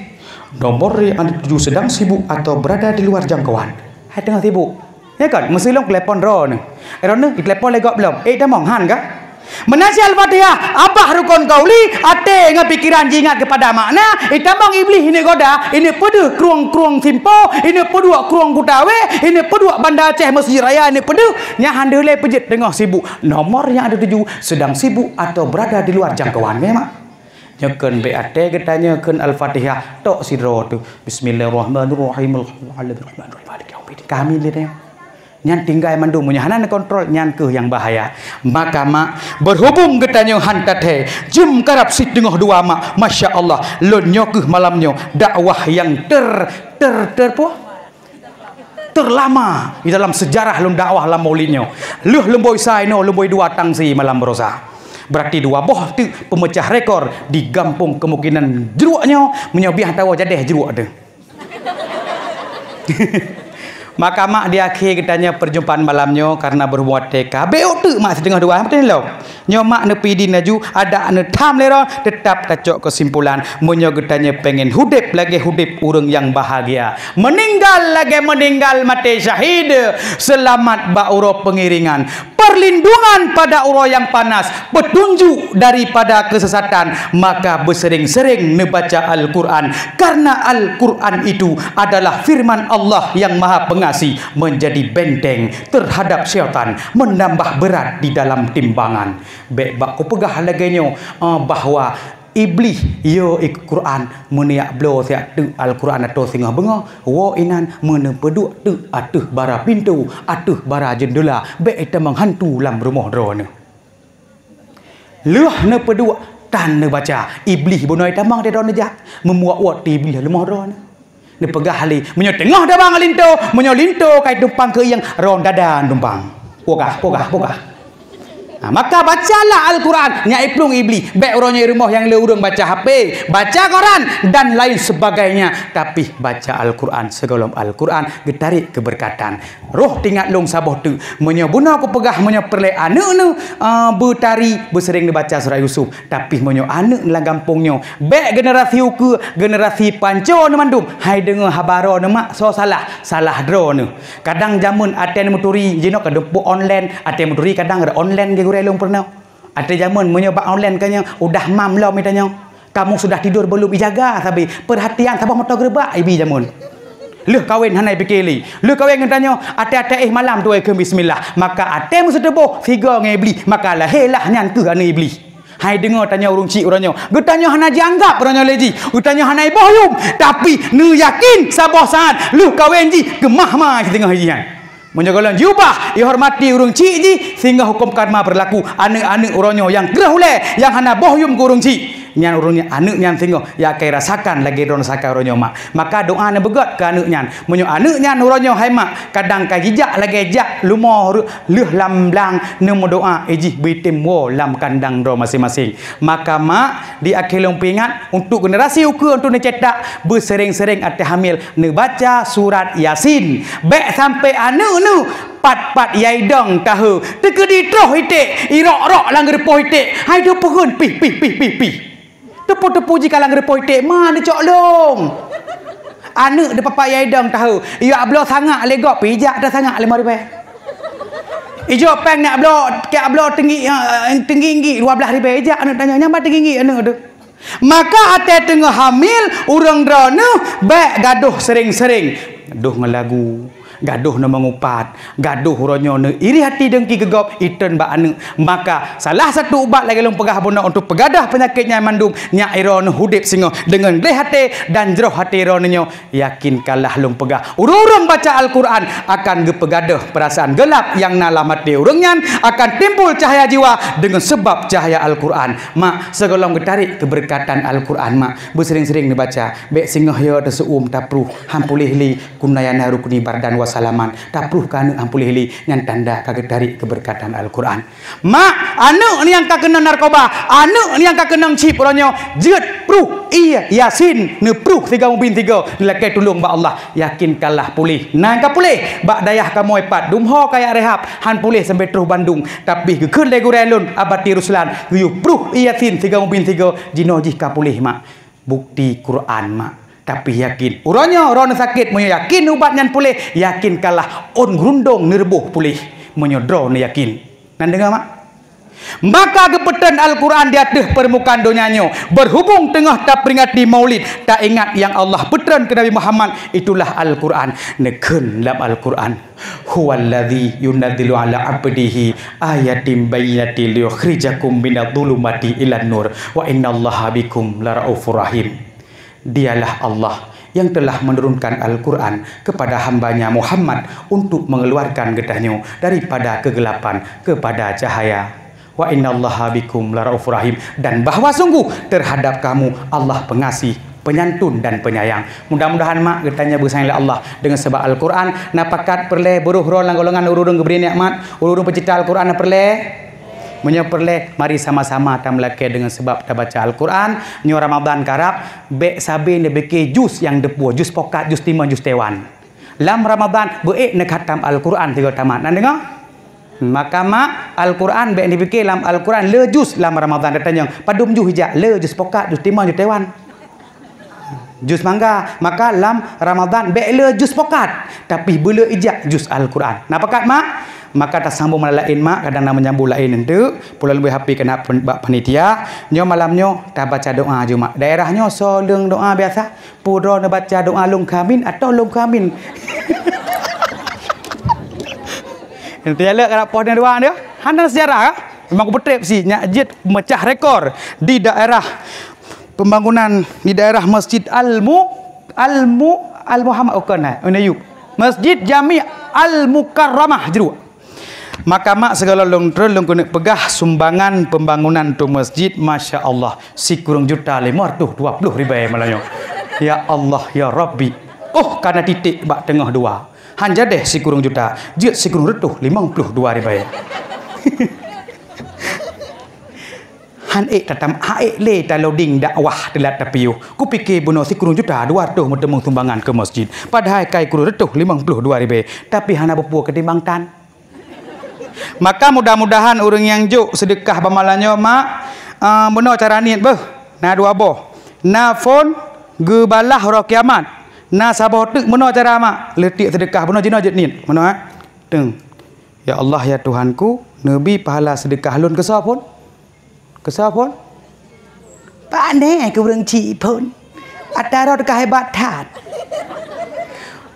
Nomor yang anda tuju sedang sibuk atau berada di luar jangkauan. Hai tengah sibuk. Ya kan, musuh long telepon ron. Iron ni telepon legok belum? Dah monghan kah? Menasi Al-Fatihah, abah rukun qauli, ate ngepikiran jingat kepada makna, itamang iblis ini goda, ini pedu kruang simpo, ini pedu kruang kutawe, ini pedu Banda Aceh Masjid Raya, ini pedu nya handele pejit tengah sibuk. Nomor yang ada tuju sedang sibuk atau berada di luar jangkauan memang. Nyekeun BAT getanya keun Al-Fatihah tok sidro tu. Bismillahirrahmanirrahim. Kami dia. Nyan tinggal mandu munyahanan kontrol nyan ke yang bahaya. Maka mak berhubung getanya hantat he jem karap sit tengah dua mak masya Allah lonyo ke malamnya dakwah yang terlama di dalam sejarah lum dakwah lam maulidnya luh lemboi saino lemboi dua tangsi malam berosa. Berarti dua boh tu pemecah rekor di gampung kemungkinan jeruaknya menyobiah tawa jadeh jeruak tu. Maka mak di akhir katanya perjumpaan malamnya karena berbuat teka. Beok tu mak setengah dua betul lo. Nyo mak nepi di naju ada ane tham lero tetap kacok kesimpulan menyo katanya pengen hudip lagi hudip urang yang bahagia. Meninggal lagi meninggal mati syahid. Selamat ba uro pengiringan. Perlindungan pada uro yang panas, petunjuk daripada kesesatan, maka bersering-sering membaca Al-Quran karena Al-Quran itu adalah firman Allah yang Maha Pengasih, menjadi benteng terhadap syaitan, menambah berat di dalam timbangan. Baik bak ko pegah laganya bahwa iblis yo ikut Quran meniak blo siak tu Al-Quran atau singah benga wo inan menepeduk tu atuh bara pintu atuh bara jendela be eta menghantu lam rumah drone leuh ne peduk tan ne baca iblis bunoi tamang de drone jak memuak-uak ti iblis rumah drone ne pegah ali menyo tengah dah bang linto menyo linto kai tumpang ke yang ron dadan tumpang pogah maka bacalah Al-Quran nyai plung iblis baik orangnya rumah yang leurung baca HP baca Quran dan lain sebagainya tapi baca Al-Quran segala Al-Quran getarik keberkatan roh tingkat long saboh tu menyobuna aku pegah menyoperle anak nu bertari bersering dibaca surah Yusuf tapi menyo anak dalam kampungnya baik generasi uku generasi panco nu mandum hai dengar habaro nu mak so salah dro nu kadang jamun aten muturi jenok kadempuk online aten muturi kadang ada online gurelong pernah ada zaman menyoba online kanya udah mam lo mitanya kamu sudah tidur belum dijaga tapi perhatian sabah motor gerbak ibi jamun leuh kawin hanai pikili leuh kawin katanya ate-ate malam tu ke bismillah maka ate mesti teboh tiga ngebli maka lahirlah nyan ke ane iblis hai dengar tanya urung cik uranyo getanya hana dianggap uranyo leji utanya hanai boyum tapi nu yakin sabah saat leuh kawin ji gemah mah setengah hajian menjaga jubah dihormati urung cik ji sehingga hukum karma berlaku anak-anak uronyo yang gerah ule yang hana bohyum ke urung cik nyan urungnya anak nyan sehingga ya kai rasakan lagi ron saka uronyo mak maka doa ne begat ke anak nyan menyo anak nyan uronyo hai mak kadang kai jijak lagi jak lumo leuh lam blang nemu doa ejih bitim wo lam kandang ro masing-masing maka mak di akhir long pingat untuk generasi uku untuk ne cetak bersering-sering ate hamil ne baca surat Yasin baik sampai anak nu pat yai dong tahu tekedi troh itik irok-rok langgar poh itik hai do pohon pi tepu-tepu jika langgar poh itik mana cok long anak de papa yai dong tahu ia ablo sangat legok pijak dah sangat 5 ribu ijo peng nak ablo ke ablo tinggi 12 ribu ijak anak tanya nyambat tinggi anak tu maka ate tengah hamil urang drone baik gaduh sering-sering gaduh ngelagu gaduh na mengupat gaduh uronyo ne iri hati dengki gegop iten ba anu maka salah satu ubat lagi long pegah bunda untuk pegadah penyakitnya mandum nya iron hudip singo dengan leh hati dan jeroh hati ironyo yakin kalah long pegah urung baca Al-Quran akan gepegadah perasaan gelap yang nalam hati urungnyan akan timbul cahaya jiwa dengan sebab cahaya Al-Quran mak segolong getarik keberkatan Al-Quran mak bersering-sering dibaca bek singoh yo tesuum tapruh hampulih li kunayana rukuni bardan salaman tapruh kana ampulih li ngan tanda kaget dari keberkatan Al-Quran mak anu ni yang kakena narkoba anu ni yang kakena cip oranyo jeut pruh iya Yasin ne pruh 3 lakai tulung ba Allah yakin kalah pulih nang ka pulih ba dayah kamu epat dumho kaya rehab han pulih sampai terus Bandung tapi gekeun le gurelun abati Ruslan yu pruh Yasin 3 jino jih ka pulih mak bukti Quran mak tapi yakin uronyo ron sakit menyo yakin ubat nyan pulih yakin kalah on grundong nerbuh pulih menyo drone yakin nan dengar mak maka gepetan Al-Quran di atas permukaan dunianya berhubung tengah tak peringati maulid tak ingat yang Allah peteran ke Nabi Muhammad itulah Al-Quran neken dalam Al-Quran huwallazi yunazzilu ala abdihi ayatin bayyinatin liyukhrijakum minadh-dhulumati ilan nur wa innallaha bikum laraufur rahim. Dialah Allah yang telah menurunkan Al-Quran kepada hambanya Muhammad untuk mengeluarkan gedahnya daripada kegelapan kepada cahaya. Wa innallaha bikum laraufur rahim, dan bahwa sungguh terhadap kamu Allah pengasih, penyantun dan penyayang. Mudah-mudahan mak getanya bersayang Allah dengan sebab Al-Quran napakat perle buruh ron golongan urung geberi nikmat urung pencipta Al-Quran perle menyeperle mari sama-sama kita melakai dengan sebab kita baca Al-Quran nyo Ramadan karab bek sabi ne beke jus yang depuh jus pokat jus timah jus tewan lam Ramadan beek nak khatam Al-Quran 3 tamat. Nak dengar? Maka mak Al-Quran baik dipikir lam Al-Quran le juz lam Ramadan katanya. Padum ju hijak le juz pokat juz timah juz Taiwan. Juz mangga, maka lam Ramadan baik le juz pokat. Tapi bila ijak juz Al-Quran. Nah pakat mak? Maka tak sambung lain mak kadang nak menyambung lain hendak pula lebih happy kena panitia nyo malamnyo tak baca doa je mak. Daerahnya soleng doa biasa. Pura nak baca doa lung kamin atau lung kamin. Nanti ala kalau pohon dua dia, hanya sejarah memang betul sih nyajit mecah rekor di daerah pembangunan di daerah Masjid Al-Muhammad Okana, Unayub. Masjid Jami' Al-Mukarramah jeru. Maka mak segala long kena pegah sumbangan pembangunan tu masjid, masya Allah si kurang juta 520 ribu malahnya. Ya Allah ya Rabbi. Oh karena titik bak tengah dua. Hanja deh si kurang juta. Jut si kurang retuh 52 ribu. Han tatam le ta loading dakwah telat tapiu. Ku fikir bunuh si kurang juta 200 mentemung sumbangan ke masjid. Padahal kai kurang retuh 52 ribu. Tapi hana berpuas ketimbang tan. Maka mudah-mudahan orang yang juk sedekah pamalannya mak benar cara niat beh. Na dua boh. Na phone gebalah ro kiamat. Na sabah tek benar cara mak. Letik sedekah benar jina jet niat. Benar teng. Ya Allah ya Tuhanku, nabi pahala sedekah lun ke pun? Ke pun? Pandai ke urang cik pun. Atara dekah hebat tat.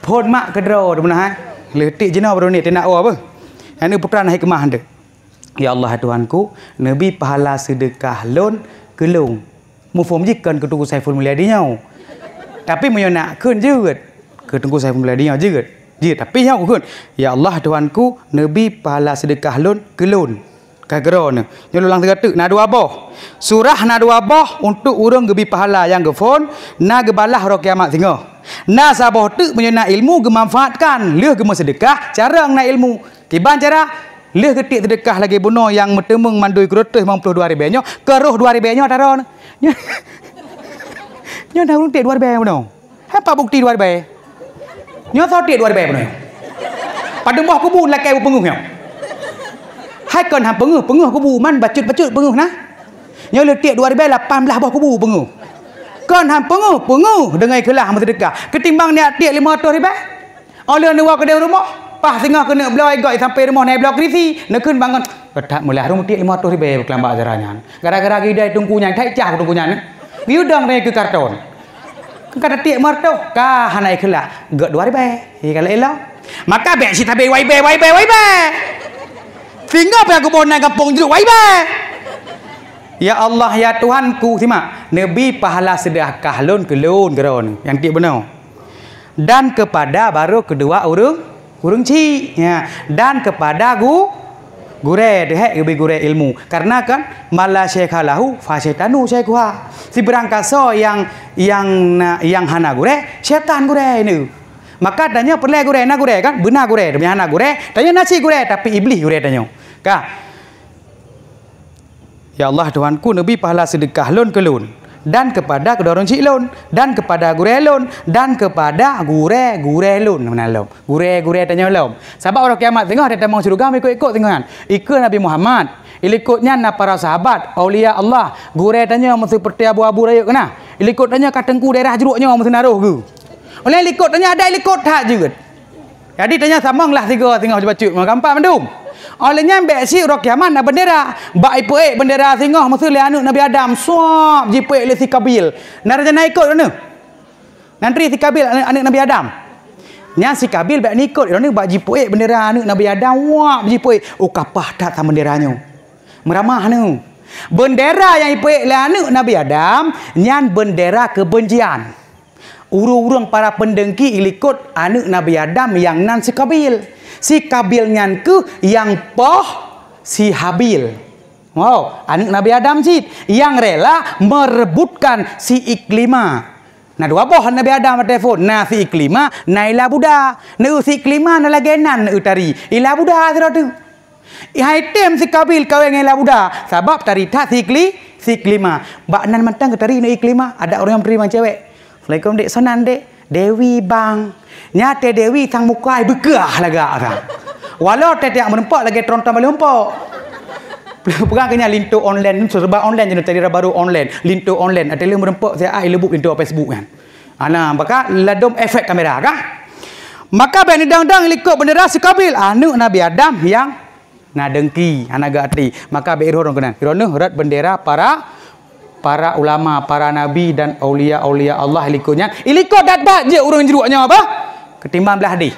Pun mak kedro benar. Letik jina benar niat nak apa? Ini putra naik kemah anda. Ya Allah Tuhanku, Nabi pahala sedekah lon kelung. Mufum jikan ke Tunggu Saiful Mulyadinya. Tapi nak kun juga. Ke Tunggu Saiful Mulyadinya juga. Dia tapi yang kun. Ya Allah Tuhanku, Nabi pahala sedekah lon kelun. Kagero ni. Nyulang tergatuk na dua boh. Surah na dua boh untuk urang gebi pahala yang gefon na gebalah ro kiamat tengah. Na sabah tu nak ilmu gemanfaatkan, leh gema sedekah cara nak ilmu. Tiban cara leh ketik sedekah lagi bunuh yang metemung mandui kerotus 52 ribu nyo keruh 2 ribu nyo taron. Nyo dah runtik 2 ribu bunuh. Apa bukti 2 ribu? Nyo sotik 2 ribu bunuh. Pada moh kubu lakai penguh nyo. Hai kon ha penguh kubu man bacut-bacut penguh nah. Nyo letik 2 ribu 18 buah kubu penguh. Kon ha penguh dengan kelah sedekah. Ketimbang ni atik 500 ribu. Oleh ni wa kedai rumah. Pah tengah kena belai goi sampai rumah naik blok risi nekun bangun ketak mulai harum tik 500 ribu kelambak caranya gara-gara gidai tungkunya thai cah tungkunya biudang naik ke karton kata tik marto kah hanai kela gak 2 ribu kalau elah maka bek si tabe waibe tinggal pe aku bonai kampung jeruk waibe ya Allah ya Tuhanku simak nabi pahala sedekah lon kelon geron yang tik benar dan kepada baru kedua urang cik ya dan kepada gure deh gure ilmu karena kan mala syekhalahu fasyatanu syekha si berangkaso yang hana gure syaitan gure ini maka tanya perle gure na gure kan benar gure demi hana gure tanya nasi gure tapi iblis gure tanya kah ya Allah Tuhanku nabi pahala sedekah lon kelun dan kepada kedua orang cik lon dan kepada gure lon dan kepada gure lon mana lon gure tanya lon sebab orang kiamat tengah dia mau surga ikut tengah ikut Nabi Muhammad ikutnya na para sahabat aulia Allah gure tanya mesti seperti abu-abu rayuk kena ikut tanya katengku daerah jeruknya mesti naruh ke oleh ikut tanya ada ikut tak juga jadi tanya samanglah tiga tengah baca gampang mendum olehnya ambek si rok kiamat na bendera bak ipuek bendera singah mesti le anak Nabi Adam suap jipuek le si Kabil narjana ikut mana nanti si Kabil anak Nabi Adam nya si Kabil bak nikut ni bak jipuek bendera anak Nabi Adam wap jipuek kapah tak sama benderanya meramah nu bendera yang ipuek le anak Nabi Adam nyan bendera kebencian urang-urang para pendengki ilikut anak Nabi Adam yang nan si Kabil si Kabil nyan ke yang poh si Habil. Wow, anak Nabi Adam sih yang rela merebutkan si Iklima. Nah dua poh Nabi Adam telefon. Nah si Iklima naila buda. Nah si Iklima na lagenan utari. Ila buda tu. Item si Kabil kawin ila buda. Sebab tari tak si Iklima. Bak nan mantang ke tari na Iklima ada orang yang terima cewek. Assalamualaikum dek sonan dek. Dewi bang. Nyate Dewi tang muka ai begah lagak tang. Walau tetek menempak lagi tronton balik empok. Pegang kena lintu online, serba online jenis tadi baru online, lintu online. Ada yang merempak saya lebuk lintu Facebook kan. Ana maka ladom efek kamera kah? Maka ben dang-dang likut bendera sekabil anak Nabi Adam yang ngadengki anak gati. Maka be irong kenan. Irong rat bendera para ulama, para nabi dan aulia-aulia Allah likutnya. Ilikut dat je urang jeruknya apa? Ketimbang belah hadis.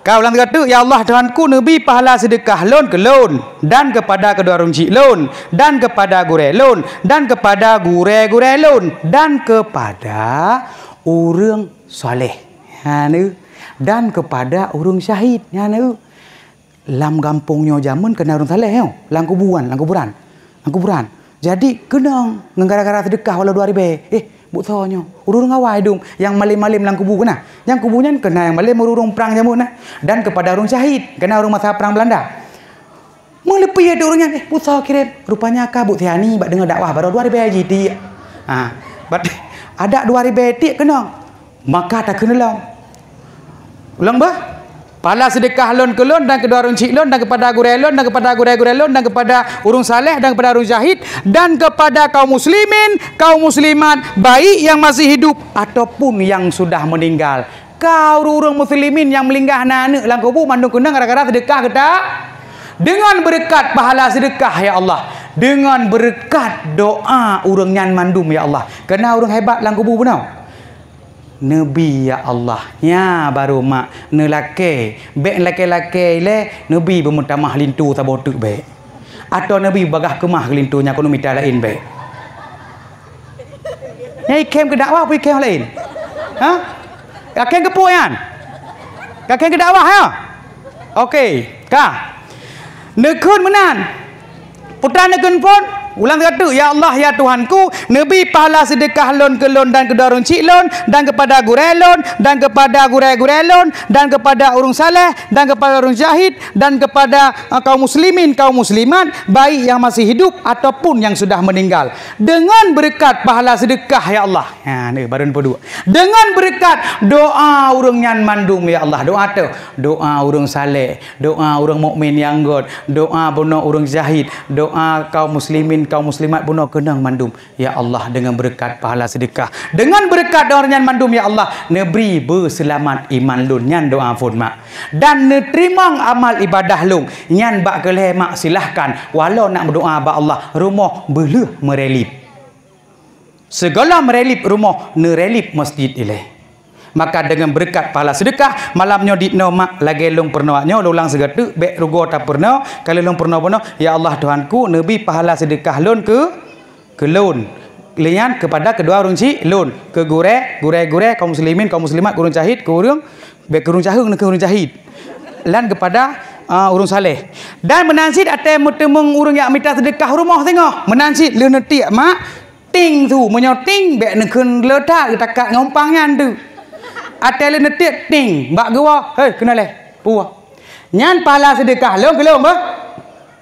Kau ulang kata, ya Allah Tuhanku, Nabi pahala sedekah lon ke lon, dan kepada kedua orang cik lon, dan kepada gure lon, dan kepada gure lon, dan kepada orang soleh. Dan kepada orang syahid. Lam gampungnya zaman kena orang soleh. Lang kuburan. Jadi kena gara-gara sedekah walau 2 ribu. Bukannya urung awai dum yang malim-malim lang kubu kena. Yang kubunya kena yang malim urung perang jamun nah. Dan kepada orang syahid kena orang masa perang Belanda. Melepi ada orangnya buta kirim rupanya ka Bu Tiani bak dengar dakwah baru 2 ribu haji ti. Ada 2 ribu ti kena. Maka tak kena lang. Ulang bah? Pahala sedekah lon ke lon dan kedua orang cik lon dan kepada gure lon dan kepada gure lon dan kepada urung saleh dan kepada urung syahid dan kepada kaum muslimin, kaum muslimat, baik yang masih hidup ataupun yang sudah meninggal. Kau urung muslimin yang melingkah anak lang kubur mandung kena gara-gara sedekah kita. Dengan berkat pahala sedekah ya Allah, dengan berkat doa urang nyan mandum ya Allah. Kena urang hebat lang kubur benar. Nabi ya Allah nya baru mak nelake bek laki-laki le Nabi bermutamah lintu sabotuk bek atau Nabi bagah kemah lintunya kono mita lain bek nyai kem ke dakwah pi kem lain kem ke puan kem ke dakwah ya okey ka nekun menan putra nekun pun ulang kata, ya Allah, ya Tuhanku, Nabi pahala sedekah lon ke lon dan kedua orang cik lon dan kepada gure lon dan kepada gure lon dan kepada urung saleh dan kepada urung syahid dan kepada kaum muslimin, kaum muslimat, baik yang masih hidup ataupun yang sudah meninggal. Dengan berkat pahala sedekah ya Allah. Ni baru nombor 2. Dengan berkat doa urung nyan mandum ya Allah. Doa tu, doa urung saleh, doa urung mukmin yang god, doa bunuh urung syahid, doa kaum muslimin kaum muslimat bunuh kenang mandum ya Allah dengan berkat pahala sedekah dengan berkat doa nyan mandum ya Allah neberi berselamat iman lun nyan doa fun mak dan neterimang amal ibadah lung nyan bak keleh mak silahkan walau nak berdoa ba Allah rumah beleh merelip segala merelip rumah nerelip masjid ileh. Maka dengan berkat pahala sedekah malamnya ditno mak lagi long pernahnya ulang segatu bek rugo tak pernah kalau long pernah ya Allah Tuhanku Nabi pahala sedekah lon ke lon lian kepada kedua orang cik lon ke gure kaum muslimin kaum muslimat urung syahid ke urung bek urung syahid ke urung syahid lan kepada urung saleh dan menansit ate mutemung urung yang minta sedekah rumah tengok menansit le netik mak ting tu menyoting bek nekun letak takak ngompangnya tu atele netik ting bak gua hei kena leh puah nyan pahala sedekah long ke long bah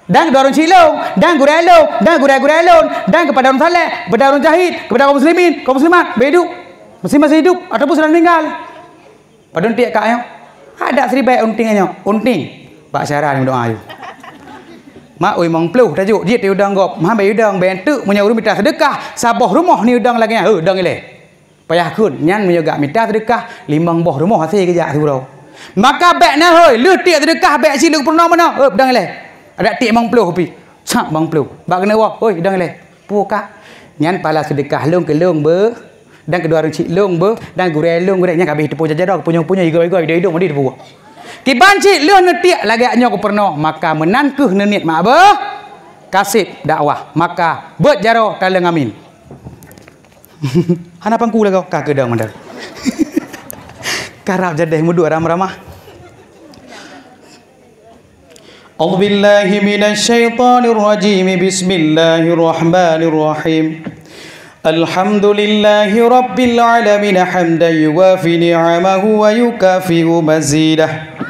dan kedua orang cilong dan gure lon dan kepada orang saleh kepada orang jahid kepada kaum muslimin kaum muslimat hidup masih hidup ataupun sudah meninggal pada untik kaknya ada seribai untingnya unting bak syarah ni doa ayu mak oi mong pluh tajuk dia ti udang gop mah bai udang bentuk punya urang minta sedekah sabah rumah ni udang lagi udang ile payah kun nyan menjaga minta sedekah 5 boh rumah hasil kerja tu bro maka bek na hoi lu tik sedekah bek si lu pernah mana dang le ada tik bang puluh pi sak bang puluh bak kena wah hoi dang le puka nyan pala sedekah long ke long be dan kedua orang cik long be dan gure nya kabeh tepu jajar punya igo dia hidung di tepu ki banci lu netik lagi nya ko pernah maka menangkeuh nenit mak be kasih dakwah maka bet jaro taleng amin. Hana pangku lah kau kak kedang mandar. Karab jadeh mudu ramah. A'udzubillahi minasyaitonir rajim. Bismillahirrahmanirrahim. Alhamdulillahi rabbil alamin hamdan yuwafi ni'amahu wa yukafi'u mazidah.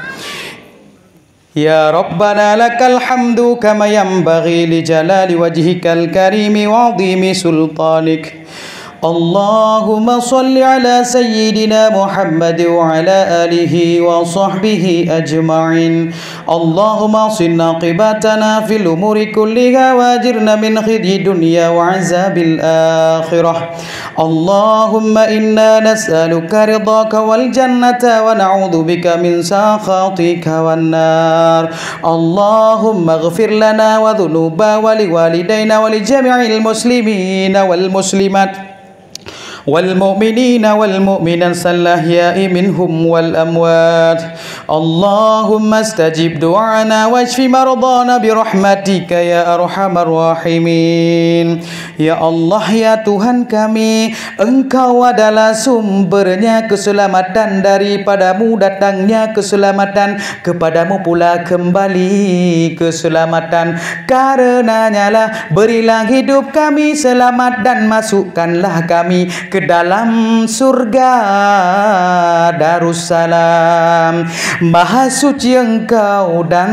Ya Rabbana lakal hamdu kama yanbaghi li jalali wajhikal karimi wa 'azimi sultanik. Allahumma salli ala sayyidina Muhammad wa ala alihi wa sahbihi ajma'in. Allahumma sinna qibatana fil umuri kulliha wajirna min khidyi dunya wa azabil akhirah. Allahumma inna nas'aluka ridhaka wal jannata wa na'udzu bika min sakhatika wan nar. Allahumma ighfir lana wa dhunuba wa liwalidayna wa li jami'il muslimina wal muslimat والمؤمنين والمؤمنات الأحياء منهم والأموات. اللهم استجب دعانا واشف مرضانا برحمتك يا أرحم الراحمين. Ya Allah, ya Tuhan kami, Engkau adalah sumbernya keselamatan, daripadamu datangnya keselamatan, kepadamu pula kembali keselamatan. Karenanya lah berilah hidup kami selamat dan masukkanlah kami ke dalam surga Darussalam. Maha suci Engkau dan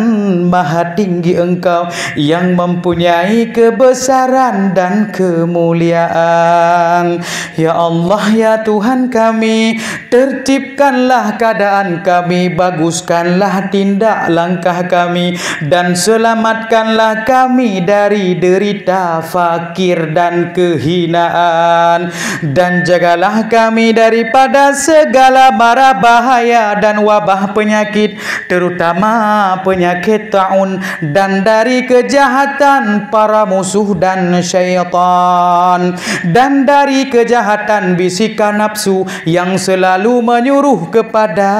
maha tinggi Engkau yang mempunyai kebesaran dan kemuliaan. Ya Allah, ya Tuhan kami, tertibkanlah keadaan kami, baguskanlah tindak langkah kami, dan selamatkanlah kami dari derita, fakir dan kehinaan. Dan jagalah kami daripada segala mara bahaya dan wabah penyakit, terutama penyakit taun, dan dari kejahatan para musuh dan syaitan, dan dari kejahatan bisikan nafsu yang selalu menyuruh kepada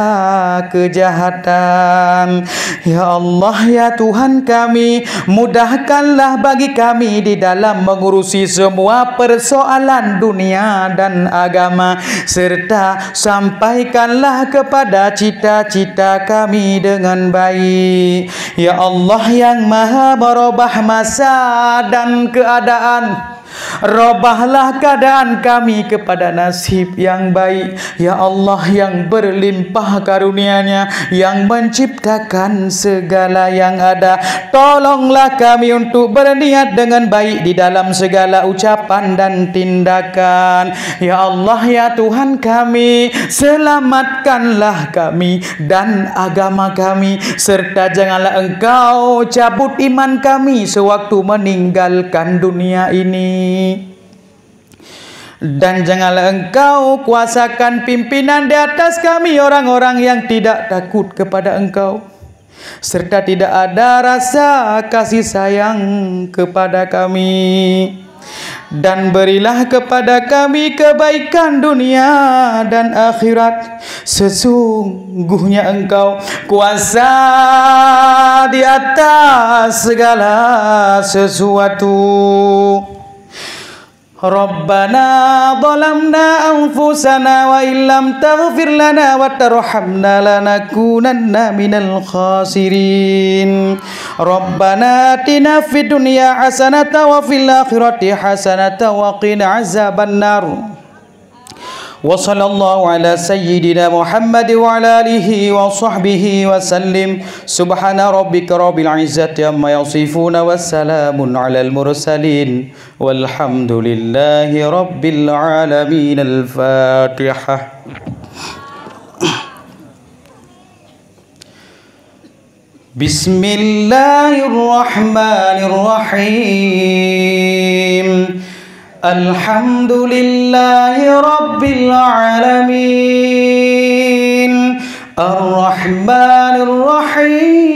kejahatan. Ya Allah, ya Tuhan kami, mudahkanlah bagi kami di dalam mengurusi semua persoalan dunia dan agama, serta sampaikanlah kepada cita-cita kami dengan baik. Ya Allah yang maha merubah masa dan keadaan, robahlah keadaan kami kepada nasib yang baik. Ya Allah yang berlimpah karunia-Nya, yang menciptakan segala yang ada, tolonglah kami untuk berniat dengan baik di dalam segala ucapan dan tindakan. Ya Allah, ya Tuhan kami, selamatkanlah kami dan agama kami, serta janganlah Engkau cabut iman kami sewaktu meninggalkan dunia ini. Dan janganlah Engkau kuasakan pimpinan di atas kami orang-orang yang tidak takut kepada Engkau, serta tidak ada rasa kasih sayang kepada kami. Dan berilah kepada kami kebaikan dunia dan akhirat. Sesungguhnya Engkau kuasa di atas segala sesuatu. Rabbana zalamna anfusana wa illam taghfir lana wa tarhamna lanakunanna minal khasirin. Rabbana atina fid dunya hasanatan wa fil akhirati hasanatan wa qina azabannar. Wa sallallahu ala sayyidina Muhammad wa ala alihi wa sahbihi wa sallim. Subhana rabbika rabbil izzati amma yasifun wa salamun alal mursalin walhamdulillahi rabbil alamin. Al-Fatihah. Bismillahirrahmanirrahim. Alhamdulillahi rabbil alamin. Ar-Rahmanir Rahim.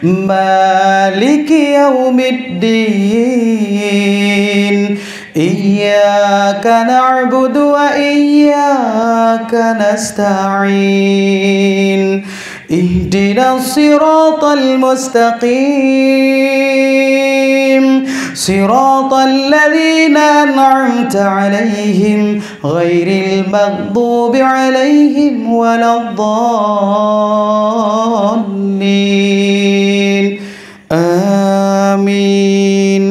Maliki yaumiddin. Iyyaka na'budu wa iyyaka nasta'in. Ihdinas siratal mustaqim. Siratal ladzina an'amta 'alaihim ghairil maghdubi 'alaihim waladdallin. Amin.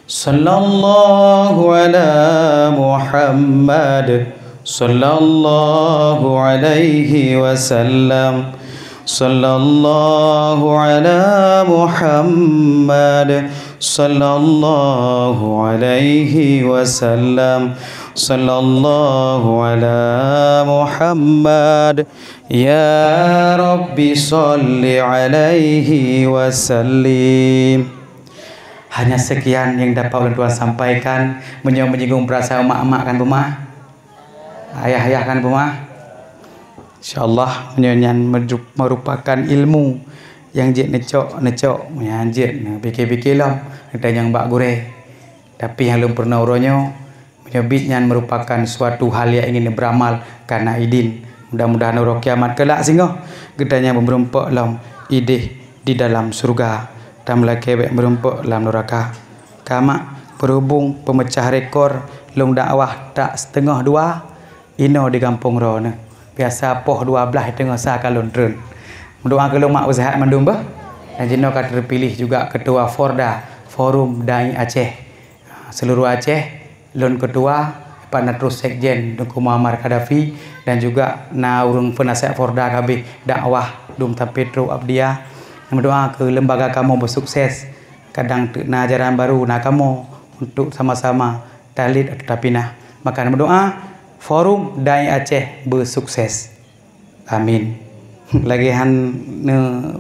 Sallallahu ala Muhammad sallallahu alaihi wasallam. Sallallahu ala Muhammad sallallahu alaihi wasallam. Sallallahu ala Muhammad. Ya Rabbi salli alaihi wasallim. Hanya sekian yang dapat ulun tuan sampaikan, menyinggung perasaan mak-mak kan rumah, ayah-ayah kan rumah. InsyaAllah menyanyian merupakan ilmu yang jit necok yang jit fikir-fikir lah kita yang bak gure, tapi yang belum pernah uronyo menyebitnya merupakan suatu hal yang ingin beramal karena idin. Mudah-mudahan urang kiamat kelak sehingga gedanya berempak dalam idih di dalam surga dan melakebek berempak dalam neraka. Kama berhubung pemecah rekor long dakwah tak setengah dua ino di kampung rona. Biasa poh 12 tengah sah kalon trun. Mendoa kalau mak usaha mandum bah. Dan jino kat terpilih juga ketua Forda Forum Dai Aceh. Seluruh Aceh lon ketua Pak Natrus Sekjen Dengku Muammar Kadafi dan juga na urung penasihat Forda KB dakwah Dum Petro Abdiah. Mendoa ke lembaga kamu bersukses. Kadang na ajaran baru na kamu untuk sama-sama talid tetapi nah maka berdoa Forum Dai Aceh bersukses. Amin. Lagi han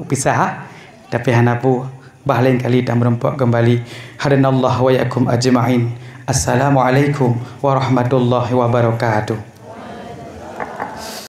pisah tapi hanapu bahlain kali dan berempak kembali. Hadanallahu wa yakum ajma'in. Assalamualaikum warahmatullahi wabarakatuh.